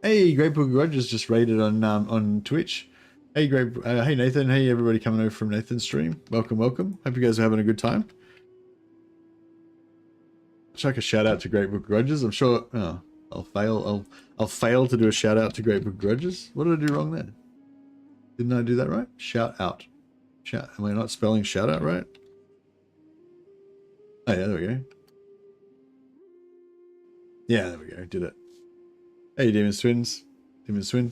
Hey, Great Book of Grudges just raided on Twitch. Hey, hey Nathan. Hey, everybody coming over from Nathan's stream. Welcome, welcome. Hope you guys are having a good time. Chuck a shout out to Great Book of Grudges. I'm sure. Oh, I'll fail to do a shout out to Great Book of Grudges. What did I do wrong there? Didn't I do that right? Shout out. Am I not spelling shout out right? Oh yeah, there we go. Yeah, there we go. Did it. Hey, Demon's Twins. Demon's Twin.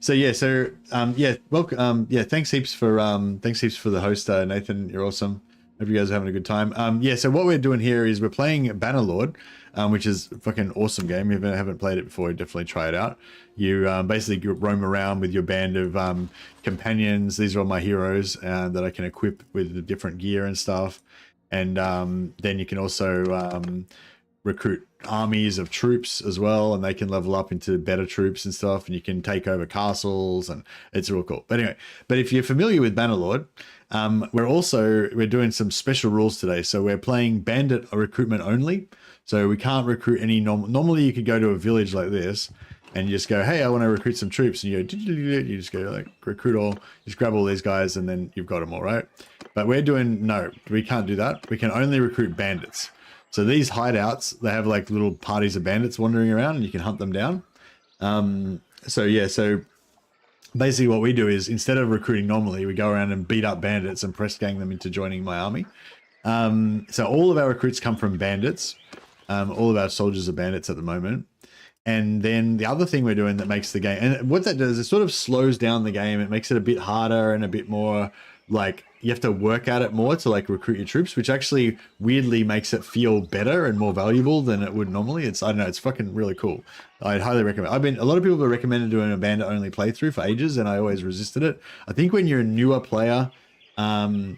So yeah, welcome. Yeah, thanks heaps for the host, Nathan. You're awesome. Hope you guys are having a good time. Yeah, so what we're doing here is we're playing Bannerlord, which is a fucking awesome game. If you haven't played it before, definitely try it out. You basically roam around with your band of companions. These are all my heroes that I can equip with the different gear and stuff. And then you can also recruit armies of troops as well, and they can level up into better troops and stuff, and you can take over castles, and it's real cool. But anyway, if you're familiar with Bannerlord, we're doing some special rules today. So we're playing Bandit recruitment only. So we can't recruit any normally you could go to a village like this and you just go, hey, I want to recruit some troops, and you just go like recruit all, just grab all these guys, and then you've got them all, right? But we're doing, no, we can't do that. We can only recruit bandits. So these hideouts, they have like little parties of bandits wandering around, and you can hunt them down. So yeah, so basically what we do is, instead of recruiting normally, we go around and beat up bandits and press gang them into joining my army. So all of our recruits come from bandits. All of our soldiers are bandits at the moment. And then the other thing we're doing that makes the game, and what that does, it sort of slows down the game. It makes it a bit harder and a bit more like you have to work at it more to like recruit your troops, which actually weirdly makes it feel better and more valuable than it would normally. It's, I don't know, it's fucking really cool. I'd highly recommend. A lot of people have recommended doing a bandit only playthrough for ages, and I always resisted it. I think when you're a newer player, I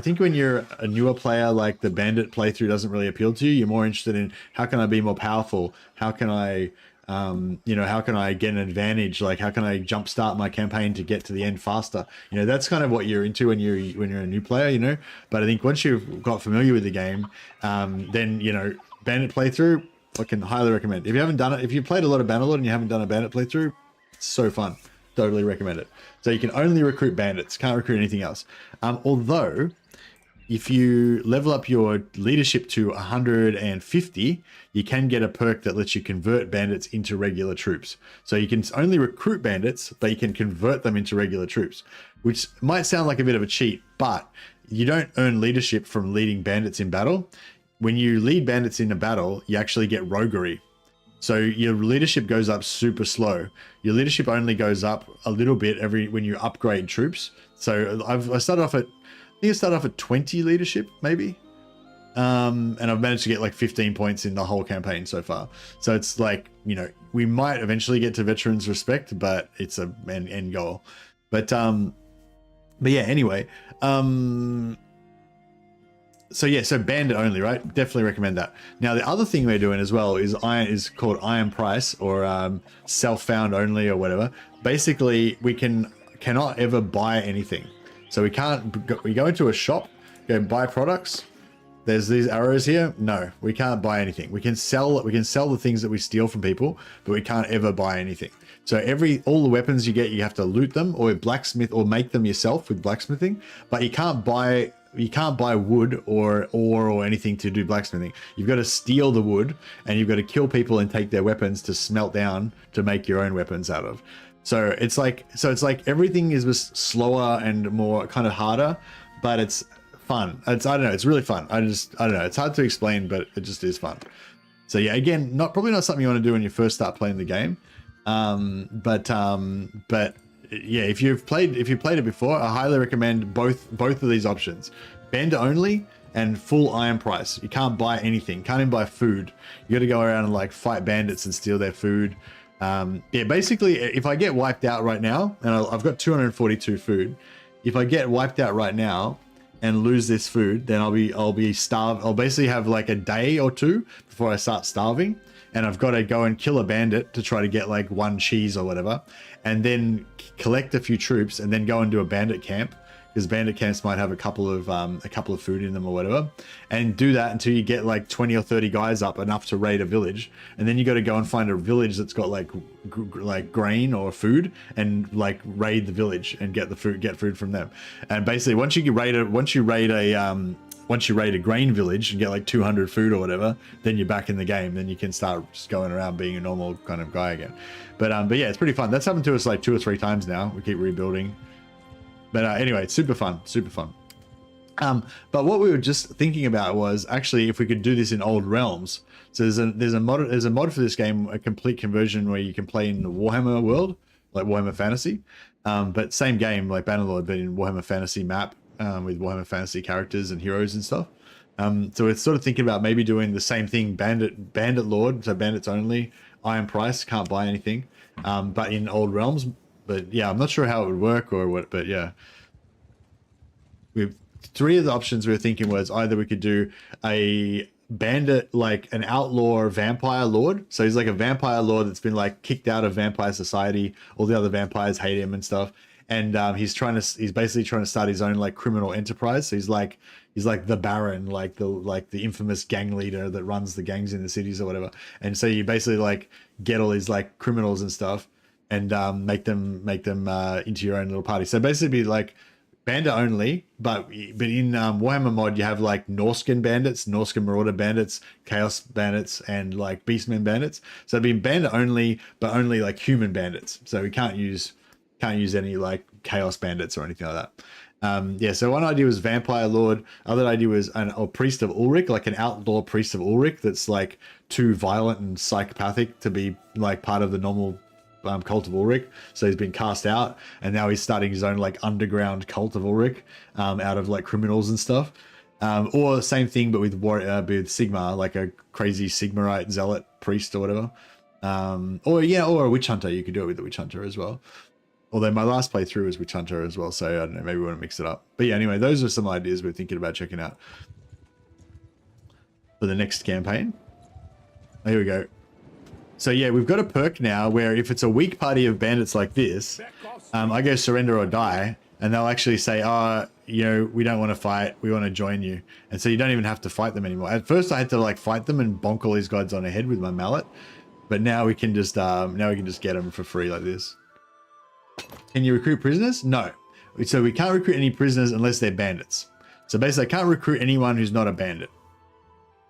think when you're a newer player, like the bandit playthrough doesn't really appeal to you. You're more interested in how can I be more powerful? How can I, how can I get an advantage? Like how can I jumpstart my campaign to get to the end faster? You know, that's kind of what you're into when you're a new player. You know, but I think once you've got familiar with the game, then bandit playthrough, I can highly recommend. If you haven't done it, if you played a lot of Bannerlord and you haven't done a bandit playthrough, it's so fun. Totally recommend it. So you can only recruit bandits, can't recruit anything else. Although, if you level up your leadership to 150, you can get a perk that lets you convert bandits into regular troops. So you can only recruit bandits, but you can convert them into regular troops, which might sound like a bit of a cheat, but you don't earn leadership from leading bandits in battle. When you lead bandits in a battle, you actually get roguery. So your leadership goes up super slow. Your leadership only goes up a little bit when you upgrade troops. So I started off at 20 leadership maybe, and I've managed to get like 15 points in the whole campaign so far. So it's like, we might eventually get to veterans respect, but it's an end goal. But yeah, anyway. So bandit only, right? Definitely recommend that. Now the other thing we're doing as well is called Iron Price, or self-found only, or whatever. Basically, we cannot ever buy anything. So we go into a shop, go buy products. There's these arrows here. No, we can't buy anything. We can sell the things that we steal from people, but we can't ever buy anything. So all the weapons you get, you have to loot them or blacksmith or make them yourself with blacksmithing, but you can't buy wood or ore or anything to do blacksmithing. You've got to steal the wood, and you've got to kill people and take their weapons to smelt down to make your own weapons out of. So it's like everything is just slower and more kind of harder, but it's fun. I don't know, it's really fun. I don't know, it's hard to explain, but it just is fun. So yeah, again, probably not something you want to do when you first start playing the game. But yeah, if you've played it before, I highly recommend both of these options. Bandit only and full iron price. You can't buy anything. Can't even buy food. You got to go around and like fight bandits and steal their food. Yeah, basically, if I get wiped out right now, and I've got 242 food, if I get wiped out right now and lose this food, then I'll be starved. I'll basically have like a day or two before I start starving, and I've got to go and kill a bandit to try to get like 1 cheese or whatever, and then collect a few troops, and then go and do a bandit camp, because bandit camps might have a couple of food in them or whatever, and do that until you get like 20 or 30 guys up, enough to raid a village, and then you got to go and find a village that's got like grain or food, and like raid the village and get food from them. And basically, once you raid a grain village and get like 200 food or whatever, then you're back in the game. Then you can start just going around being a normal kind of guy again. But yeah, it's pretty fun. That's happened to us like 2 or 3 times now. We keep rebuilding. But anyway, it's super fun, super fun. But what we were just thinking about was actually if we could do this in old realms. So there's a mod for this game, a complete conversion where you can play in the Warhammer world, like Warhammer Fantasy, but same game like Bannerlord, but in Warhammer Fantasy map with Warhammer Fantasy characters and heroes and stuff. So it's sort of thinking about maybe doing the same thing, Bandit Lord, so bandits only, iron price, can't buy anything, but in old realms. But yeah, I'm not sure how it would work or what, but yeah. We've 3 of the options we were thinking was either we could do a bandit, like an outlaw vampire lord. So he's like a vampire lord that's been like kicked out of vampire society. All the other vampires hate him and stuff. And he's basically trying to start his own like criminal enterprise. So he's like the Baron, like the infamous gang leader that runs the gangs in the cities or whatever. And so you basically like get all these like criminals and stuff, and make them into your own little party. So basically be like bandit only, but in Warhammer mod you have like Norscan bandits, Norscan Marauder bandits, Chaos bandits, and like Beastmen bandits. So it'd be bandit only, but only like human bandits. So we can't use any like Chaos bandits or anything like that. Yeah, so one idea was Vampire Lord. Other idea was a Priest of Ulrich, like an outlaw Priest of Ulrich that's like too violent and psychopathic to be like part of the normal cult of Ulrich. So he's been cast out, and now he's starting his own like underground cult of Ulrich out of like criminals and stuff. Or the same thing, but with Sigma, like a crazy Sigmarite zealot priest or whatever. Or a witch hunter. You could do it with the witch hunter as well. Although my last playthrough was witch hunter as well, so I don't know, maybe we want to mix it up. But yeah, anyway, those are some ideas we're thinking about checking out for the next campaign. Here we go. So yeah, we've got a perk now where if it's a weak party of bandits like this, I go surrender or die, and they'll actually say, you know, we don't want to fight, we want to join you. And so you don't even have to fight them anymore. At first I had to like fight them and bonk all these guys on the head with my mallet, but now we can just get them for free like this. Can you recruit prisoners? No. So we can't recruit any prisoners unless they're bandits. So basically I can't recruit anyone who's not a bandit.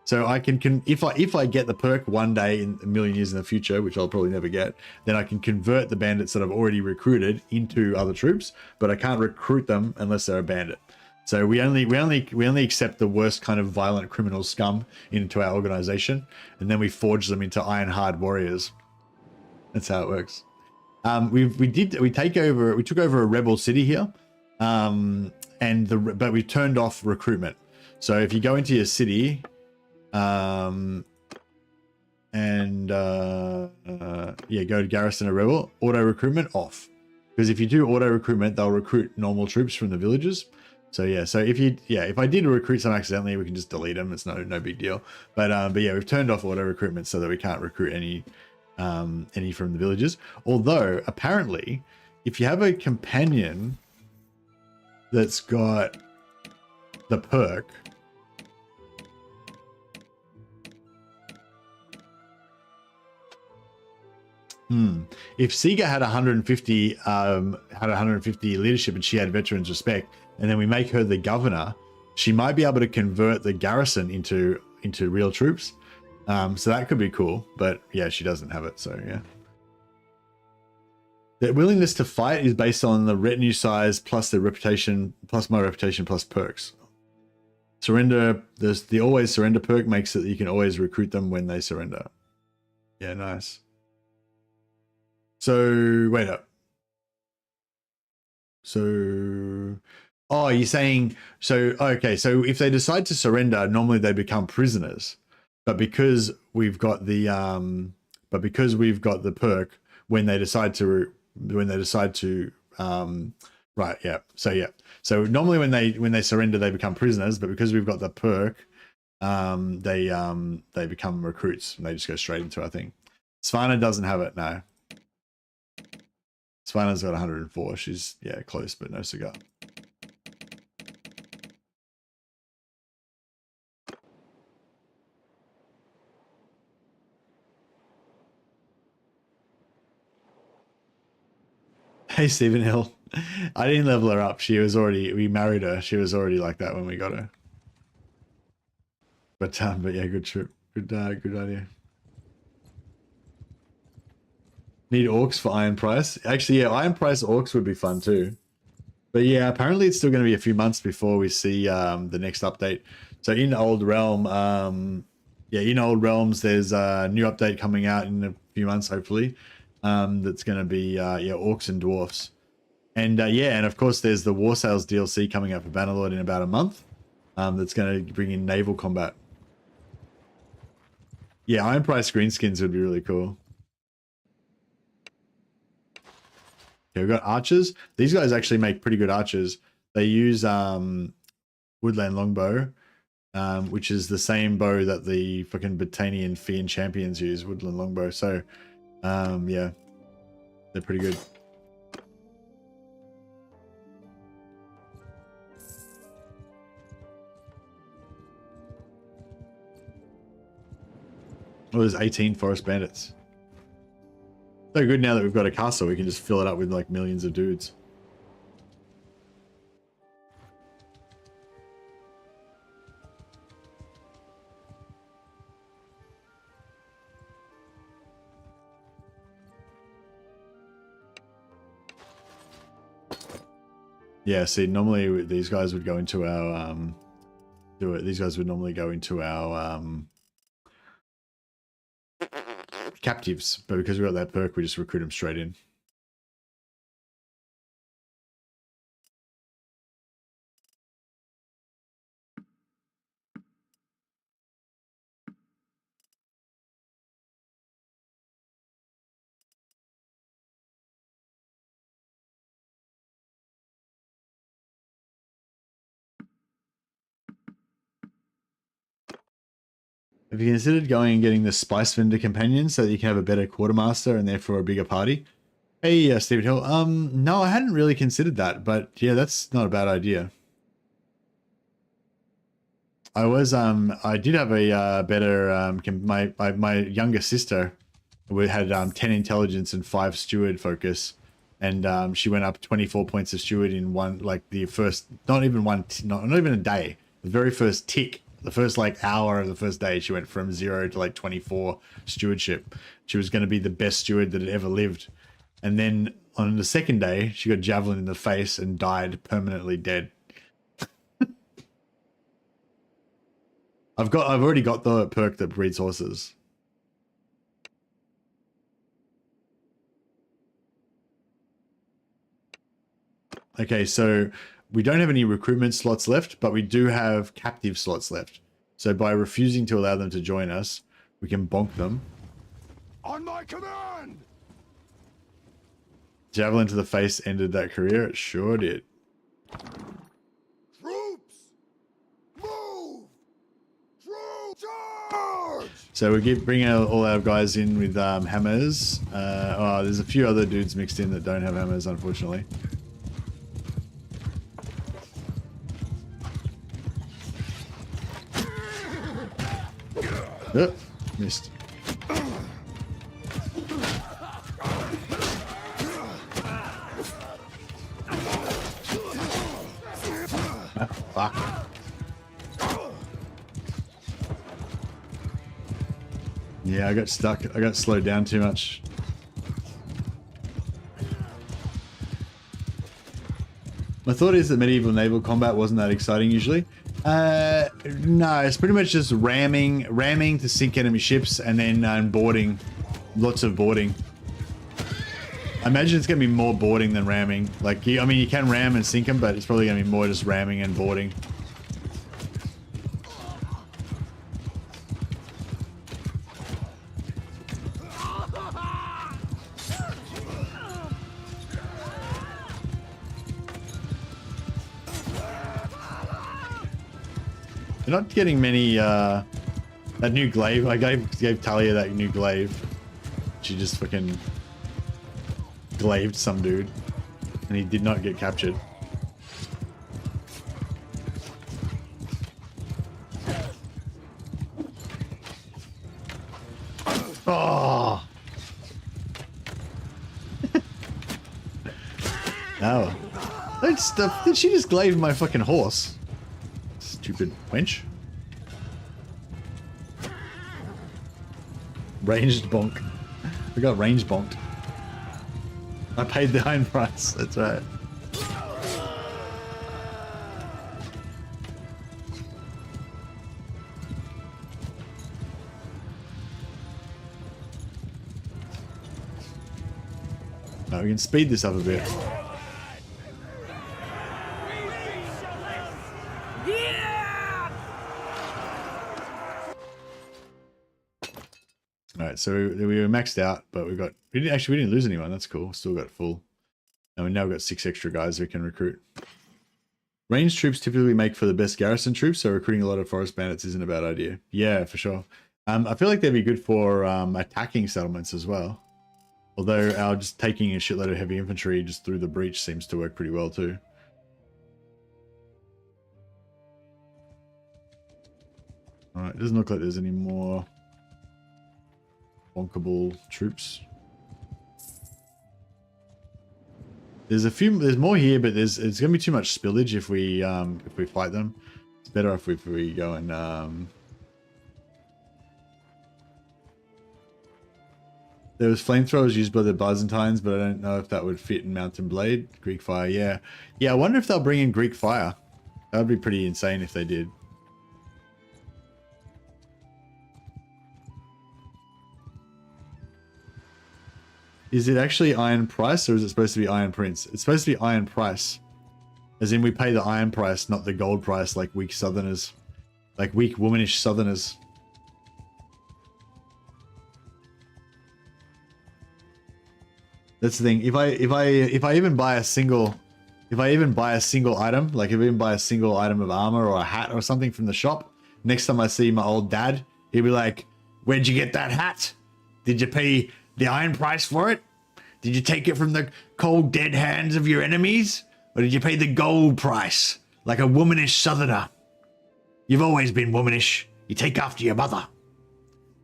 So I can if I get the perk one day in a million years in the future, which I'll probably never get, then I can convert the bandits that I've already recruited into other troops, but I can't recruit them unless they're a bandit. So we only accept the worst kind of violent criminal scum into our organization, and then we forge them into iron-hard warriors. That's how it works. We took over a rebel city here, but we turned off recruitment. So if you go into your city, yeah, go to garrison a rebel, auto recruitment off, because if you do auto recruitment, they'll recruit normal troops from the villages. So yeah, so if I did recruit some accidentally, we can just delete them. It's no big deal. But yeah, we've turned off auto recruitment so that we can't recruit any from the villages. Although apparently, if you have a companion that's got the perk, if Siga had 150 leadership and she had veterans respect, and then we make her the governor, she might be able to convert the garrison into real troops. So that could be cool, but yeah, she doesn't have it, so yeah. The willingness to fight is based on the retinue size plus the reputation, plus my reputation, plus perks. Surrender, the always surrender perk makes it that you can always recruit them when they surrender. Yeah, nice. So wait up. So, oh, you're saying, so, okay, so if they decide to surrender, normally they become prisoners. But because we've got the, perk, when they decide to, right, yeah. So, yeah. So normally when they surrender, they become prisoners, but because we've got the perk, they become recruits and they just go straight into our thing. Svana doesn't have it, no. Svana's got 104. She's, yeah, close, but no cigar. Hey, Stephen Hill. I didn't level her up. She was already, we married her. She was already like that when we got her. But yeah, good trip. Good idea. Need orcs for Iron Price. Actually, yeah, Iron Price orcs would be fun too. But yeah, apparently it's still going to be a few months before we see the next update. So in Old Realm, in Old Realms, there's a new update coming out in a few months, hopefully. That's going to be orcs and dwarfs. And and of course there's the War Sales DLC coming out for Bannerlord in about a month. That's going to bring in naval combat. Yeah, Iron Price greenskins would be really cool. Okay, we've got archers. These guys actually make pretty good archers. They use woodland longbow, which is the same bow that the fucking Botanian Fiend champions use, woodland longbow. So, yeah, they're pretty good. Oh, there's 18 forest bandits. So good now that we've got a castle, we can just fill it up with like millions of dudes. Yeah, see, normally these guys would go into our these guys would normally go into our captives, but because we got that perk, we just recruit them straight in. Have you considered going and getting the Spice Vendor companion so that you can have a better quartermaster and therefore a bigger party? Hey, Stephen Hill. No, I hadn't really considered that, but yeah, that's not a bad idea. I was, I did have a better, my younger sister had 10 intelligence and 5 steward focus, and she went up 24 points of steward in one, like the first, not even a day, the very first tick. The first like hour of the first day, she went from 0 to like 24 stewardship. She was going to be the best steward that had ever lived. And then on the second day, she got javelin in the face and died permanently dead. I've already got the perk that breeds horses. Okay, so we don't have any recruitment slots left, but we do have captive slots left. So by refusing to allow them to join us, we can bonk them. On my command! Javelin to the face ended that career. It sure did. Troops! Move! Troops! Charge! So we bring all our guys in with hammers. There's a few other dudes mixed in that don't have hammers, unfortunately. Oh, missed. Ah, fuck. Yeah, I got stuck. I got slowed down too much. My thought is that medieval naval combat wasn't that exciting usually. No, it's pretty much just ramming to sink enemy ships and then boarding, lots of boarding. I imagine it's going to be more boarding than ramming. Like, I mean, you can ram and sink them, but it's probably going to be more just ramming and boarding. You're not getting many, that new glaive. I gave Talia that new glaive. She just fucking glaved some dude. And he did not get captured. Oh! Oh. That stuff. Did she just glaive my fucking horse? Stupid wench. Ranged bonk. We got range bonked. I paid the iron price. That's right. No, we can speed this up a bit. Alright, so we were maxed out, but we didn't lose anyone. That's cool. Still got full. And we now got 6 extra guys we can recruit. Ranged troops typically make for the best garrison troops, so recruiting a lot of forest bandits isn't a bad idea. Yeah, for sure. I feel like they'd be good for attacking settlements as well. Although our just taking a shitload of heavy infantry just through the breach seems to work pretty well too. Alright, it doesn't look like there's any more bonkable troops. There's more here, but it's gonna be too much spillage if we fight them. It's better if we go and there was flamethrowers used by the Byzantines, but I don't know if that would fit in Mountain Blade. Greek Fire, yeah. Yeah, I wonder if they'll bring in Greek Fire. That would be pretty insane if they did. Is it actually Iron Price, or is it supposed to be Iron Prince? It's supposed to be Iron Price. As in we pay the Iron Price, not the gold price like weak Southerners. Like weak womanish Southerners. That's the thing. If I even buy a single item, like if I even buy a single item of armor or a hat or something from the shop, next time I see my old dad, he'll be like, "Where'd you get that hat? Did you pay the iron price for it? Did you take it from the cold dead hands of your enemies? Or did you pay the gold price like a womanish Southerner? You've always been womanish. You take after your mother."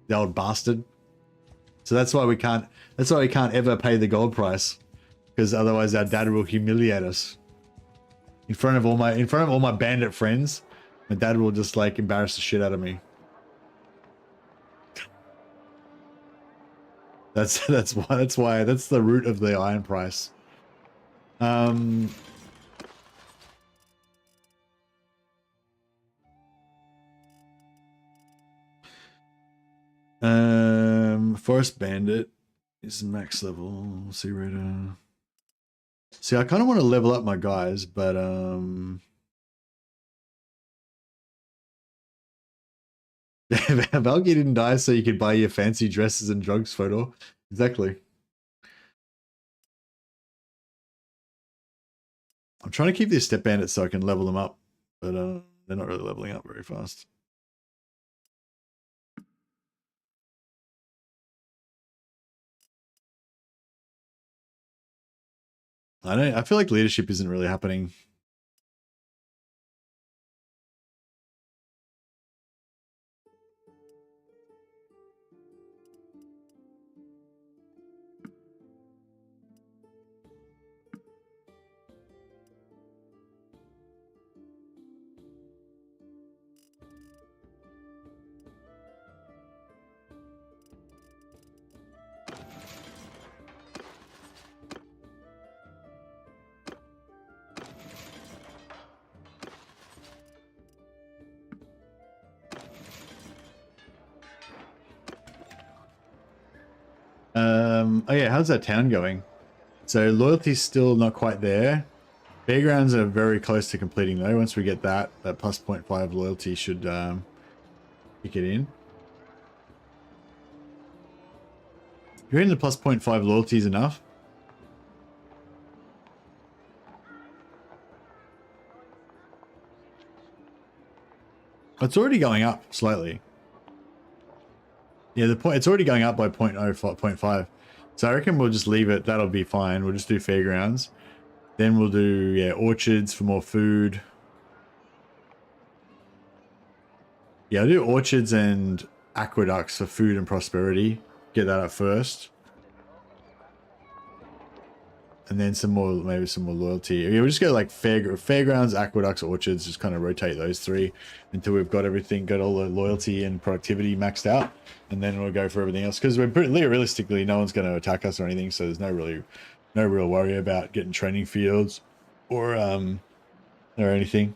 The old bastard. So that's why we can't ever pay the gold price, because otherwise our dad will humiliate us in front of all my bandit friends. My dad will just like embarrass the shit out of me. That's why that's the root of the iron price. Forest Bandit is max level. See radar. See, I kind of want to level up my guys, but Valky didn't die so you could buy your fancy dresses and drugs photo. Exactly. I'm trying to keep these step bandits so I can level them up, but they're not really leveling up very fast. I feel like leadership isn't really happening. Oh yeah, how's that town going? So loyalty's still not quite there. Fairgrounds are very close to completing though. Once we get that plus 0.5 loyalty should kick it in. You're in the plus 0.5 loyalty is enough. It's already going up slightly. Yeah, it's already going up by 0.05. So I reckon we'll just leave it. That'll be fine. We'll just do fairgrounds. Then we'll do orchards for more food. Yeah, I'll do orchards and aqueducts for food and prosperity. Get that up first. And then maybe some more loyalty. Yeah, we'll just go like fairgrounds, aqueducts, orchards, just kind of rotate those three until we've got everything, got all the loyalty and productivity maxed out. And then we'll go for everything else. Because realistically, no one's going to attack us or anything. So there's no real worry about getting training fields or anything.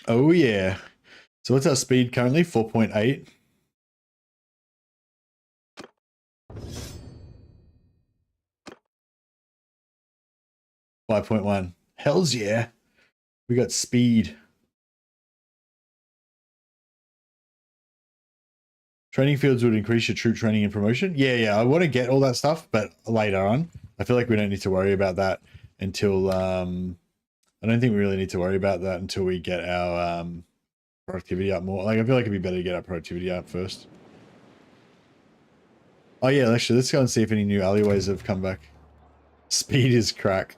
Oh yeah. So what's our speed currently? 4.8. $5.1. Hells yeah. We got speed. Training fields would increase your troop training and promotion. Yeah. I want to get all that stuff, but later on. I feel like we don't need to worry about that until I don't think we really need to worry about that until we get our productivity up more. Like I feel like it'd be better to get our productivity up first. Oh yeah, actually let's go and see if any new alleyways have come back. Speed is crack.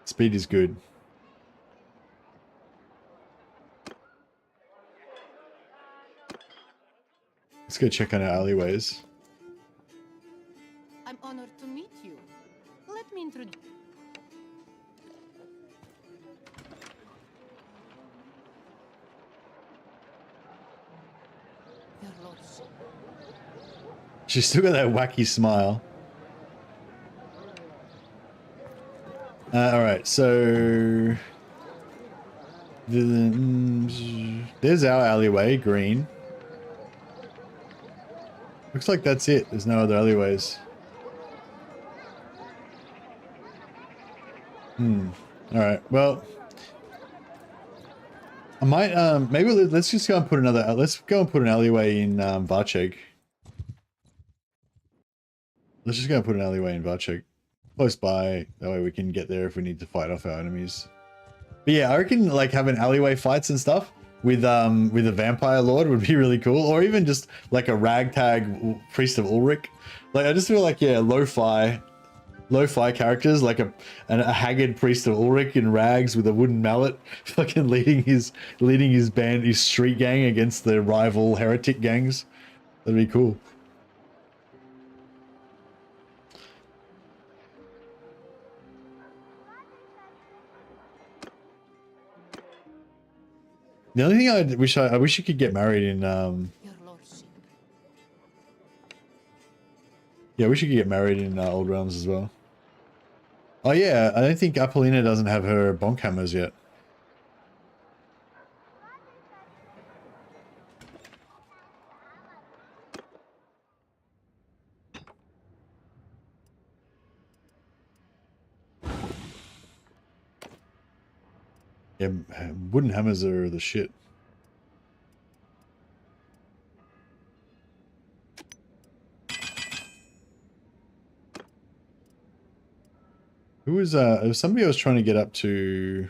Speed is good. Let's go check on our alleyways. I'm honored to meet you. Let me introduce. Your lordship. She's still got that wacky smile. All right, so there's our alleyway, green. Looks like that's it. There's no other alleyways. All right. Well, I might maybe let's just go and put another. Let's go and put an alleyway in Varcheg. Let's just go and put an alleyway in Varcheg. Close by, that way we can get there if we need to fight off our enemies. But yeah, I reckon like having alleyway fights and stuff with a vampire lord would be really cool, or even just like a ragtag priest of Ulrich. Like I just feel like lo-fi characters, like a haggard priest of Ulrich in rags with a wooden mallet, fucking leading his band, his street gang against the rival heretic gangs. That'd be cool. The only thing I wish you could get married in Your lordship. yeah, we should get married in Old Realms as well. Oh yeah, I don't think Apollina doesn't have her bonk hammers yet. Yeah, wooden hammers are the shit. Who was it was somebody I was trying to get up to.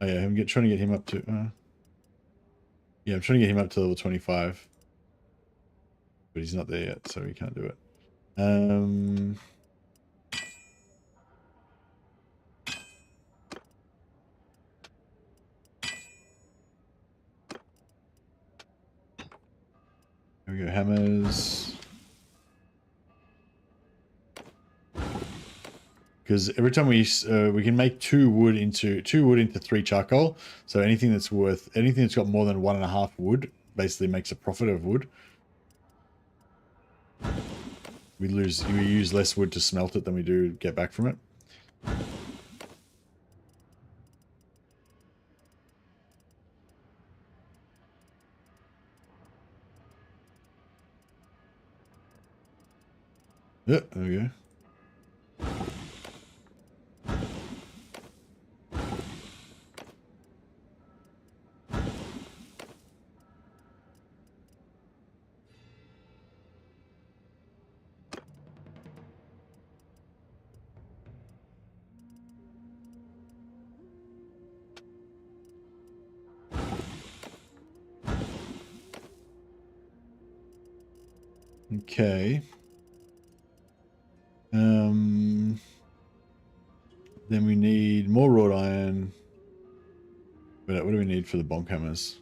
Oh yeah, trying to get him up to yeah, I'm trying to get him up to level 25. But he's not there yet, so he can't do it. There we go, hammers. Because every time we can make 2 wood into 3 charcoal. So anything that's got more than 1.5 wood basically makes a profit of wood. We use less wood to smelt it than we do get back from it. Yeah, there we go. Okay. Then we need more wrought iron. But what do we need for the bonk hammers?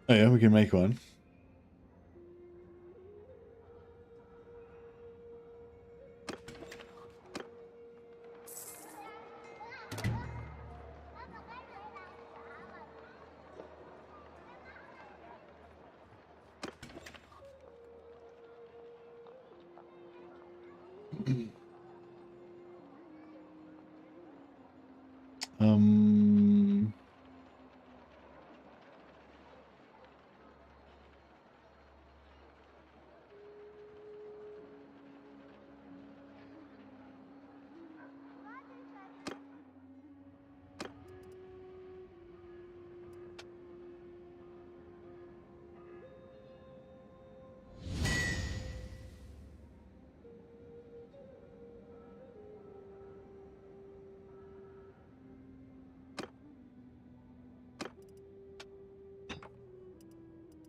Oh yeah, we can make one. Um,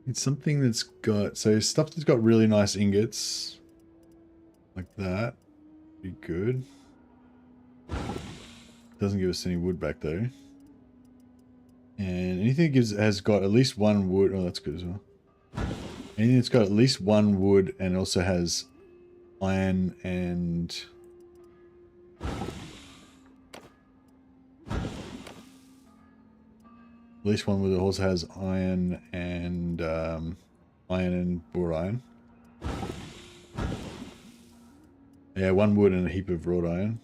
it's something that's got, so stuff that's got really nice ingots like that. Be good. Doesn't give us any wood back though. And anything that has got at least one wood. Oh, that's good as well. Anything that's got at least one wood and also has iron and at least one wood that also has iron and wrought iron. Yeah, one wood and a heap of wrought iron.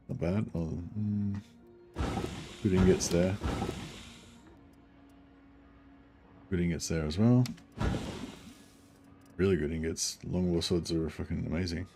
Not bad. Oh, good ingots there. Good ingots there as well. Really good ingots. Long war swords are fucking amazing.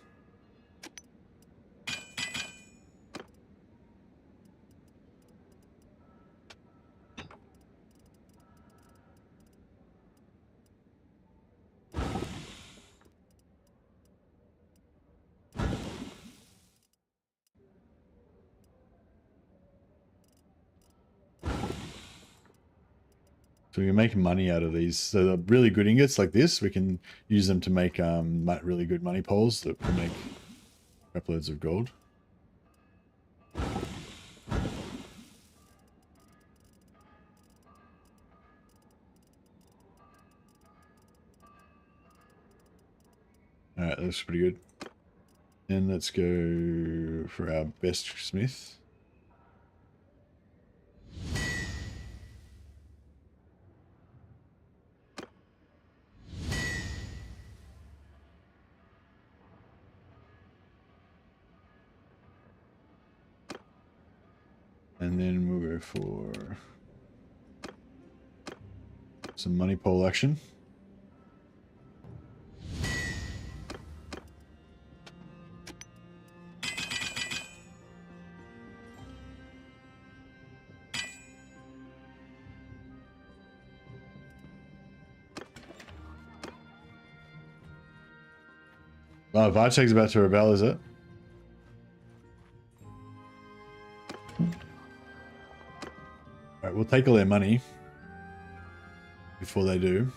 So we can make money out of these. So the really good ingots like this, we can use them to make really good money poles that can make craploads of gold. Alright, that looks pretty good. Then let's go for our best smith. And then we'll go for some money pole action. Oh, Varchek's about to rebel, is it? Alright, we'll take all their money before they do.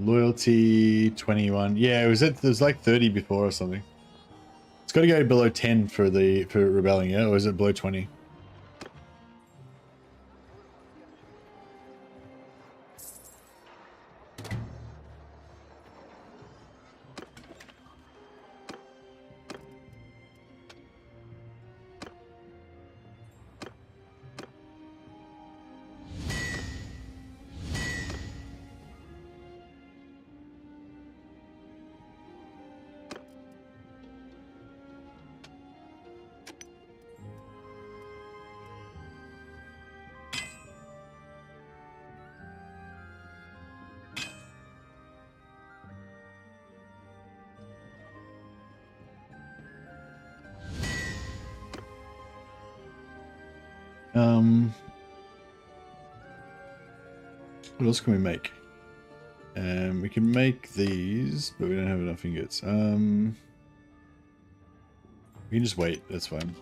Loyalty 21. Yeah, it was like 30 before or something. It's got to go below 10 for rebelling, yeah? Or is it below 20? What else can we make? We can make these, but we don't have enough ingots. We can just wait, that's fine.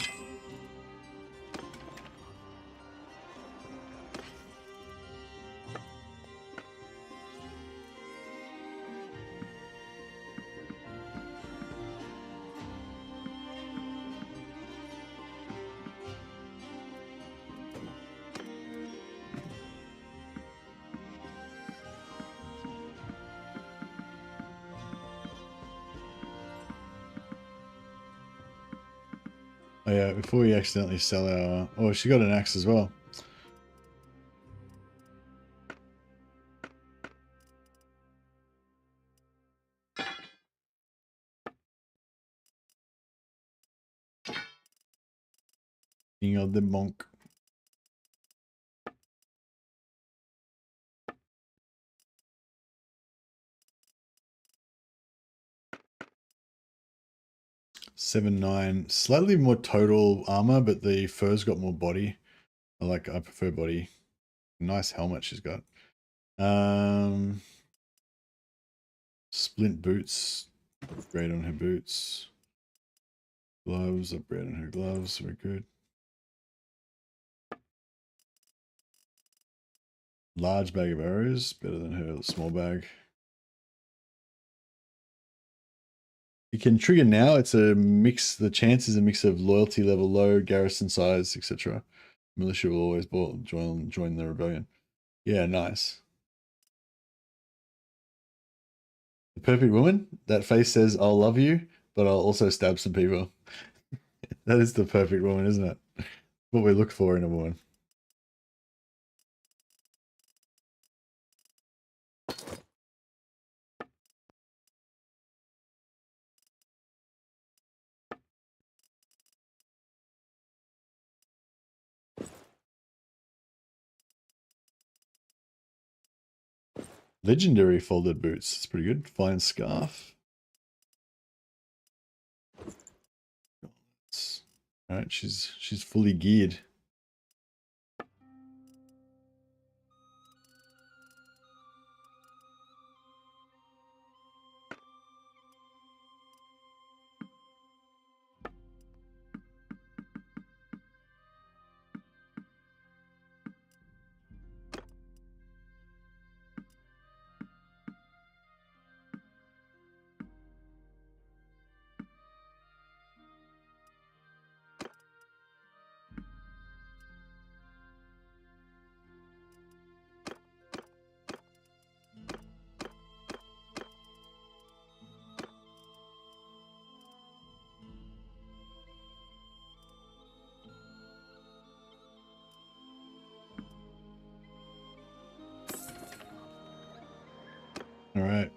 Oh yeah, before we accidentally sell our... Oh, she got an axe as well. King of the monk. Seven, 9. Slightly more total armor, but the fur's got more body. I prefer body. Nice helmet she's got. Splint boots. Upgrade on her boots. Gloves. Upgrade on her gloves. Very good. Large bag of arrows. Better than her small bag. You can trigger now. It's a mix. The chance is a mix of loyalty level low, garrison size, etc. Militia will always join the rebellion. Yeah, nice. The perfect woman. That face says, "I'll love you, but I'll also stab some people." That is the perfect woman, isn't it? What we look for in a woman. Legendary folded boots. It's pretty good. Fine scarf. All right, she's fully geared. All right.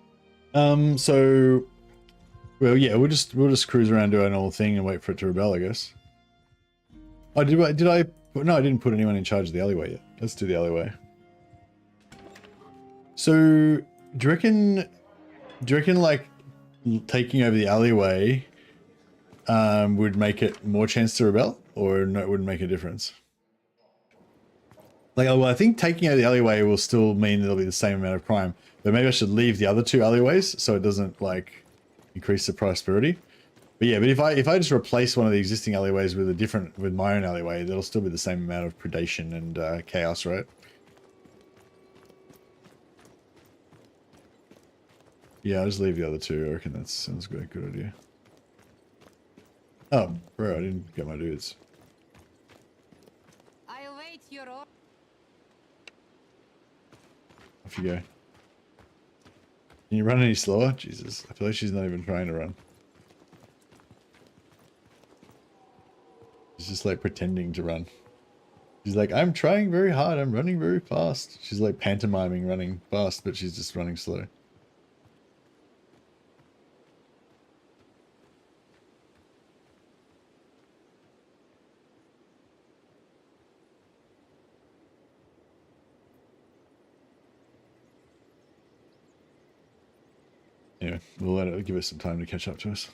So, well, yeah, we'll just cruise around, do our normal thing, and wait for it to rebel, I guess. Oh, did I? No, I didn't put anyone in charge of the alleyway yet. Let's do the alleyway. So, do you reckon like taking over the alleyway would make it more chance to rebel, or no, it wouldn't make a difference? Like, well, I think taking out the alleyway will still mean it'll be the same amount of crime, but maybe I should leave the other two alleyways so it doesn't like increase the prosperity. But yeah, but if I just replace one of the existing alleyways with my own alleyway, that'll still be the same amount of predation and chaos, right? Yeah, I'll just leave the other two. I reckon that sounds like a good idea. Oh, bro, I didn't get my dudes. I await your order. Off you go. Can you run any slower? Jesus, I feel like she's not even trying to run. She's just like pretending to run. She's like, I'm trying very hard, I'm running very fast. She's like pantomiming running fast, but she's just running slow. Anyway, we'll let it give us some time to catch up to us.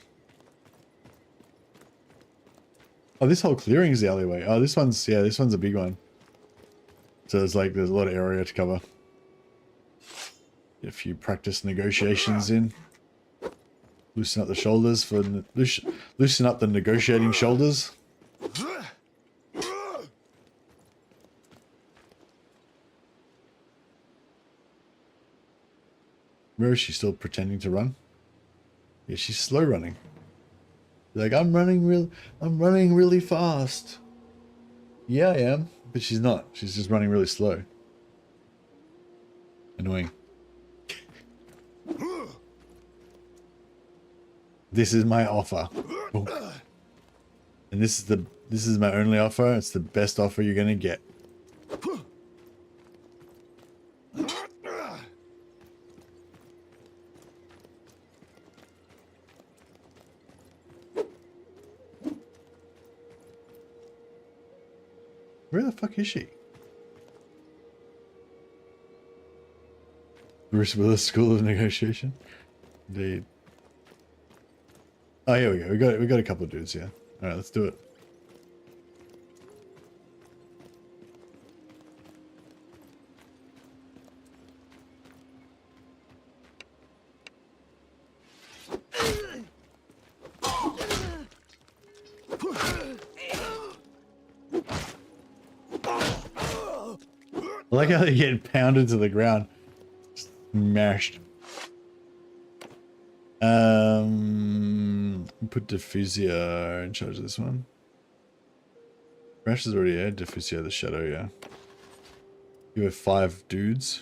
Oh, this whole clearing is the alleyway. Oh, this one's, yeah, this one's a big one. So there's a lot of area to cover. Get a few practice negotiations in. Loosen up the shoulders for, loosen up the negotiating shoulders. Where is she still pretending to run? Yeah, she's slow running. Like, I'm running really fast. Yeah, I am, but she's not. She's just running really slow. Annoying. This is my offer. Oh. And this is my only offer. It's the best offer you're gonna get. Where the fuck is she? Bruce Willis School of Negotiation. Indeed. Oh, here we go. We got a couple of dudes here. All right, let's do it. I like how they get pounded to the ground. Smashed. Put Diffusia in charge of this one. Crash is already here. Diffusia the Shadow, yeah. You have 5 dudes.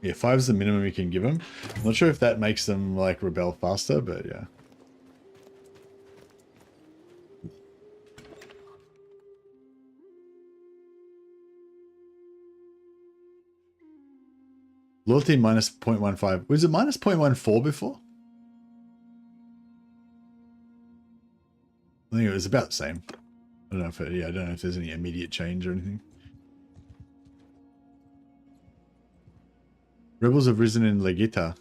Yeah, 5 is the minimum you can give them. I'm not sure if that makes them like rebel faster, but yeah. Loyalty minus 0.15. Was it minus 0.14 before? I think it was about the same. I don't know if it, yeah, I don't know if there's any immediate change or anything. Rebels have risen in Legita.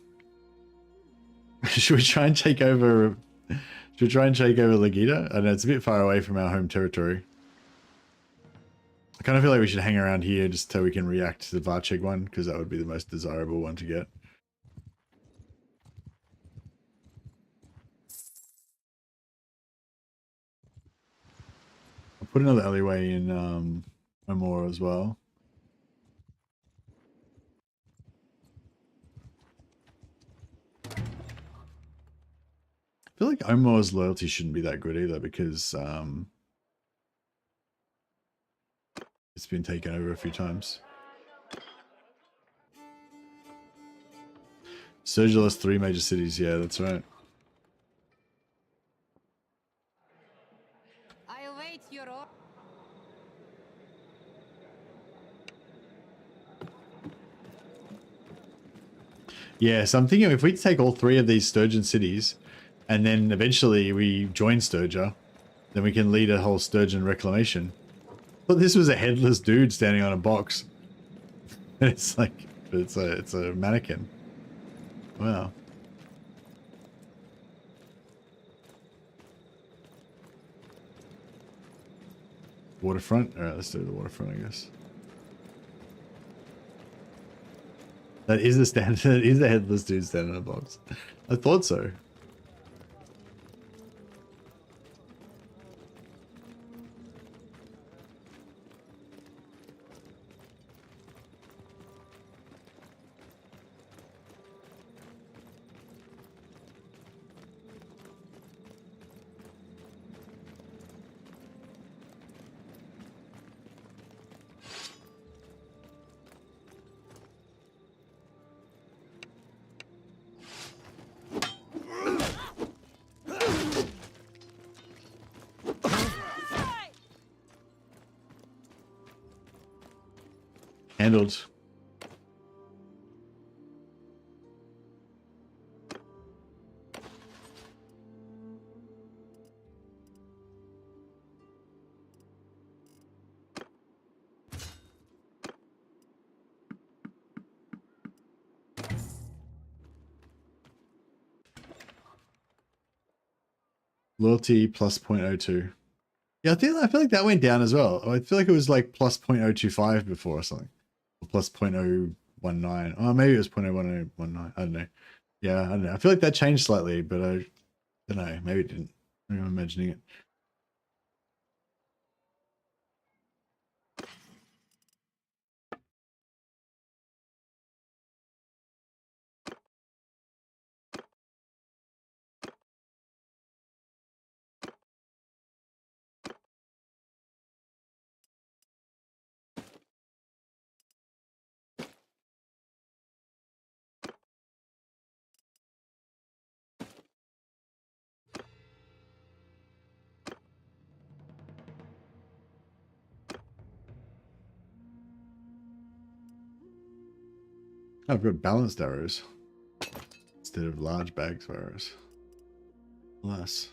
Should we try and take over? Should we try and take over Legita? I know it's a bit far away from our home territory. I kind of feel like we should hang around here just so we can react to the Varcheg one, because that would be the most desirable one to get. I'll put another alleyway in Omor as well. I feel like Omor's loyalty shouldn't be that good either, because it's been taken over a few times. Sergil has 3 major cities, yeah, that's right. I await your order. Yeah, so I'm thinking if we take all 3 of these Sturgeon cities, and then eventually we join Sturger, then we can lead a whole Sturgeon reclamation. But this was a headless dude standing on a box. It's like, it's a mannequin. Wow. Waterfront? Alright, let's do the waterfront, I guess. That is the standard. That is a headless dude standing on a box. I thought so. Handled. Loyalty plus 0.02. Yeah, I feel like that went down as well. I feel like it was like plus 0.025 before or something. Or plus 0.019. Oh, maybe it was 0.01019. I don't know. Yeah, I don't know. I feel like that changed slightly, but I don't know. Maybe it didn't. Maybe I'm imagining it. I've got balanced arrows instead of large bags of arrows. Less.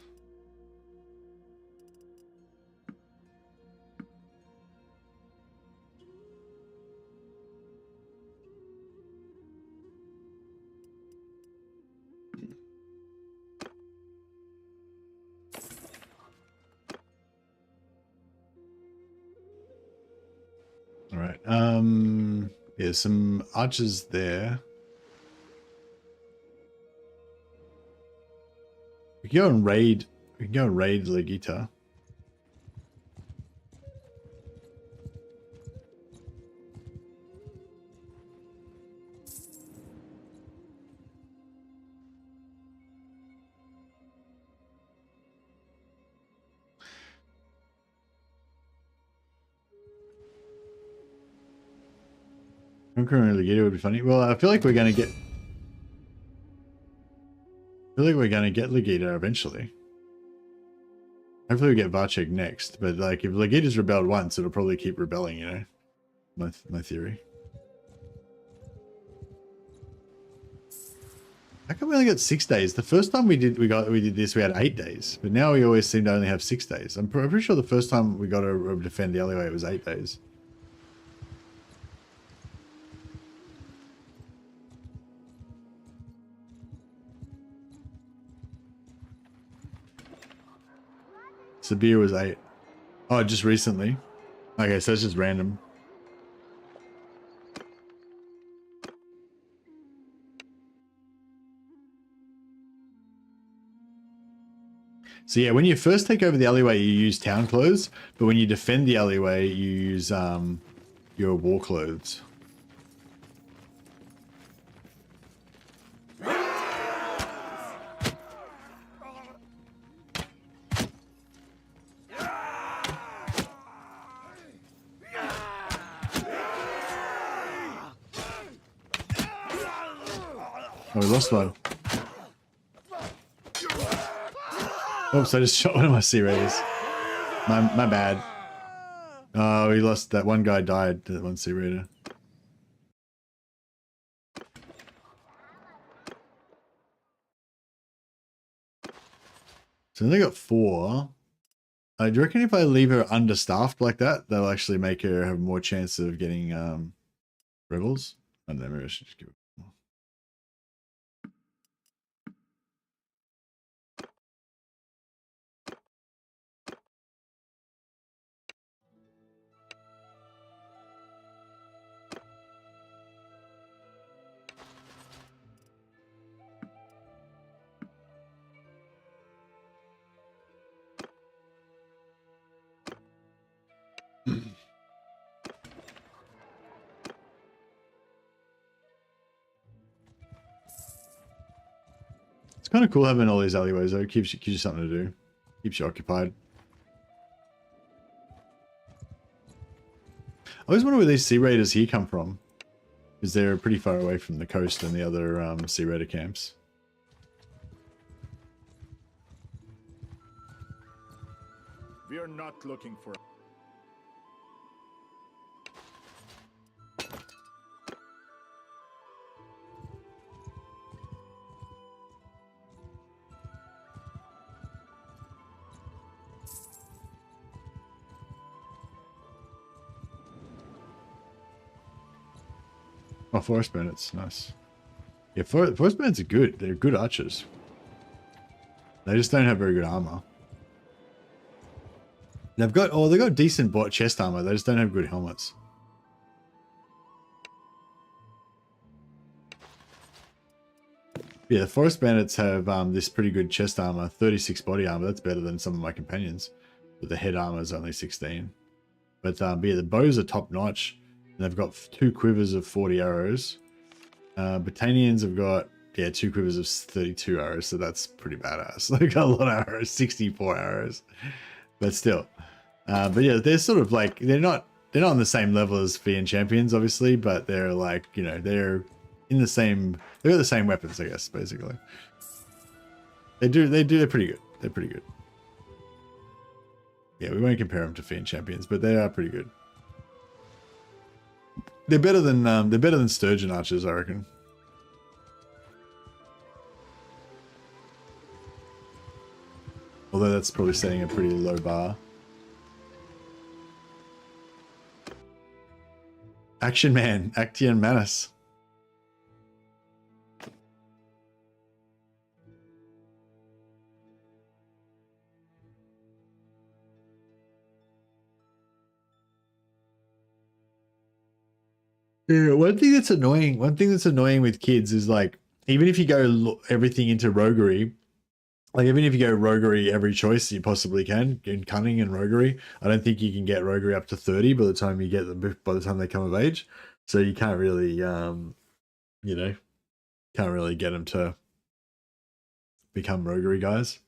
All right. Yeah, some archers there. We can go and raid. We can go and raid Legita. Conquering Legita would be funny. Well, I feel like we're gonna get. I feel like we're gonna get Legita eventually. Hopefully we get Varchek next, but like if Legita's rebelled once, it'll probably keep rebelling, you know? My theory. How come we only got 6 days? The first time we did this, we had 8 days, but now we always seem to only have 6 days. I'm pretty sure the first time we got to defend the alleyway, it was 8 days. Sabir was 8. Oh, just recently. Okay, so it's just random. So yeah, when you first take over the alleyway, you use town clothes, but when you defend the alleyway, you use your war clothes. Oh, we lost one. Oops, I just shot one of my Sea Raiders. My bad. Oh, we lost that one guy died, that one Sea Raider. So they got 4. Do you reckon if I leave her understaffed like that, they'll actually make her have more chance of getting rebels? I don't know, maybe I should just give it more. It's kind of cool having all these alleyways though. It keeps you something to do. Keeps you occupied. I always wonder where these Sea Raiders here come from. Because they're pretty far away from the coast and the other Sea Raider camps. We are not looking for... Oh, forest bandits, nice. Yeah, forest bandits are good. They're good archers. They just don't have very good armor. They've got decent chest armor. They just don't have good helmets. Yeah, the forest bandits have this pretty good chest armor, 36 body armor. That's better than some of my companions. But the head armor is only 16. But yeah, the bows are top notch. And they've got 2 quivers of 40 arrows. Botanians have got 2 quivers of 32 arrows, so that's pretty badass. They got a lot of arrows, 64 arrows. But still. But yeah, they're sort of like they're not on the same level as Fian champions, obviously, but they're like, you know, they're in the same, they've got the same weapons, I guess, basically. They're pretty good. They're pretty good. Yeah, we won't compare them to Fian champions, but they are pretty good. They're better than Sturgeon archers, I reckon. Although that's probably setting a pretty low bar. Action Man, Actian Manus. Yeah, one thing that's annoying with kids is like, even if you go everything into roguery, like even if you go roguery every choice you possibly can in cunning and roguery, I don't think you can get roguery up to 30 by the time you get them, by the time they come of age. So you can't really, you know, can't really get them to become roguery guys.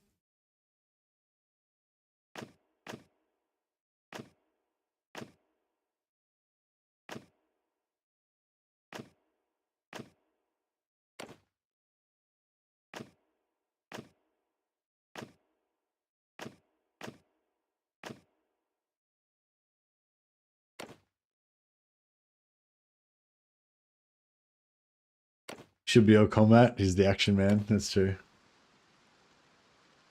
Should be all combat. He's the action man. That's true.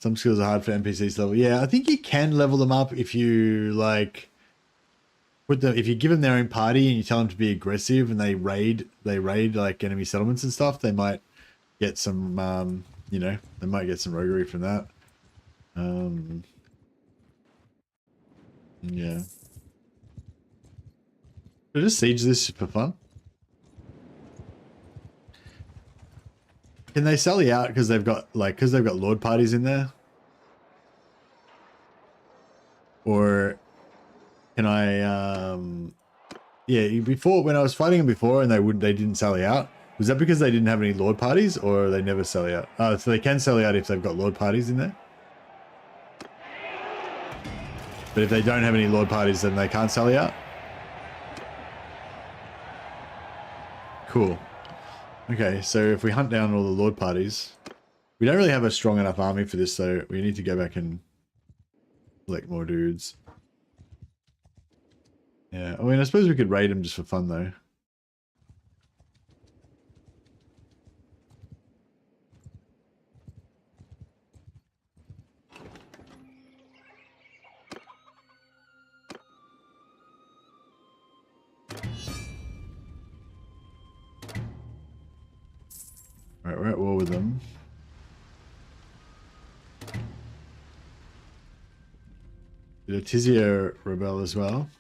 Some skills are hard for NPCs to level. Yeah, I think you can level them up if you like if you give them their own party and you tell them to be aggressive and they raid like enemy settlements and stuff, they might get some you know, they might get some roguery from that. Yeah. Should I just siege this for fun? Can they sally out because they've got lord parties in there? Or can I yeah, before when I was fighting them before and they didn't sally out, was that because they didn't have any lord parties or they never sally out? Oh, so they can sally out if they've got lord parties in there. But if they don't have any lord parties, then they can't sally out. Cool. Okay, so if we hunt down all the lord parties, we don't really have a strong enough army for this, so we need to go back and select more dudes. Yeah, I mean, I suppose we could raid them just for fun, though. Alright, we're at war with them. Did Tizia rebel as well?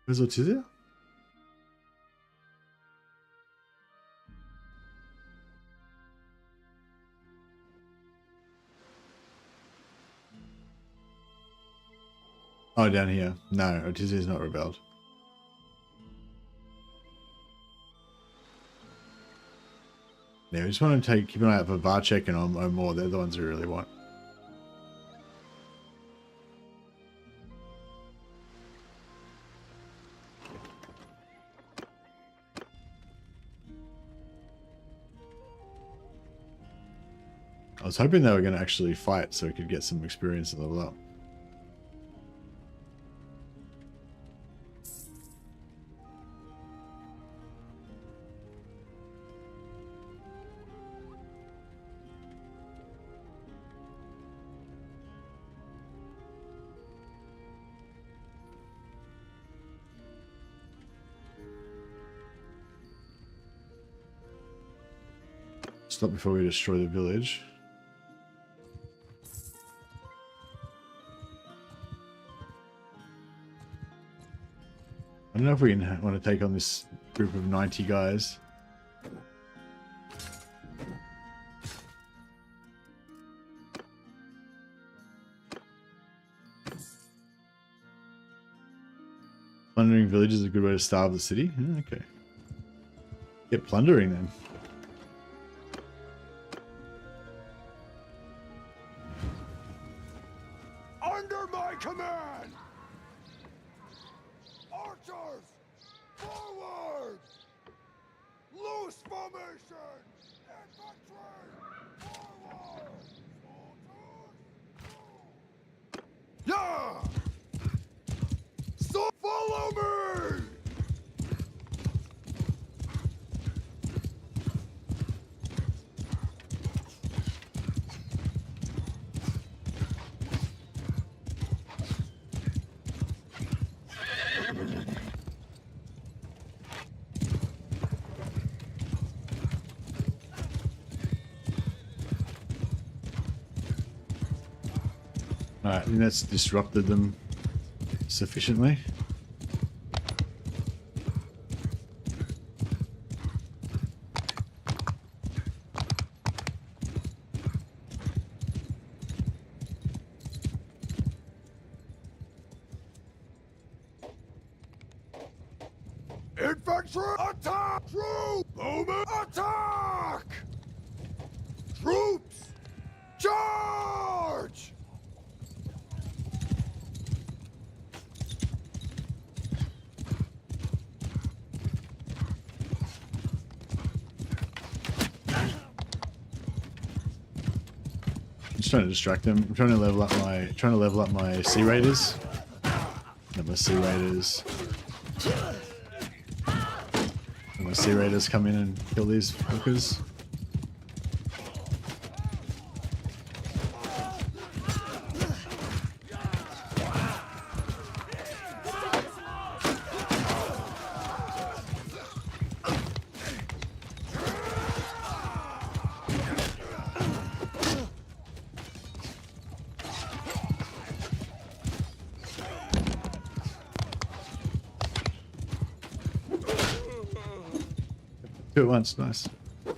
Where's Ortizia? Oh, down here. No, Ortizia's not rebelled. Yeah, we just want to keep an eye out for Varchek and Omor. They're the ones we really want. I was hoping they were going to actually fight so we could get some experience and level up. Stop before we destroy the village. I don't know if we want to take on this group of 90 guys. Plundering villages is a good way to starve the city. Okay. Get plundering then. Under my command! Archers! Forward! Loose formation! Infantry! Forward! Soldiers! Yeah! So follow me! Alright, I think that's disrupted them sufficiently. Infantry attack! Troop! Bowman attack! Troops! Charge! I'm just trying to distract them. I'm trying to level up my Sea Raiders. Let my Sea Raiders. Let my Sea Raiders come in and kill these fuckers. Two at once, nice. I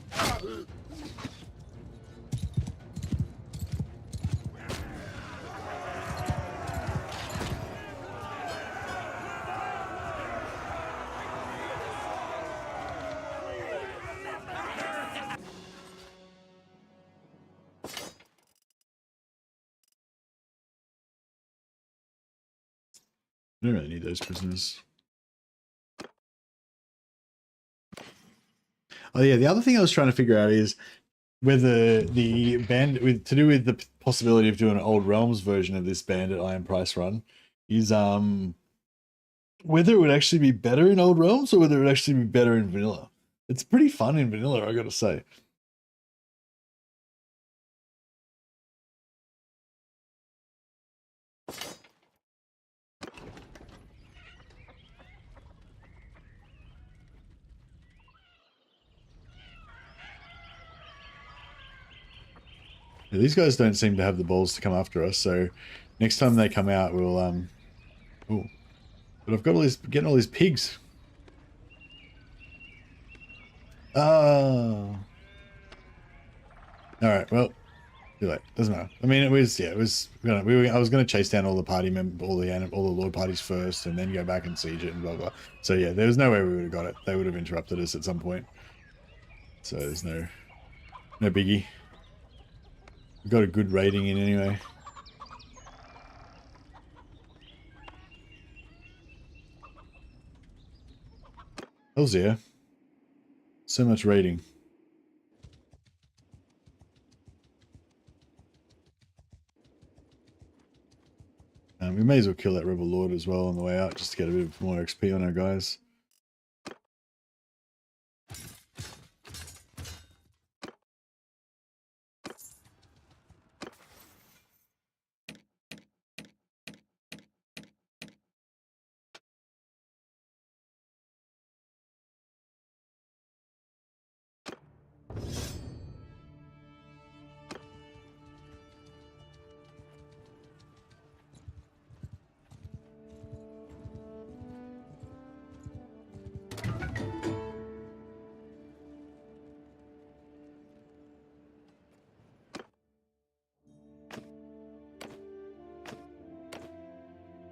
don't really need those prisoners. Oh yeah, the other thing I was trying to figure out is whether the bandit to do with the possibility of doing an Old Realms version of this Bandit Iron Price run is whether it would actually be better in Old Realms or whether it would actually be better in vanilla. It's pretty fun in vanilla, I gotta say. Yeah, these guys don't seem to have the balls to come after us, so next time they come out, we'll Ooh. But I've got all these getting all these pigs. Oh. All right. Well, too late. Doesn't matter. I mean, it was I was gonna chase down all the party members, all the lord parties first, and then go back and siege it and blah blah. So yeah, there was no way we would have got it. They would have interrupted us at some point. So there's no biggie. We got a good rating in anyway. Hell's yeah. So much rating. We may as well kill that Rebel Lord as well on the way out, just to get a bit more XP on our guys.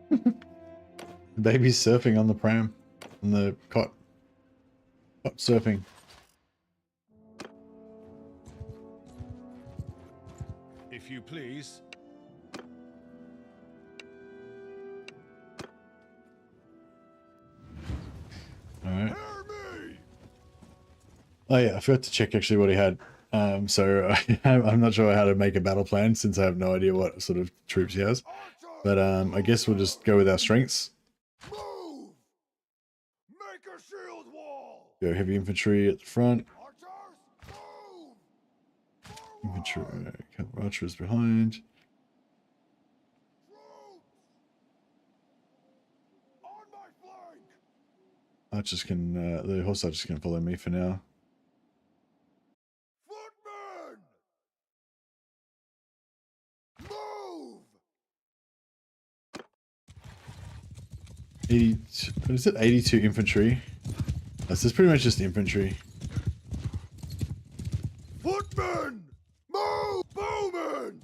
The baby's surfing on the pram, on the cot. Cot surfing. If you please. Alright. Hear me! Oh yeah, I forgot to check actually what he had. So I'm not sure how to make a battle plan since I have no idea what sort of troops he has. But I guess we'll just go with our strengths. Move! Make a shield wall! Go heavy infantry at the front. Archers, move! Infantry, archers behind. Troops! On my flank! Archers can, the horse archers can follow me for now. Footmen! Move! 82, what is it? 82 infantry. This is pretty much just infantry. Footmen! Move! Bowmen!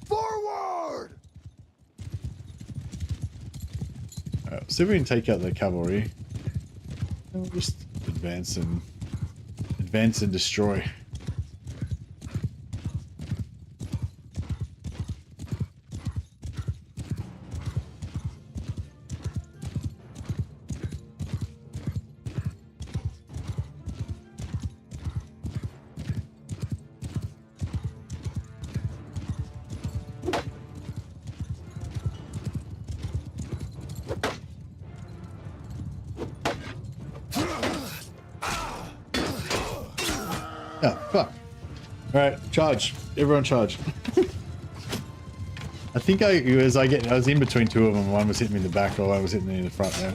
Forward! Alright, see if we can take out the cavalry. We'll just advance and destroy. Oh, fuck. Alright, charge. Everyone charge. I think I was in between two of them. One was hitting me in the back, or one was hitting me in the front there.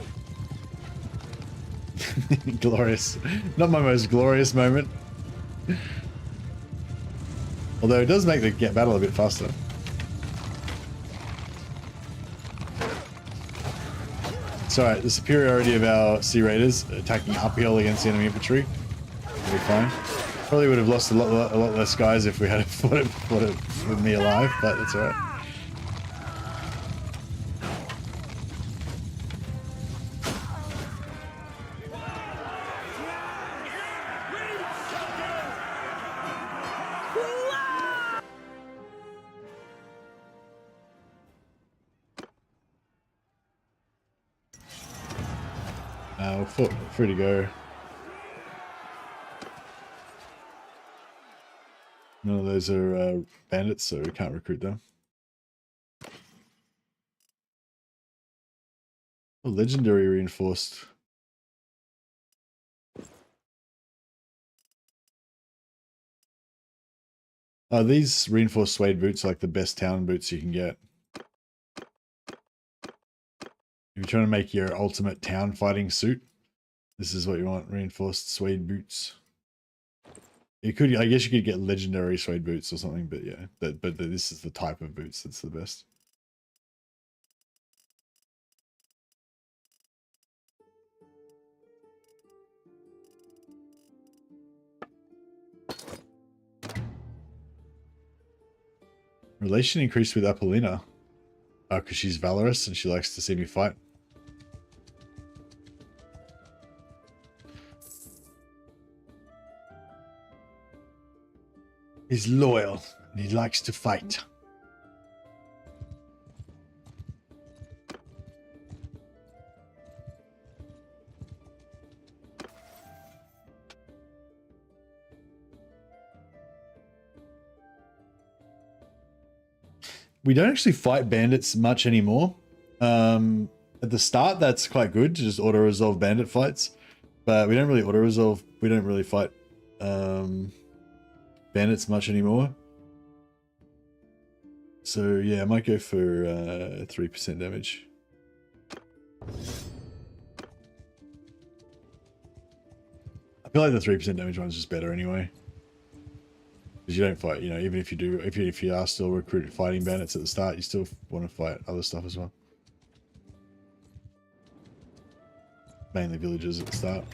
Glorious. Not my most glorious moment. Although it does make the battle a bit faster. It's alright, the superiority of our Sea Raiders attacking uphill against the enemy infantry will be fine. Probably would have lost a lot less guys if we had fought it with me alive, but it's alright. We're free to go. None of those are bandits, so we can't recruit them. Oh, legendary reinforced. These reinforced suede boots are like the best town boots you can get. If you're trying to make your ultimate town fighting suit, this is what you want, reinforced suede boots. You could, I guess you could get legendary suede boots or something, but yeah, but this is the type of boots that's the best. Relation increased with Apollina. Oh, because she's valorous and she likes to see me fight. He's loyal and he likes to fight. We don't actually fight bandits much anymore. At the start, that's quite good to just auto-resolve bandit fights. But we don't really auto-resolve, we don't really fight bandits much anymore. So yeah, I might go for 3% damage. I feel like the 3% damage one's just better anyway. Because you don't fight, you know, even if you do, if you are still recruiting fighting bandits at the start, you still want to fight other stuff as well. Mainly villagers at the start.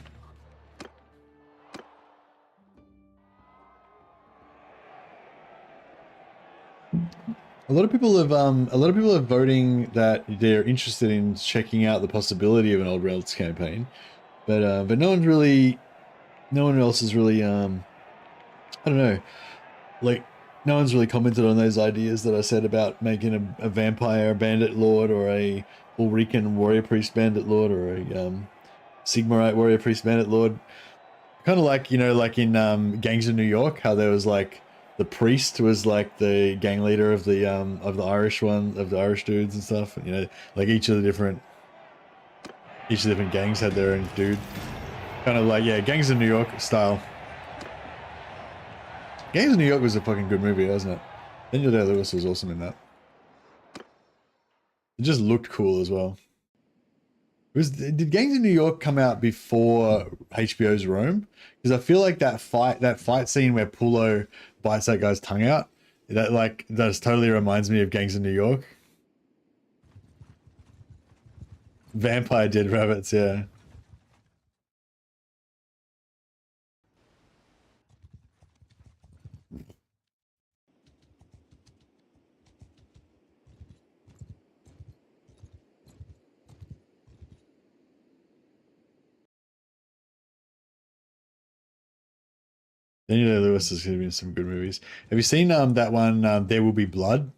A lot of people are voting that they're interested in checking out the possibility of an Old Realms campaign, but no one else is really I don't know, like no one's really commented on those ideas that I said about making a vampire bandit lord or a Ulrican warrior priest bandit lord or a Sigmarite warrior priest bandit lord. Kind of like, you know, like in Gangs of New York, how there was like the priest was like the gang leader of the Irish dudes and stuff. And, you know, like each of the different gangs had their own dude. Kind of like, yeah, Gangs of New York style. Gangs of New York was a fucking good movie, wasn't it? Daniel Day-Lewis was awesome in that. It just looked cool as well. Did Gangs of New York come out before HBO's Rome? Because I feel like that fight scene where Pulo bites that guy's tongue out, that just totally reminds me of Gangs of New York. Vampire dead rabbits, yeah. Daniel Lewis is going to be in some good movies. Have you seen that one, There Will Be Blood?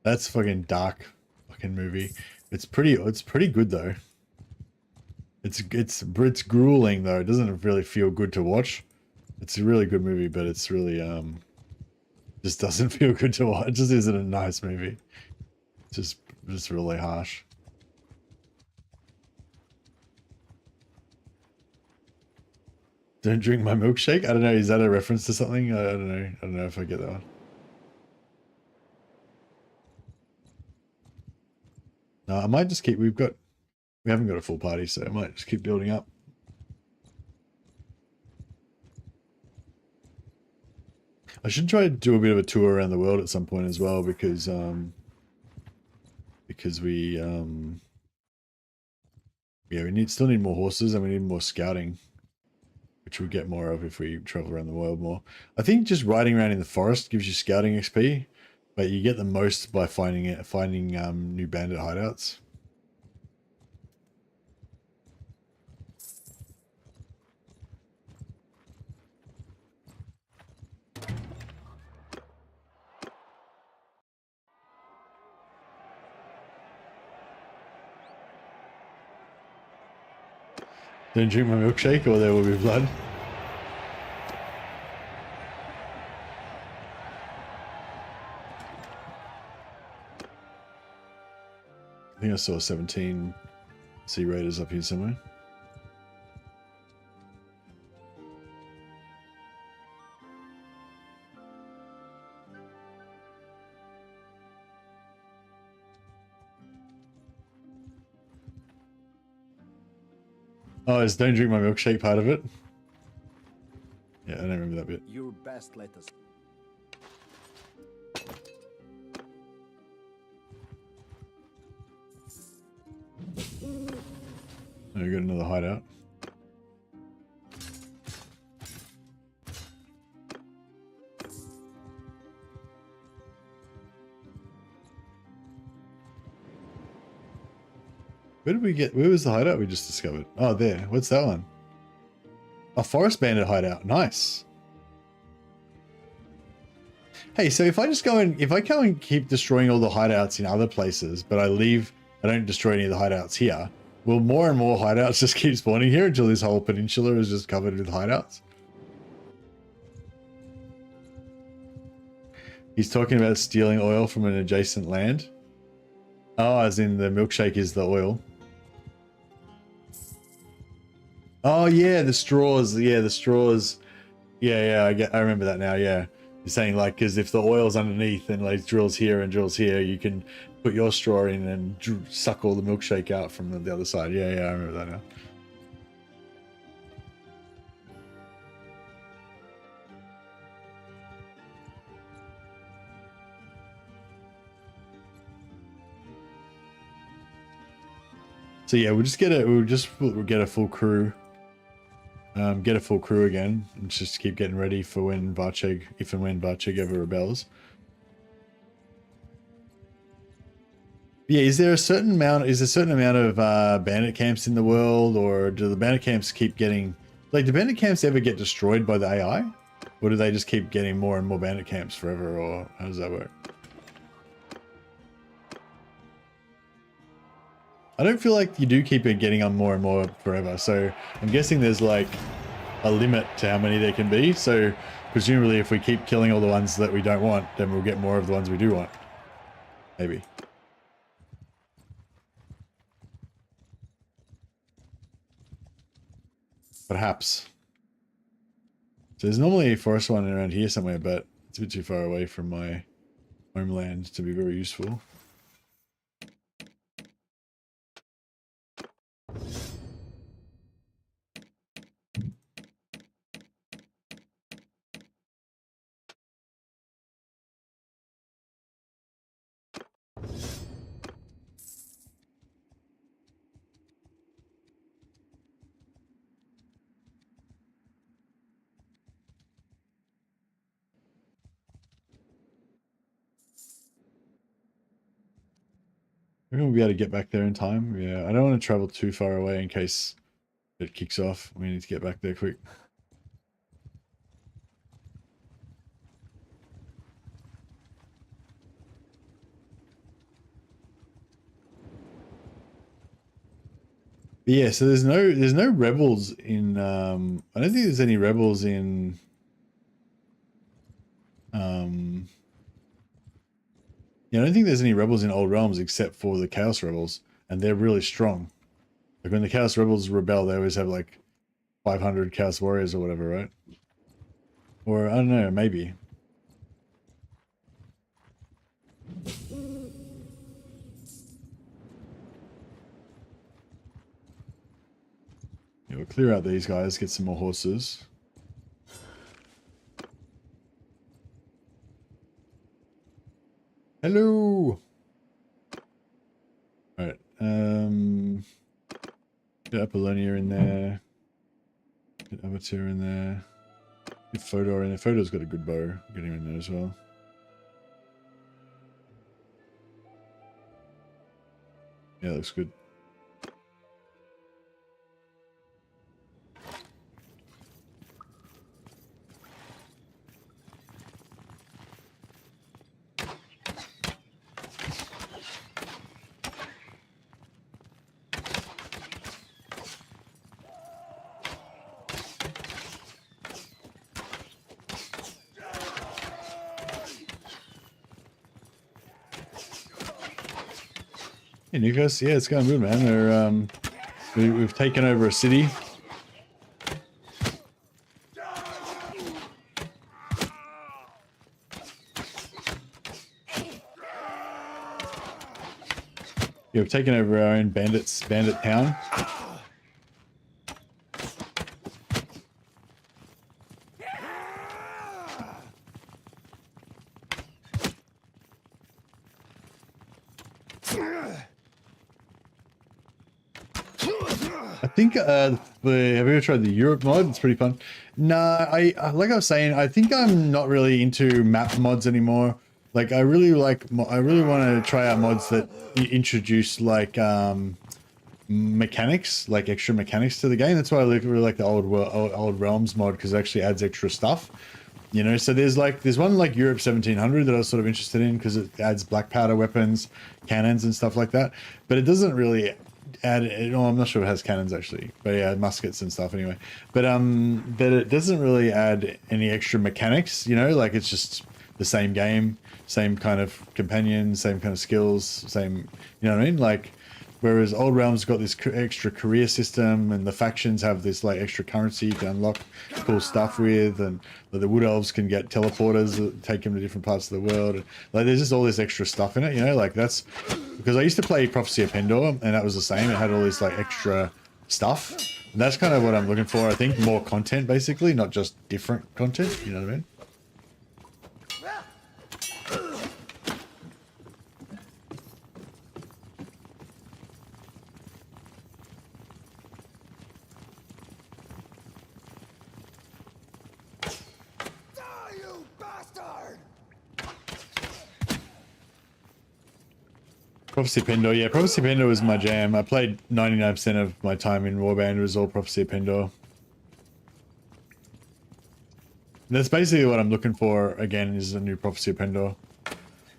That's fucking dark fucking movie. It's pretty good though. It's grueling though. It doesn't really feel good to watch. It's a really good movie, but it's really just doesn't feel good to watch. It just isn't a nice movie. It's just really harsh. Don't drink my milkshake? I don't know, is that a reference to something? I don't know. I don't know if I get that one. No, I might just keep, we haven't got a full party, so I might just keep building up. I should try to do a bit of a tour around the world at some point as well, because we still need more horses and we need more scouting, which we'll get more of if we travel around the world more. I think just riding around in the forest gives you scouting XP, but you get the most by finding new bandit hideouts. Don't drink my milkshake or there will be blood. I think I saw 17 Sea Raiders up here somewhere. Oh, is don't drink my milkshake part of it? Yeah, I don't remember that bit. Your best letters. Oh, we got another hideout. Where was the hideout we just discovered? Oh, there. What's that one? A forest bandit hideout. Nice. Hey, so if I go and keep destroying all the hideouts in other places, but I don't destroy any of the hideouts here, will more and more hideouts just keep spawning here until this whole peninsula is just covered with hideouts? He's talking about stealing oil from an adjacent land. Oh, as in the milkshake is the oil. Oh yeah, the straws. Yeah, the straws. Yeah, I remember that now. Yeah, you're saying like, because if the oil's underneath and like drills here and drills here, you can put your straw in and suck all the milkshake out from the other side. Yeah, I remember that now. So yeah, we'll get a full crew. Get a full crew again, and just keep getting ready for when Varcheg, if and when Varcheg ever rebels. Yeah, is there a certain amount? Is there a certain amount of bandit camps in the world, or do the bandit camps keep getting like? Do bandit camps ever get destroyed by the AI, or do they just keep getting more and more bandit camps forever, or how does that work? I don't feel like you do keep it getting on more and more forever. So I'm guessing there's like a limit to how many there can be. So presumably, if we keep killing all the ones that we don't want, then we'll get more of the ones we do want. Maybe. Perhaps. So there's normally a forest one around here somewhere, but it's a bit too far away from my homeland to be very useful. We're going to be able to get back there in time. Yeah, I don't want to travel too far away in case it kicks off. We need to get back there quick. But yeah, so there's no rebels in I don't think there's any rebels in yeah, I don't think there's any rebels in Old Realms except for the Chaos Rebels, and they're really strong. Like when the Chaos Rebels rebel, they always have like 500 Chaos Warriors or whatever, right? Or I don't know, maybe. Yeah, we'll clear out these guys, get some more horses. Hello. All right. Get Apollonia in there. Get Avatar in there. Get Fodor in there. Fodor's got a good bow. Get him in there as well. Yeah, looks good. Hey, Nikos. Yeah, it's going good, man. They're we've taken over a city. Yeah, we've taken over our own bandit town. I think have you ever tried the Europe mod? It's pretty fun. Nah, like I was saying, I think I'm not really into map mods anymore. Like I really want to try out mods that introduce like mechanics, like extra mechanics to the game. That's why I really like the old Realms mod, because it actually adds extra stuff. You know, so there's one like Europe 1700 that I was sort of interested in because it adds black powder weapons, cannons and stuff like that. But it doesn't really add, no, I'm not sure if it has cannons actually, but yeah, muskets and stuff anyway. But it doesn't really add any extra mechanics, you know, like it's just the same game, same kind of companion, same kind of skills, same, you know what I mean? Like, whereas Old Realms got this extra career system, and the factions have this like extra currency you can unlock cool stuff with, and the Wood Elves can get teleporters that take them to different parts of the world. Like there's just all this extra stuff in it, you know, like that's because I used to play Prophecy of Pendor, and that was the same. It had all this like extra stuff. And that's kind of what I'm looking for. I think more content, basically, not just different content, you know what I mean? Prophecy Pendor, yeah, Prophecy Pendor was my jam. I played 99% of my time in Warband, it was all Prophecy Pendor. That's basically what I'm looking for again, is a new Prophecy Pendor.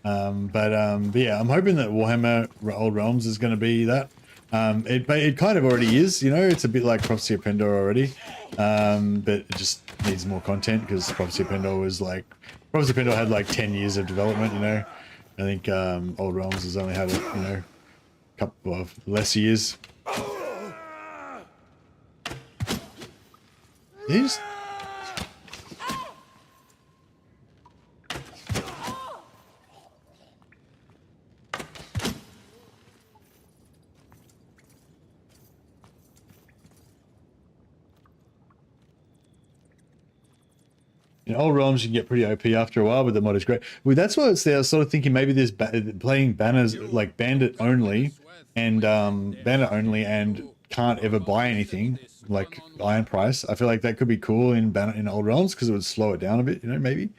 But yeah, I'm hoping that Warhammer Old Realms is going to be that. It kind of already is, you know, it's a bit like Prophecy of Pendor already, but it just needs more content because Prophecy of Pendor was like, Prophecy of Pendor had like 10 years of development, you know. I think Old Realms has only had, you know, a couple of less years. These. In Old Realms, you can get pretty OP after a while, but the mod is great. Well, that's what it's there. I was sort of thinking maybe there's playing banners like Bandit only and can't ever buy anything like Iron Price. I feel like that could be cool in Old Realms because it would slow it down a bit, you know, maybe.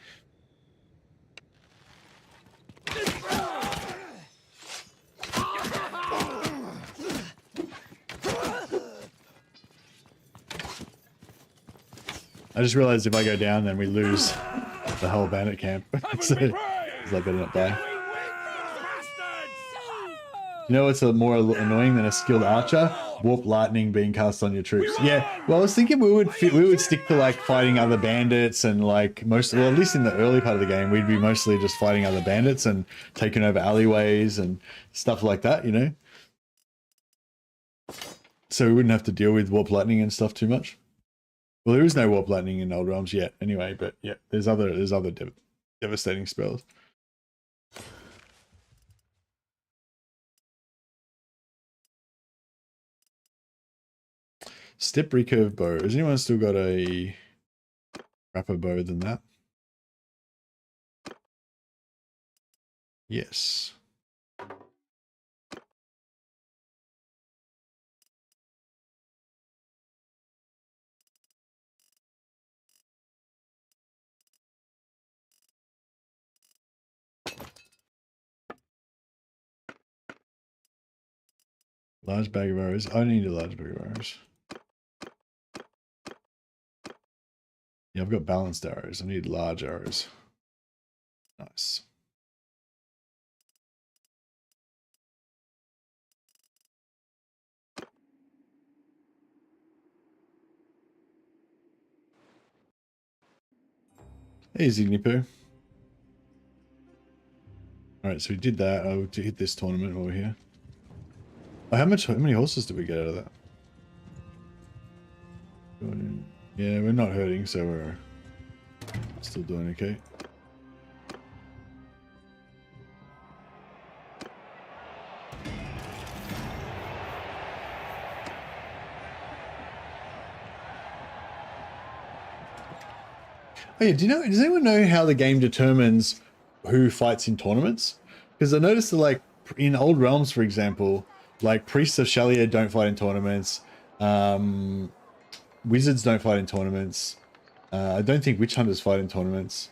I just realized if I go down, then we lose the whole bandit camp. So I better not die. You know what's more annoying than a skilled archer? Warp lightning being cast on your troops. Yeah, well, I was thinking we would stick to like fighting other bandits and like well, at least in the early part of the game, we'd be mostly just fighting other bandits and taking over alleyways and stuff like that, you know? So we wouldn't have to deal with warp lightning and stuff too much. Well, there is no warp lightning in Old Realms yet, anyway. But yeah, there's other devastating spells. Step recurve bow. Has anyone still got a rapper bow than that? Yes. Large bag of arrows. I need a large bag of arrows. Yeah, I've got balanced arrows. I need large arrows. Nice. Hey, Zignipo. Alright, so we did that. I'll hit this tournament over here. Oh, how many horses did we get out of that? Yeah, we're not hurting, so we're still doing okay. Oh yeah, does anyone know how the game determines who fights in tournaments? Because I noticed that like in Old Realms, for example, like Priests of Shalier don't fight in tournaments. Wizards don't fight in tournaments. I don't think Witch Hunters fight in tournaments.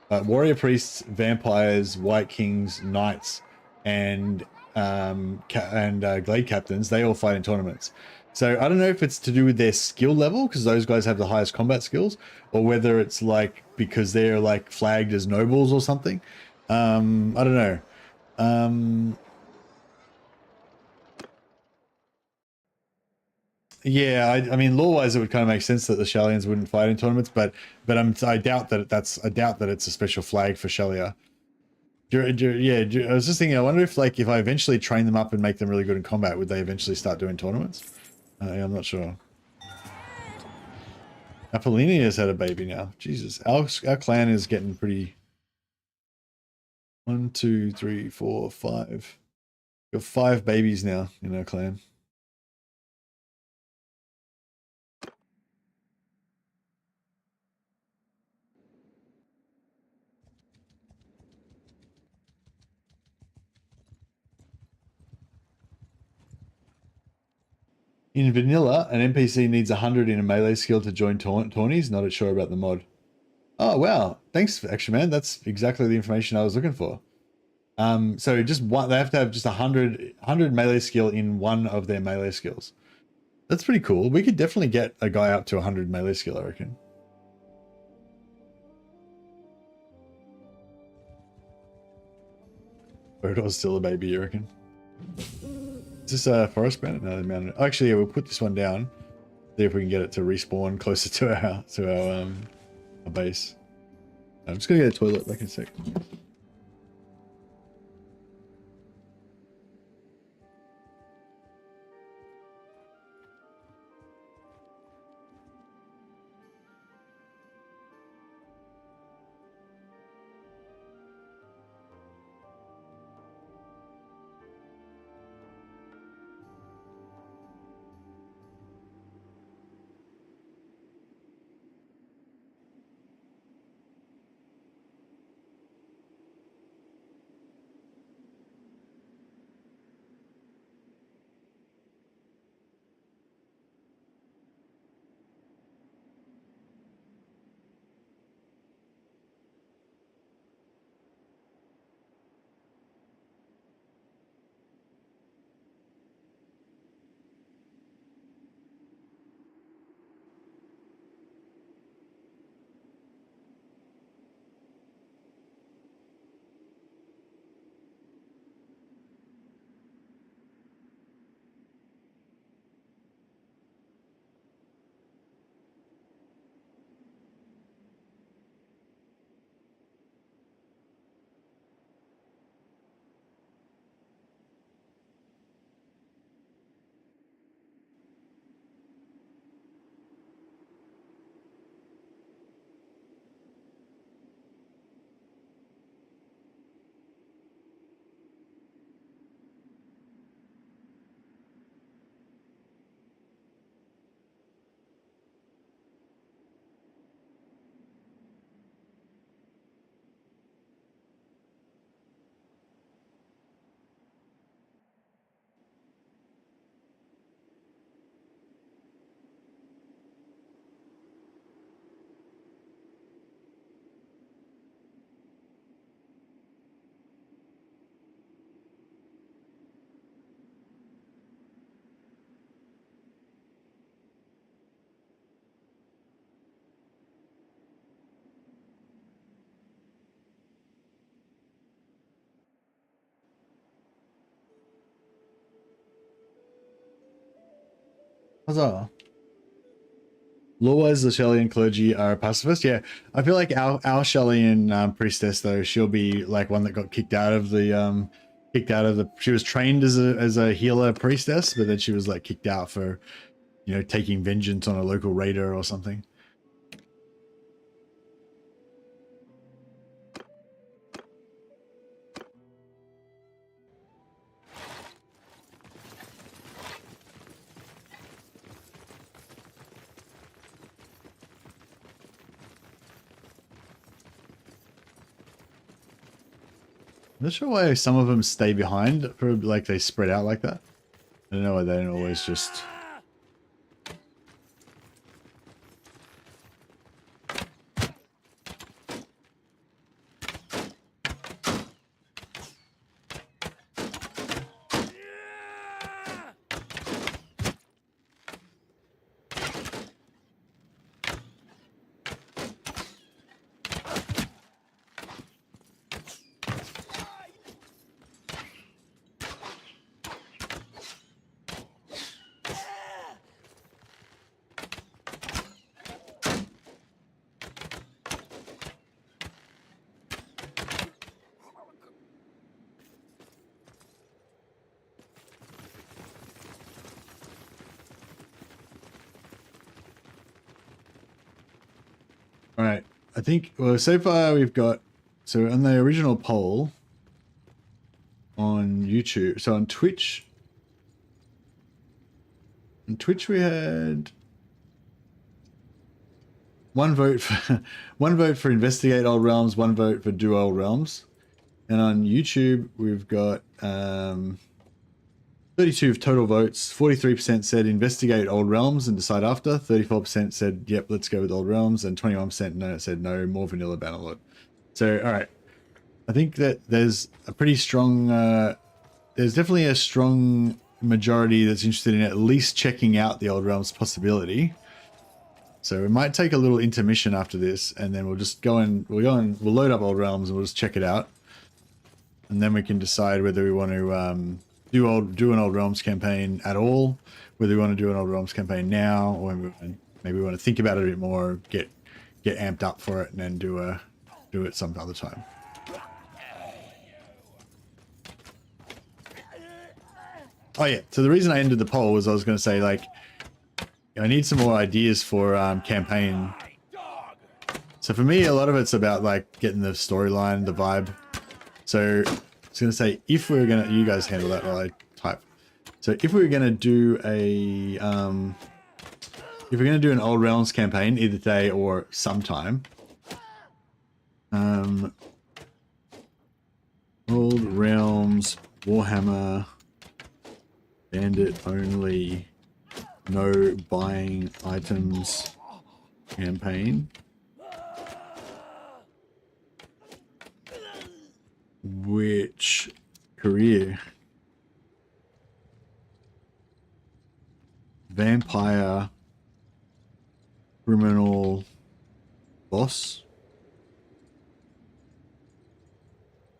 Warrior Priests, Vampires, White Kings, Knights, and Glade Captains, they all fight in tournaments. So I don't know if it's to do with their skill level, because those guys have the highest combat skills, or whether it's like because they're like flagged as nobles or something. I don't know. Yeah, I mean, law-wise, it would kind of make sense that the Shellians wouldn't fight in tournaments, but I doubt that it's a special flag for Shellia. Yeah, I was just thinking, I wonder if like if I eventually train them up and make them really good in combat, would they eventually start doing tournaments? I'm not sure. Apollina has had a baby now. Jesus, our clan is getting pretty. 1, 2, 3, 4, 5. We've got 5 babies now in our clan. In vanilla, an NPC needs 100 in a melee skill to join tourneys. Not sure about the mod. Oh, wow. Thanks, Action Man. That's exactly the information I was looking for. So just one, they have to have just 100 melee skill in one of their melee skills. That's pretty cool. We could definitely get a guy up to 100 melee skill, I reckon. Bodor's still a baby, you reckon? Is this a forest bandit? No, the mountain. Actually, yeah, we'll put this one down. See if we can get it to respawn closer to our base. I'm just gonna get a toilet back in a sec. Huzzah. Law-wise, the Shellian clergy are a pacifist. Yeah, I feel like our Shellian priestess, though, she'll be like one that got kicked out of the she was trained as a healer priestess, but then she was like kicked out for, you know, taking vengeance on a local raider or something. I'm not sure why some of them stay behind, for like they spread out like that. I don't know why they don't always just... All right, I think, well, so far we've got, so on the original poll on YouTube, so on Twitch we had one vote for investigate old realms, one vote for do old realms, and on YouTube we've got 32 total votes. 43% said investigate old realms and decide after. 34% said yep, let's go with old realms, and 21% no, said no, more vanilla Bannerlord. So all right, I think that there's a pretty strong, there's definitely a strong majority that's interested in at least checking out the Old Realms possibility. So we might take a little intermission after this, and then we'll just we'll load up Old Realms and we'll just check it out. And then we can decide whether we want to do an Old Realms campaign at all, whether we want to do an Old Realms campaign now, or maybe we want to think about it a bit more, get amped up for it, and then do it some other time. Oh yeah, so the reason I ended the poll was I was going to say, like, I need some more ideas for campaign. So for me, a lot of it's about like getting the storyline, the vibe. So I was going to say, if we were going to, you guys handle that while I type. So if we were going to do if we're going to do an Old Realms campaign, either today or sometime, Old Realms, Warhammer, Bandit only, no buying items campaign. Which career? Vampire, criminal, boss,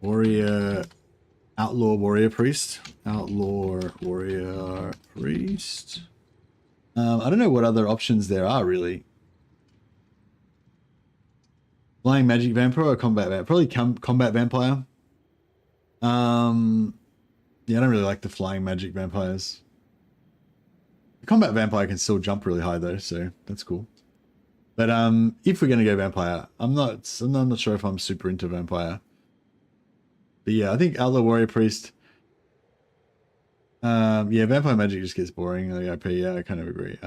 warrior, outlaw, warrior, priest, outlaw, warrior, priest. I don't know what other options there are, really. Flying magic vampire or combat vampire? Probably combat vampire. Yeah, I don't really like the flying magic vampires. The combat vampire can still jump really high though, so that's cool. But if we're gonna go vampire, I'm not sure if I'm super into vampire. But yeah, I think outlaw, warrior, priest. Yeah, vampire magic just gets boring. Like, yeah, I kind of agree.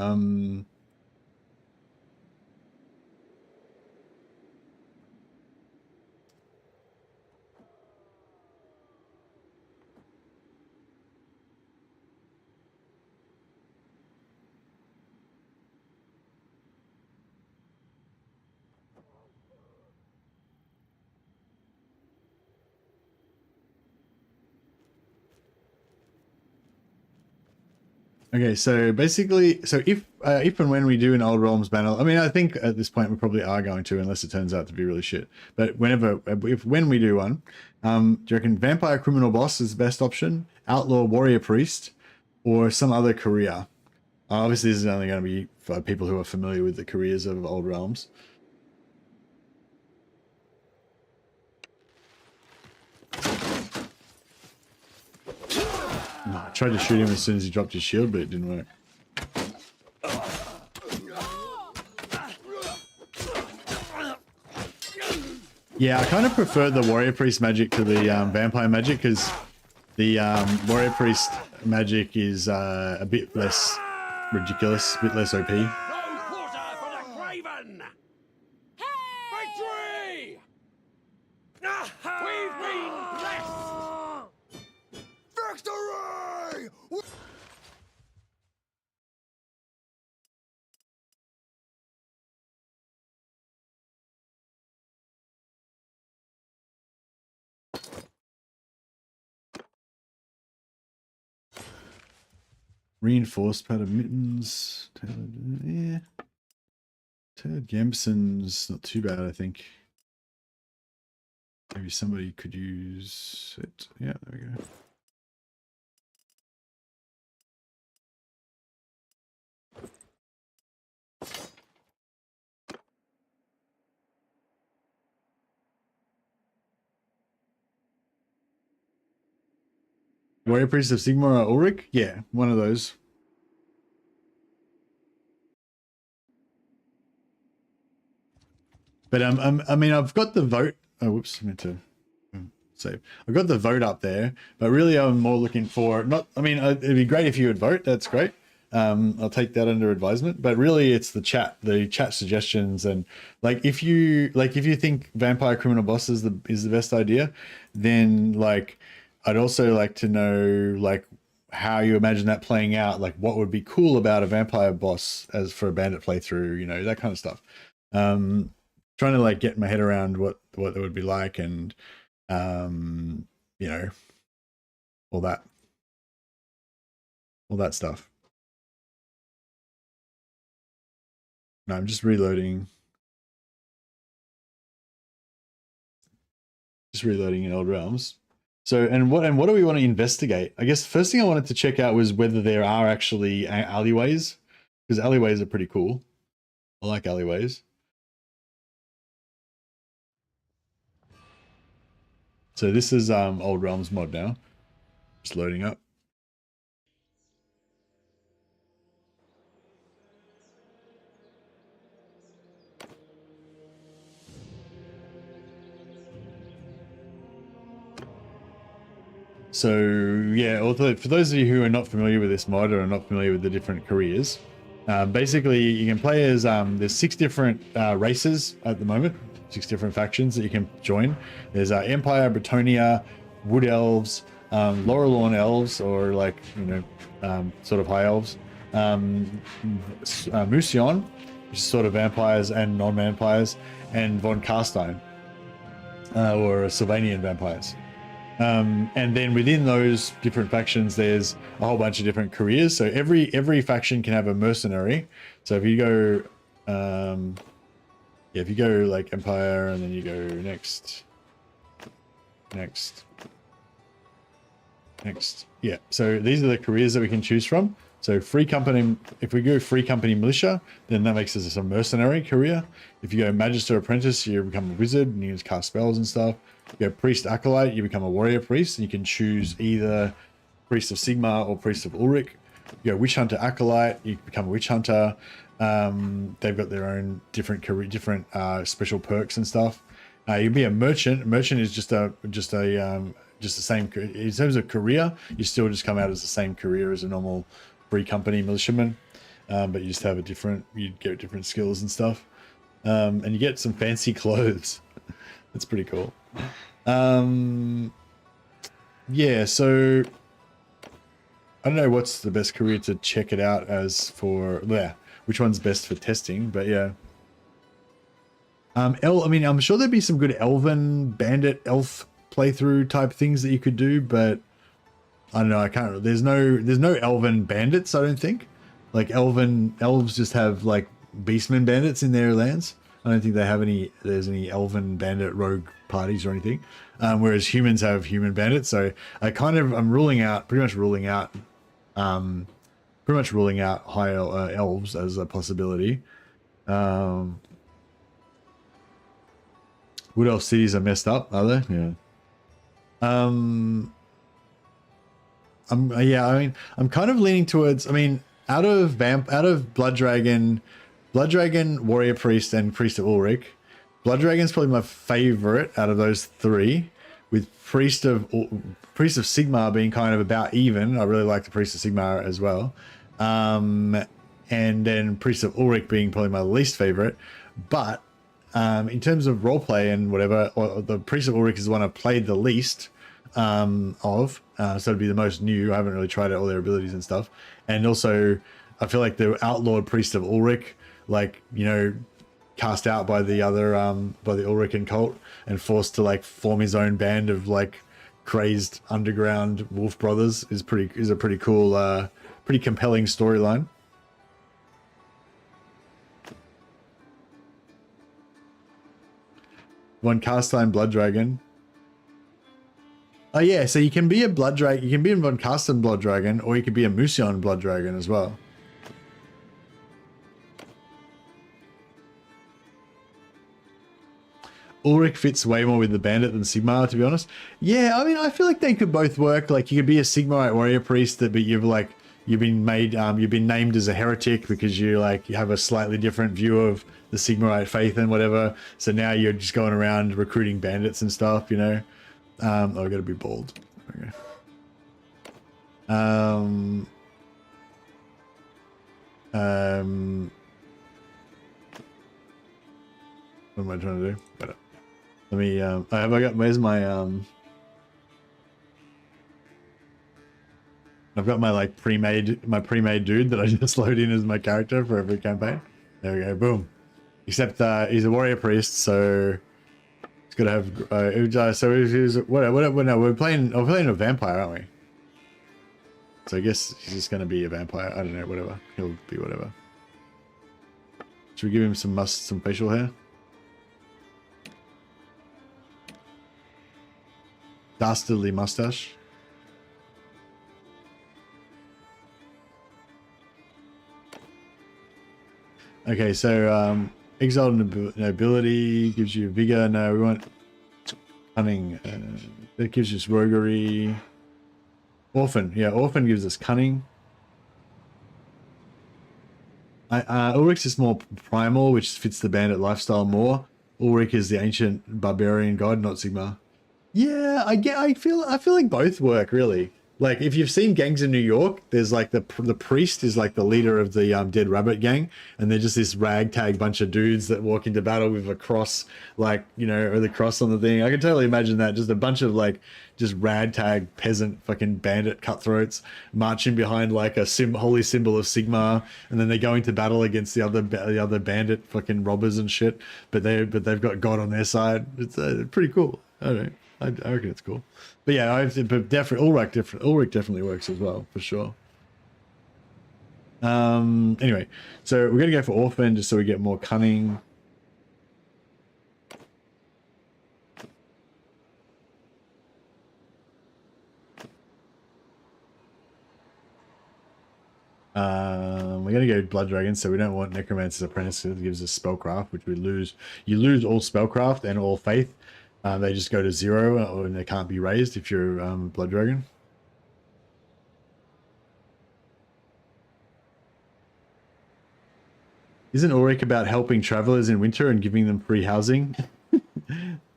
Okay, so basically, so if and when we do an Old Realms banner, I mean, I think at this point we probably are going to, unless it turns out to be really shit. But when we do one, do you reckon Vampire Criminal Boss is the best option, Outlaw Warrior Priest, or some other career? Obviously, this is only going to be for people who are familiar with the careers of Old Realms. Oh, I tried to shoot him as soon as he dropped his shield, but it didn't work. Yeah, I kind of prefer the Warrior Priest magic to the Vampire magic, because the Warrior Priest magic is a bit less ridiculous, a bit less OP. No quarter for the craven! Victory! We've been blessed! Victory! Reinforced pattern mittens. Yeah. Ted Gambson's not too bad, I think. Maybe somebody could use it. Yeah, there we go. Warrior Priest of Sigmar or Ulrich? Yeah, one of those. But I mean, I've got the vote. Oh, whoops! I meant to save. I've got the vote up there, but really, I'm more looking for not. I mean, it'd be great if you would vote. That's great. I'll take that under advisement. But really, it's the chat suggestions, and like if you think Vampire Criminal Boss is the best idea, then like I'd also like to know like how you imagine that playing out. Like what would be cool about a vampire boss as for a bandit playthrough, you know, that kind of stuff. Trying to like get my head around what it would be like, and You know, all that stuff. No, I'm just reloading. Just reloading in Old Realms. So, and what do we want to investigate? I guess the first thing I wanted to check out was whether there are actually alleyways, because alleyways are pretty cool. I like alleyways. So this is Old Realms mod now. Just loading up. So yeah, although for those of you who are not familiar with this mod or are not familiar with the different careers, basically you can play as there's 6 different races at the moment, 6 different factions that you can join. There's Empire, Bretonia, Wood Elves, Lower Lawn Elves, or like, you know, sort of High Elves, Musion, which is sort of vampires and non-vampires, and Von Carstein, or Sylvanian vampires. And then within those different factions, there's a whole bunch of different careers. So every faction can have a mercenary. So if you go, if you go like Empire, and then you go next, yeah. So these are the careers that we can choose from. So free company, if we go free company militia, then that makes us a mercenary career. If you go Magister Apprentice, you become a wizard and you just cast spells and stuff. You go Priest Acolyte, you become a warrior priest, and you can choose either Priest of Sigmar or Priest of Ulrich. You go Witch Hunter Acolyte, you become a Witch Hunter. They've got their own different career, different special perks and stuff. You can be a merchant. Merchant is just the same in terms of career. You still just come out as the same career as a normal free company militiaman, but you just have you get different skills and stuff, and you get some fancy clothes. That's pretty cool. Yeah, so I don't know what's the best career to check it out as for, which one's best for testing, but yeah. I mean, I'm sure there'd be some good elven, bandit, elf playthrough type things that you could do, but I don't know, I can't, there's no elven bandits, I don't think. Like elves just have like beastmen bandits in their lands. I don't think they have there's any elven bandit rogue parties or anything. Whereas humans have human bandits. So I'm pretty much ruling out high elves as a possibility. Wood elf cities are messed up, are they? Yeah. Yeah, I mean, I'm kind of leaning towards, I mean, out of Blood Dragon, Warrior Priest, and Priest of Ulrich, Blood Dragon's probably my favorite out of those 3, with Priest of Sigmar being kind of about even. I really like the Priest of Sigmar as well. And then Priest of Ulrich being probably my least favorite. But in terms of roleplay and whatever, the Priest of Ulrich is the one I've played the least of. So it'd be the most new. I haven't really tried out all their abilities and stuff. And also, I feel like the outlawed Priest of Ulrich, like, you know, cast out by the other by the Ulrican cult and forced to like form his own band of like crazed underground wolf brothers is a pretty cool, pretty compelling storyline. Von Carstein Blood Dragon. Oh yeah, so you can be a Blood Dragon, you can be a Von Carstein Blood Dragon, or you could be a Musion Blood Dragon as well. Ulrich fits way more with the Bandit than Sigmar, to be honest. Yeah, I mean, I feel like they could both work. Like, you could be a Sigmarite warrior priest, but you've been named as a heretic because you have a slightly different view of the Sigmarite faith and whatever. So now you're just going around recruiting bandits and stuff, you know. Oh, I gotta be bold. Okay. What am I trying to do? Let me, where's my, I've got my like pre-made dude that I just load in as my character for every campaign. There we go, boom. Except he's a warrior priest, so it's gotta have. So we're playing a vampire, aren't we? So I guess he's just gonna be a vampire. I don't know. Whatever. He'll be whatever. Should we give him some facial hair? Dastardly mustache. Okay, so exalted nobility gives you vigor. No, we want cunning. That gives us roguery. Orphan, yeah, orphan gives us cunning. Ulrich is more primal, which fits the bandit lifestyle more. Ulrich is the ancient barbarian god, not Sigmar. Yeah, I feel like both work really. Like if you've seen gangs in New York, there's like the priest is like the leader of the Dead Rabbit gang, and they're just this ragtag bunch of dudes that walk into battle with a cross, like, you know, or the cross on the thing. I can totally imagine that, just a bunch of like just ragtag peasant fucking bandit cutthroats marching behind like a holy symbol of Sigmar, and then they go into battle against the other bandit fucking robbers and shit. But they've got God on their side. It's pretty cool. I don't know. I reckon it's cool. But yeah, but definitely Ulrich definitely works as well, for sure. Anyway, so we're gonna go for Orphan just so we get more cunning. We're gonna go Blood Dragon, so we don't want Necromancer's Apprentice. It gives us spellcraft, which we lose. You lose all spellcraft and all faith. They just go to 0, and they can't be raised if you're Blood Dragon. Isn't Ulrich about helping travelers in winter and giving them free housing?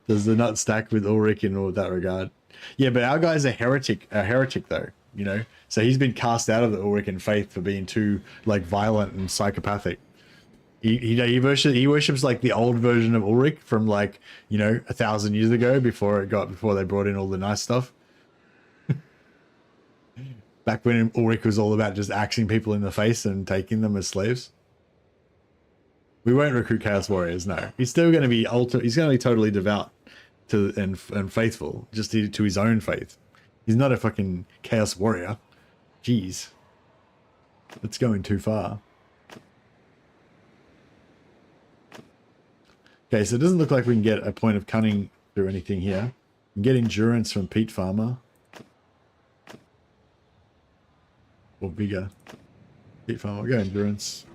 Does the nut stack with Ulrich in all that regard? Yeah, but our guy's a heretic though, you know? So he's been cast out of the Ulrican faith for being too like violent and psychopathic. He worships like the old version of Ulrich from like, you know, 1,000 years ago before they brought in all the nice stuff. Back when Ulrich was all about just axing people in the face and taking them as slaves. We won't recruit Chaos Warriors, no. He's still going to be he's going to be totally devout to and faithful, just to his own faith. He's not a fucking Chaos Warrior. Jeez. It's going too far. Okay, so it doesn't look like we can get a point of cunning through anything here. We can get endurance from Pete Farmer. Or vigor. Pete Farmer, we'll go endurance.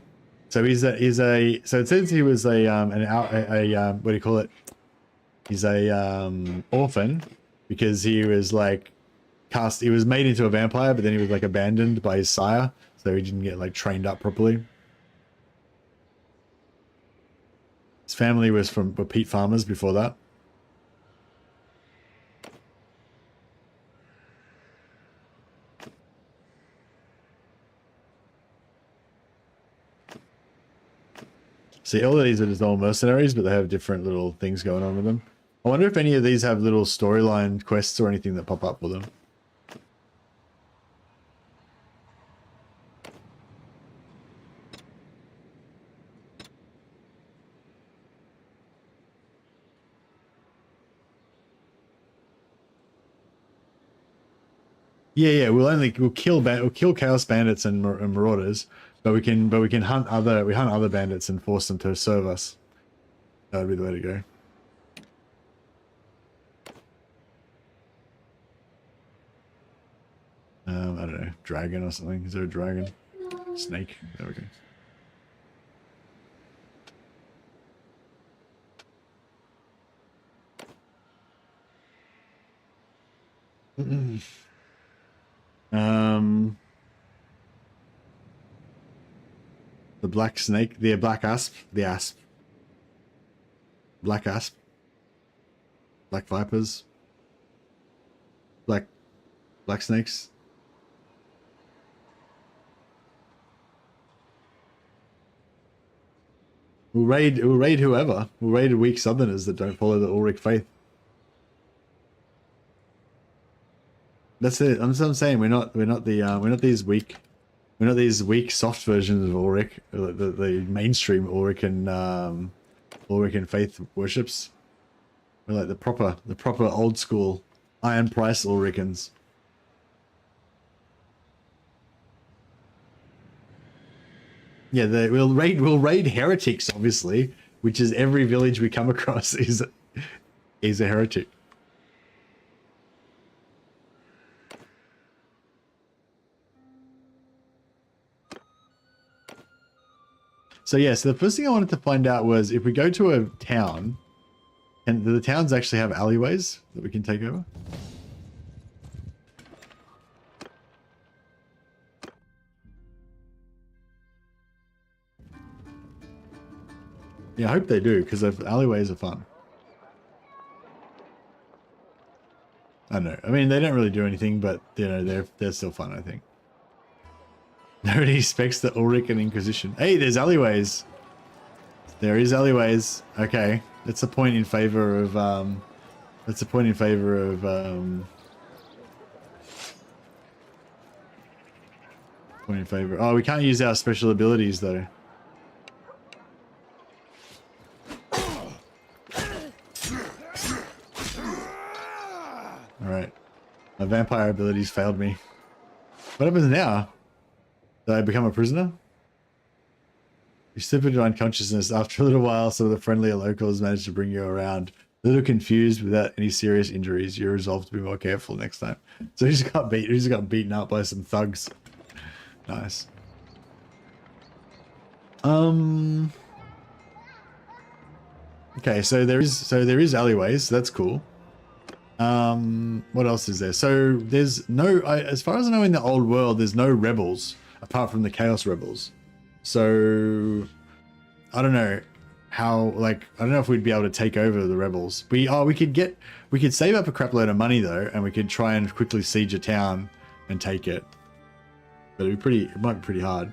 So so it says he was what do you call it? He's a orphan because he was like he was made into a vampire, but then he was like abandoned by his sire, so he didn't get like trained up properly. His family were peat farmers before that. See, all of these are just all mercenaries, but they have different little things going on with them. I wonder if any of these have little storyline quests or anything that pop up for them. Yeah, we'll kill Chaos Bandits and Marauders, but we can hunt other bandits and force them to serve us. That would be the way to go. I don't know, dragon or something. Is there a dragon? Snake. There we go. The black snake, the black asp, black asp, black vipers, black snakes. We'll raid whoever. We'll raid weak southerners that don't follow the Ulrich faith. That's it. I'm saying we're not these weak soft versions of Ulrich, the mainstream Ulrich and faith worships. We're like the proper old school iron price Ulricans. Yeah, we'll raid heretics, obviously, which is every village we come across is a heretic. So yeah, so the first thing I wanted to find out was if we go to a town, and do the towns actually have alleyways that we can take over? Yeah, I hope they do, because alleyways are fun. I don't know. I mean, they don't really do anything, but you know, they're still fun, I think. Nobody expects the Ulrich and Inquisition. Hey, there's alleyways. There is alleyways. Okay. That's a point in favor of that's a point in favor of point in favor. Oh, we can't use our special abilities though. Alright. My vampire abilities failed me. What happens now? Did I become a prisoner? You slip into unconsciousness after a little while, so the friendlier locals manage to bring you around. A little confused without any serious injuries, you're resolved to be more careful next time. So he just got beaten up by some thugs. Nice. Okay, so there is alleyways, so that's cool. What else is there? So there's no, as far as I know, in the old world, there's no rebels apart from the Chaos Rebels. So I don't know how, like, I don't know if we'd be able to take over the rebels. We could save up a crap load of money though, and we could try and quickly siege a town and take it. But it might be pretty hard.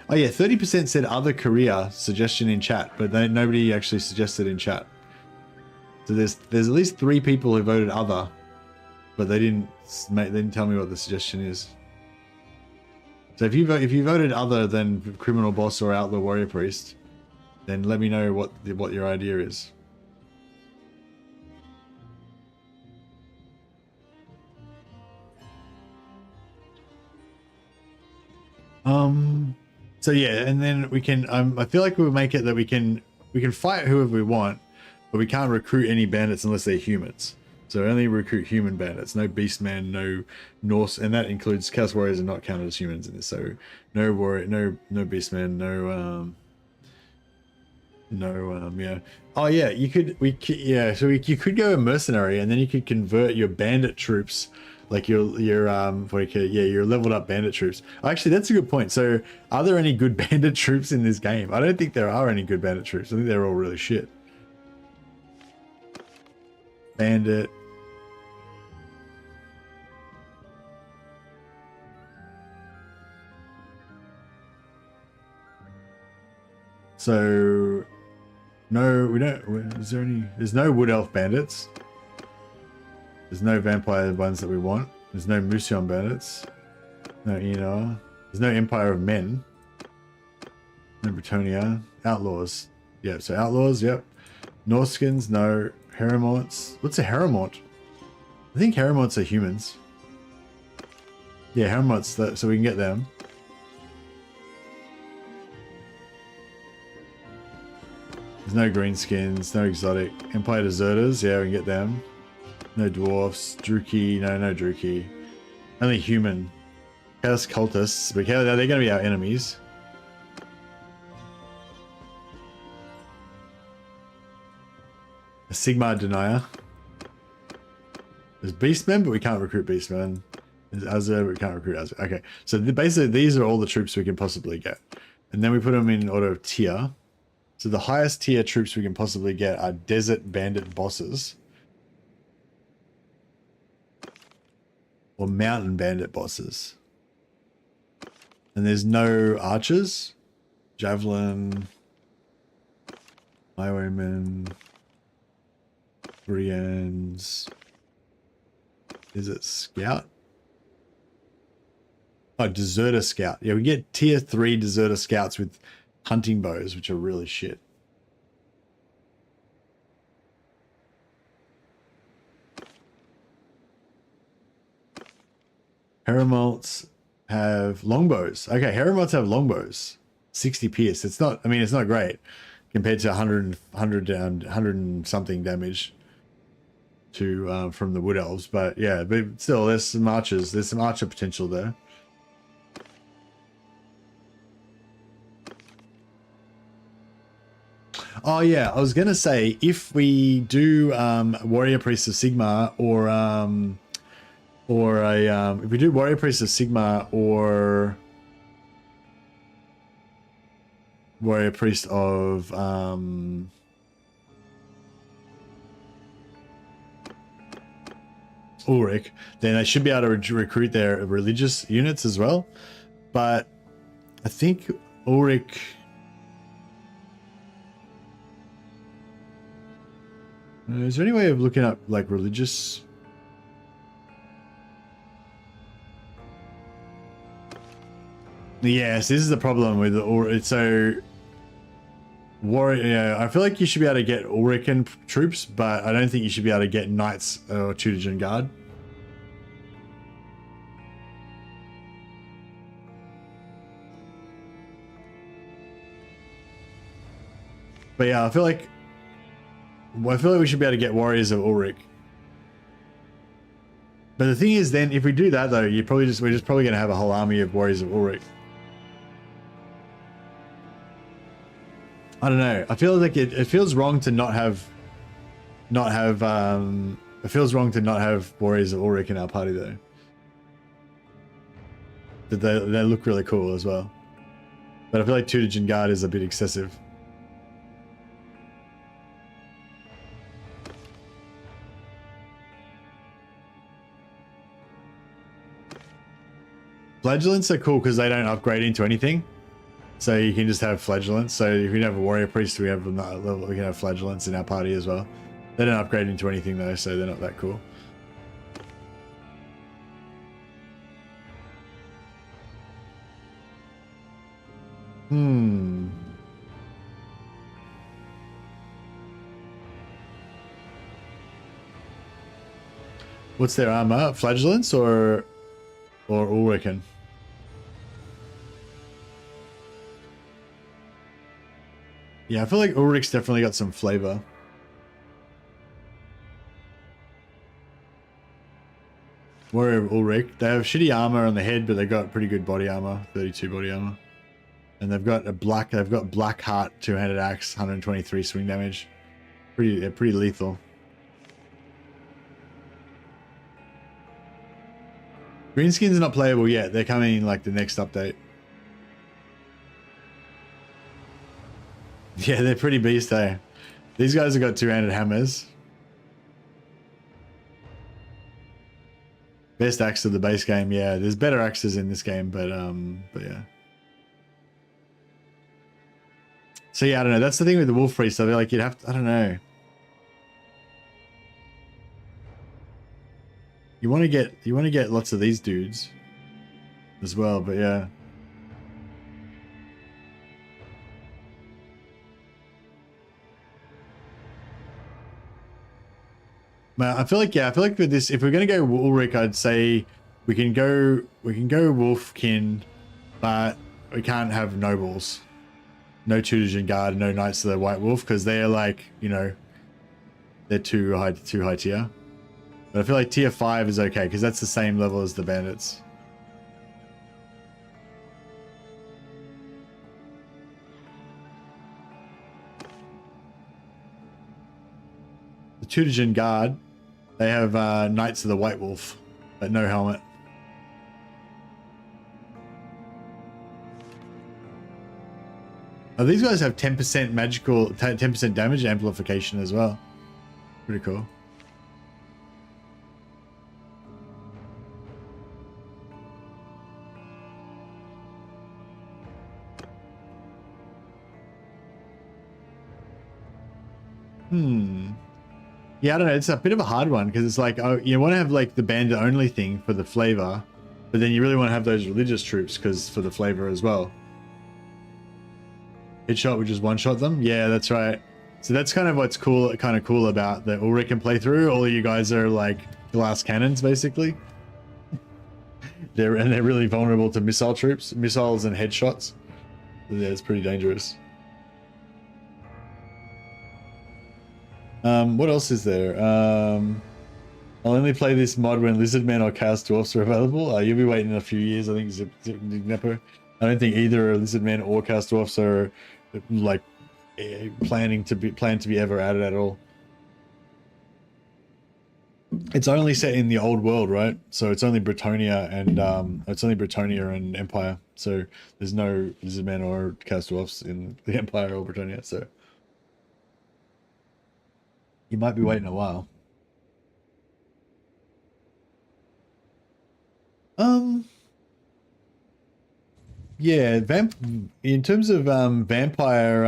Oh yeah, 30% said other career suggestion in chat, but nobody actually suggested in chat. So there's at least 3 people who voted other, but they didn't tell me what the suggestion is. So if you voted other than criminal boss or outlaw warrior priest, then let me know what your idea is. So yeah, and then we can, I feel like we'll make it that we can fight whoever we want, but we can't recruit any bandits unless they're humans. So only recruit human bandits, no beastmen, no Norse, and that includes Chaos Warriors are not counted as humans in this. So no warrior, no beastmen, yeah. Oh yeah, you could go a mercenary, and then you could convert your bandit troops, like your leveled up bandit troops. Actually, that's a good point. So are there any good bandit troops in this game? I don't think there are any good bandit troops. I think they're all really shit. Bandit. So no, we don't. Is there any? There's no wood elf bandits. There's no vampire ones that we want. There's no Musion bandits. No Enoch. There's no Empire of Men. No Bretonia. Outlaws. Yep, so outlaws, yep. Norskins, no. Heramonts. What's a Heramont? I think Heramonts are humans. Yeah, Heramonts, so we can get them. There's no greenskins, no exotic. Empire deserters, yeah, we can get them. No dwarfs, Druki, no Druki. Only human. Chaos cultists, but they're going to be our enemies. A Sigmar denier. There's beastmen, but we can't recruit beastmen. There's Azure, but we can't recruit Azure. Okay, so basically these are all the troops we can possibly get. And then we put them in order of tier. So the highest tier troops we can possibly get are desert bandit bosses. Or mountain bandit bosses. And there's no archers. Javelin. Highwaymen. Briennes. Is it scout? Oh, Deserter Scout. Yeah, we get tier 3 Deserter Scouts with hunting bows, which are really shit. Heramalts have longbows. Okay, Heramalts have longbows. 60 pierce. It's not, I mean, it's not great compared to 100 and something damage to from the Wood Elves, but yeah, but still, there's some archers. There's some archer potential there. Oh yeah, I was gonna say if we do Warrior Priest of Sigma or if we do Warrior Priest of Sigma or Warrior Priest of Ulrich, then they should be able to recruit their religious units as well. But I think Ulrich, is there any way of looking up like religious? Yes, this is the problem with the so warrior. Yeah, I feel like you should be able to get Ulrican troops, but I don't think you should be able to get knights or Tutogen Guard. But yeah, I feel like we should be able to get warriors of Ulrich. But the thing is, then if we do that though, we're just probably going to have a whole army of warriors of Ulrich. I don't know. I feel like it feels wrong to not have it feels wrong to not have warriors of Ulrich in our party though. They look really cool as well. But I feel like Tutogen Guard is a bit excessive. Flagellants are cool because they don't upgrade into anything. So you can just have flagellants. So if we have a warrior priest, we can have flagellants in our party as well. They don't upgrade into anything though, so they're not that cool. What's their armor? Flagellants or Ulrican? Yeah, I feel like Ulrich's definitely got some flavor. Warrior of Ulrich. They have shitty armor on the head, but they got pretty good body armor, 32 body armor. And they've got Black Heart, 2-handed axe, 123 swing damage. They're pretty lethal. Greenskins are not playable yet. They're coming in like the next update. Yeah, they're pretty beast, eh? These guys have got 2-handed hammers. Best axe of the base game, yeah. There's better axes in this game, but yeah. So yeah, I don't know. That's the thing with the Wolf Priest. I feel like you'd have to, I don't know. You want to get lots of these dudes as well, but yeah. I feel like with this, if we're gonna go Ulrich, I'd say we can go Wolfkin, but we can't have nobles. No Tutogen Guard, no Knights of the White Wolf, because they're like, you know, they're too high tier. But I feel like tier 5 is okay because that's the same level as the Bandits. The Tutogen Guard, they have Knights of the White Wolf, but no helmet. Oh, these guys have 10% magical, 10% damage amplification as well. Pretty cool. Yeah, I don't know. It's a bit of a hard one because it's like, oh, you want to have like the bandit only thing for the flavor, But then you really want to have those religious troops because for the flavor as well. Headshot would just one-shot them? Yeah, that's right. So that's kind of what's cool, kind of cool about the Ulrich can play through. All of you guys are like glass cannons, basically. They're really vulnerable to missiles and headshots. So yeah, it's pretty dangerous. What else is there? I'll only play this mod when Lizardmen or Chaos Dwarfs are available. You'll be waiting a few years, I think. Zipnepper. I don't think either Lizardmen or Chaos Dwarfs are like planned to be ever added at all. It's only set in the old world, right? So it's only Bretonia and Empire. So there's no Lizardmen or Chaos Dwarfs in the Empire or Bretonia. So you might be waiting a while. Yeah, in terms of vampire,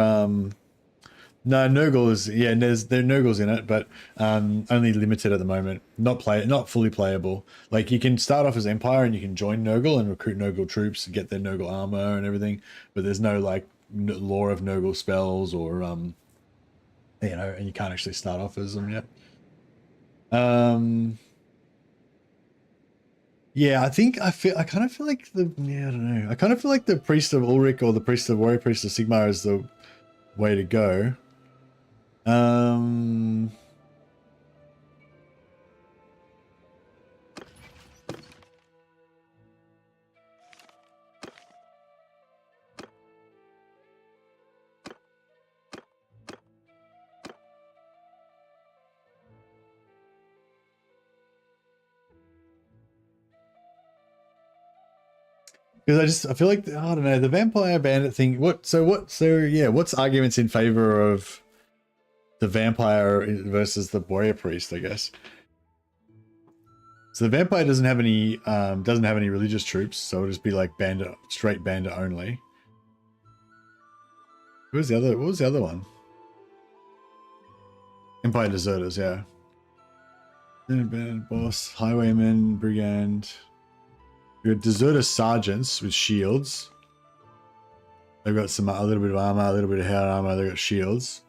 no, Nurgle is, yeah, there are Nurgles in it, but only limited at the moment. Not fully playable. Like you can start off as Empire and you can join Nurgle and recruit Nurgle troops and get their Nurgle armor and everything, but there's no like lore of Nurgle spells or you know, and you can't actually start off as them yet. Yeah, I kind of feel like I don't know. I kind of feel like the Priest of Ulrich or the Warrior Priest of Sigmar is the way to go. Because I feel like, I don't know, the Vampire Bandit thing. What's arguments in favor of the Vampire versus the Warrior Priest, I guess. So the Vampire doesn't have any religious troops, so it'll just be like Bandit, straight Bandit only. What was the other one? Empire Deserters, yeah. Bandit Boss, Highwaymen, Brigand. You got Deserter Sergeants with shields. They've got a little bit of armor, a little bit of hair armor, they've got shields.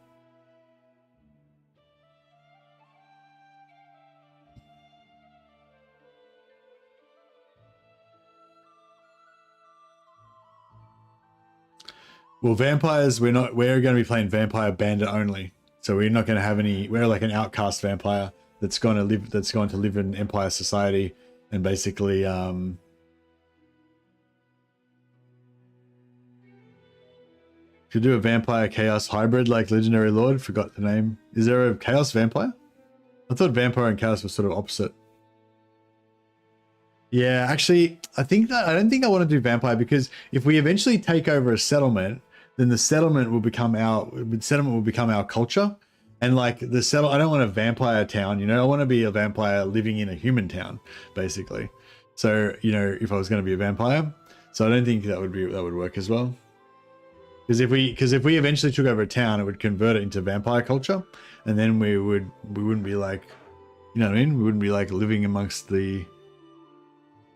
Well, vampires, we're going to be playing Vampire Bandit only. So we're not going to have any, we're like an outcast vampire that's going to live in Empire society and basically could do a vampire chaos hybrid like Legendary Lord. Forgot the name. Is there a chaos vampire? I thought vampire and chaos were sort of opposite. Yeah, actually, I don't think I want to do vampire because if we eventually take over a settlement, then the settlement will become our culture. And like I don't want a vampire town, you know, I want to be a vampire living in a human town, basically. So, you know, if I was going to be a vampire, so I don't think that would work as well. Because if we eventually took over a town, it would convert it into vampire culture, and then we wouldn't be like, you know what I mean? We wouldn't be like living amongst the.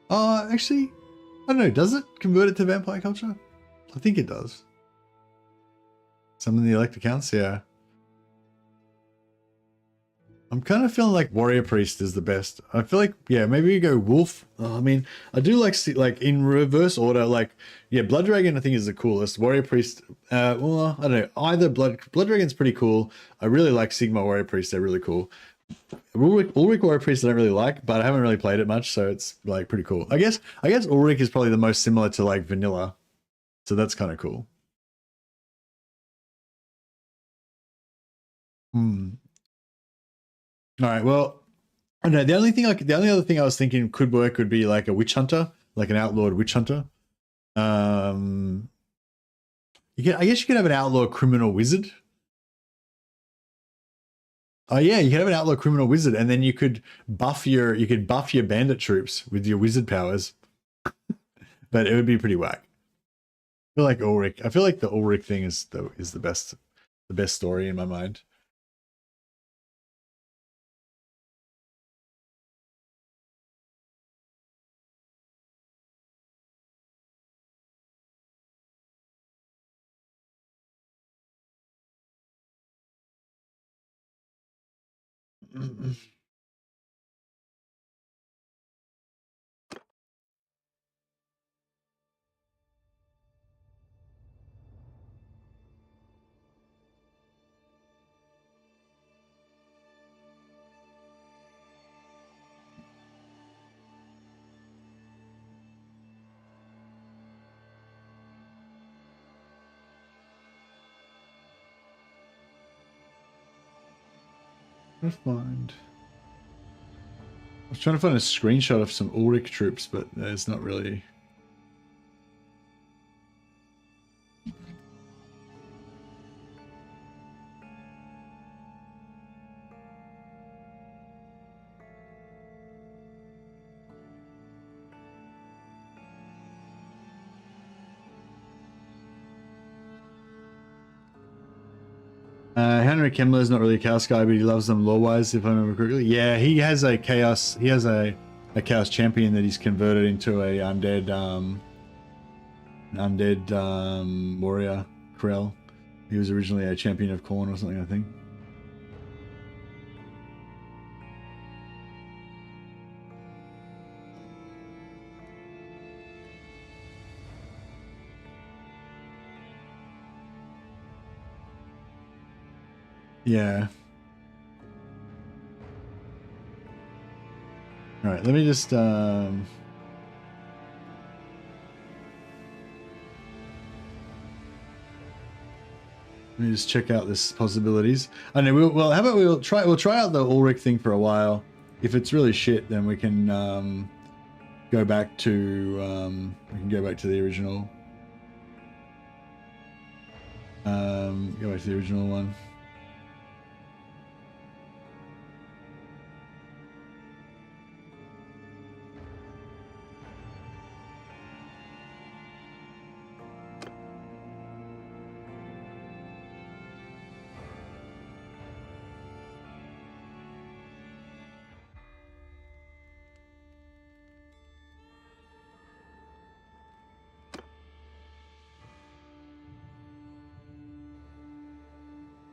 Actually, I don't know. Does it convert it to vampire culture? I think it does. Some of the elect accounts, yeah. I'm kind of feeling like Warrior Priest is the best. I feel like, yeah, maybe you go Wolf. I mean, I do like in reverse order, like, yeah, Blood Dragon I think is the coolest. Warrior Priest, well, I don't know. Either Blood Dragon's pretty cool. I really like Sigma Warrior Priest. They're really cool. Ulrich Warrior Priest I don't really like, but I haven't really played it much, so it's like pretty cool. I guess Ulrich is probably the most similar to like vanilla, so that's kind of cool. All right. Well, I don't know. The only other thing I was thinking could work would be like a witch hunter, like an outlawed witch hunter. I guess you could have an outlaw criminal wizard. Oh yeah, you could have an outlaw criminal wizard, and then you could buff your bandit troops with your wizard powers. But it would be pretty whack. I feel like Ulrich. I feel like the Ulrich thing is the best story in my mind. Find. I was trying to find a screenshot of some Ulrich troops, but there's not really. Henry Kemmler is not really a chaos guy, but he loves them lore-wise, if I remember correctly. Yeah, he has a chaos. He has a chaos champion that he's converted into a undead warrior, Krell. He was originally a champion of Khorne or something, I think. Yeah. All right, let me just let me just check out this possibilities. I know. Well, how about we'll try out the Ulrich thing for a while. If it's really shit, then we can go back to the original. Go back to the original one.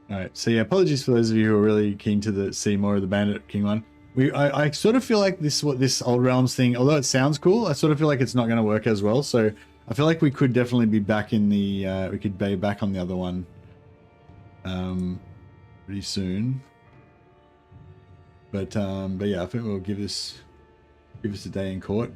All right, so yeah, apologies for those of you who are really keen to see more of the Bandit King one. I sort of feel like this Old Realms thing, although it sounds cool, I sort of feel like it's not going to work as well. So I feel like we could definitely be back in the we could be back on the other one pretty soon. But yeah, I think we'll give this a day in court.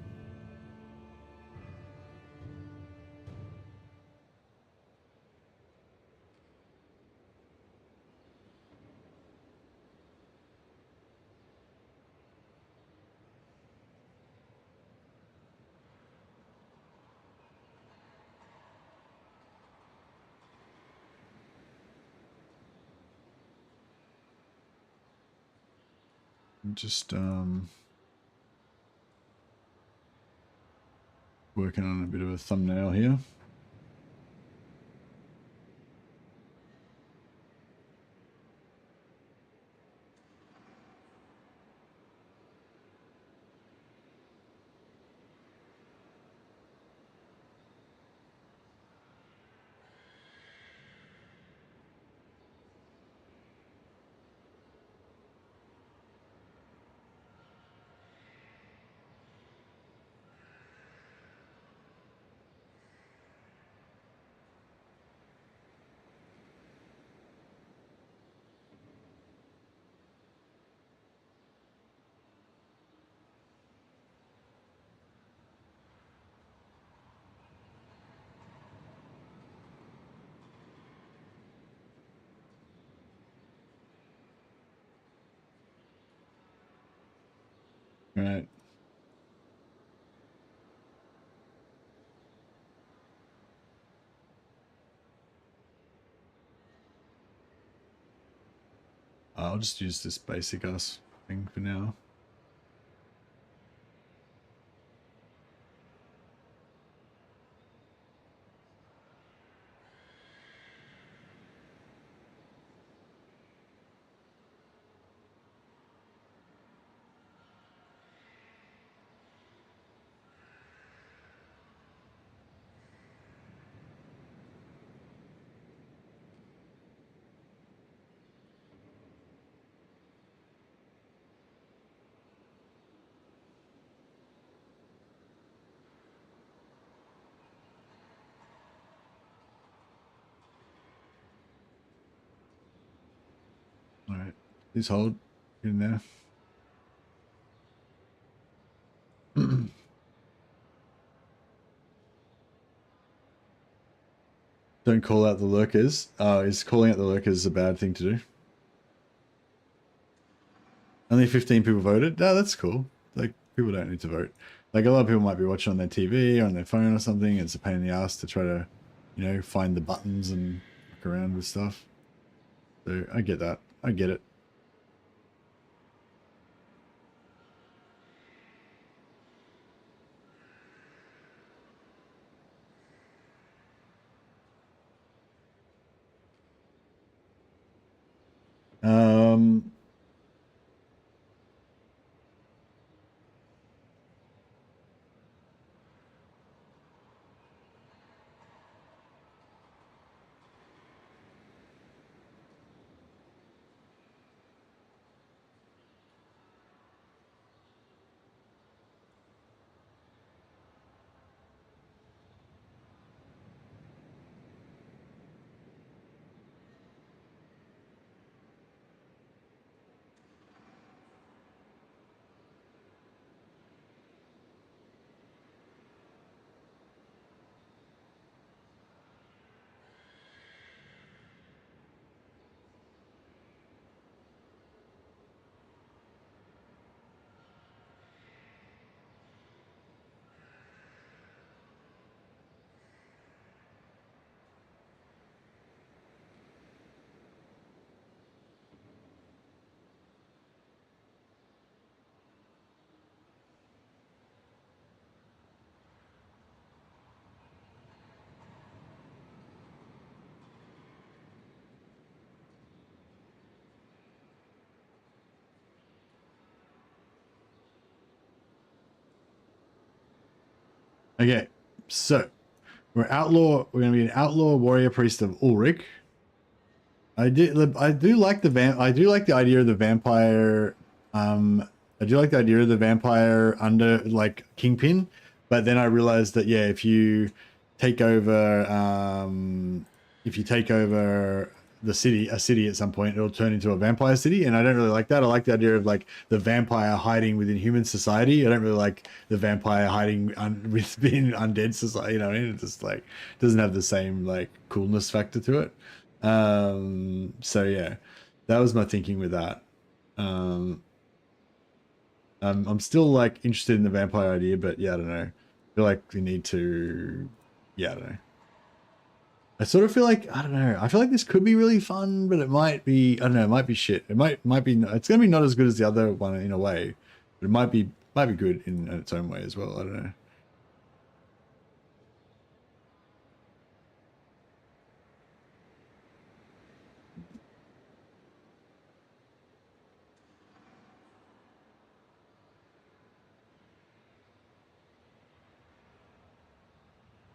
I'm just working on a bit of a thumbnail here. Right. I'll just use this basic us thing for now. Please hold. Get in there. Don't call out the lurkers. Is calling out the lurkers a bad thing to do? Only 15 people voted? No, that's cool. Like, people don't need to vote. Like, a lot of people might be watching on their TV or on their phone or something. It's a pain in the ass to try to, you know, find the buttons and look around with stuff. So, I get that. I get it. Okay, so we're gonna be an outlaw warrior priest of Ulrich. I do like the idea of the vampire. I do like the idea of the vampire under like kingpin, but then I realized that yeah, if you take over a city at some point, it'll turn into a vampire city, and I don't really like that. I like the idea of like the vampire hiding within human society. I don't really like the vampire hiding within undead society. You know, it just like doesn't have the same like coolness factor to it. So yeah, that was my thinking with that. I'm still like interested in the vampire idea, but yeah, I don't know. I feel like we need to, yeah, I don't know. I sort of feel like, I don't know. I feel like this could be really fun, but it might be, I don't know, it might be shit. It might be, it's going to be not as good as the other one in a way, but it might be good in its own way as well. I don't know.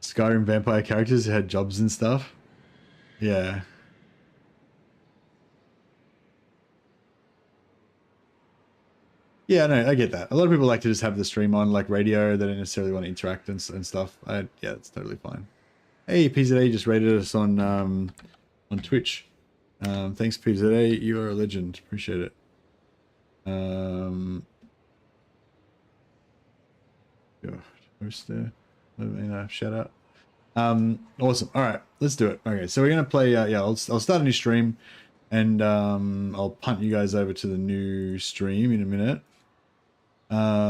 Skyrim vampire characters had jobs and stuff. Yeah. Yeah, no, I get that. A lot of people like to just have the stream on like radio. They don't necessarily want to interact and stuff. Yeah, it's totally fine. Hey, PZA just rated us on Twitch. Thanks, PZA. You are a legend. Appreciate it. Host there. Shout out. Awesome. All right, let's do it. Okay, so we're gonna play. Yeah, I'll start a new stream, and I'll punt you guys over to the new stream in a minute. What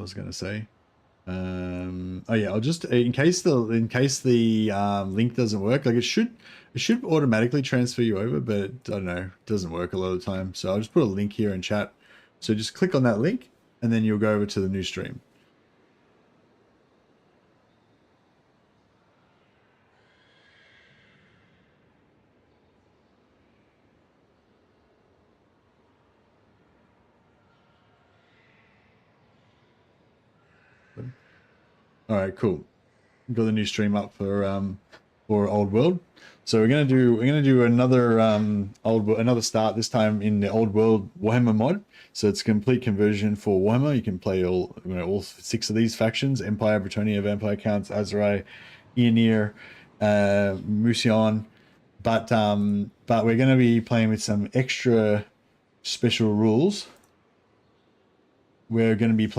was I gonna say? Oh yeah, I'll just in case the link doesn't work, like it should automatically transfer you over, but I don't know, it doesn't work a lot of the time. So I'll just put a link here in chat. So just click on that link, and then you'll go over to the new stream. All right, cool. Got the new stream up for Old World. So we're gonna do another another start, this time in the Old World Warhammer mod. So it's a complete conversion for Warhammer. You can play all 6 of these factions: Empire, Bretonnia, Vampire Counts, Azerai, Aenir, Musion, But we're going to be playing with some extra special rules. We're going to be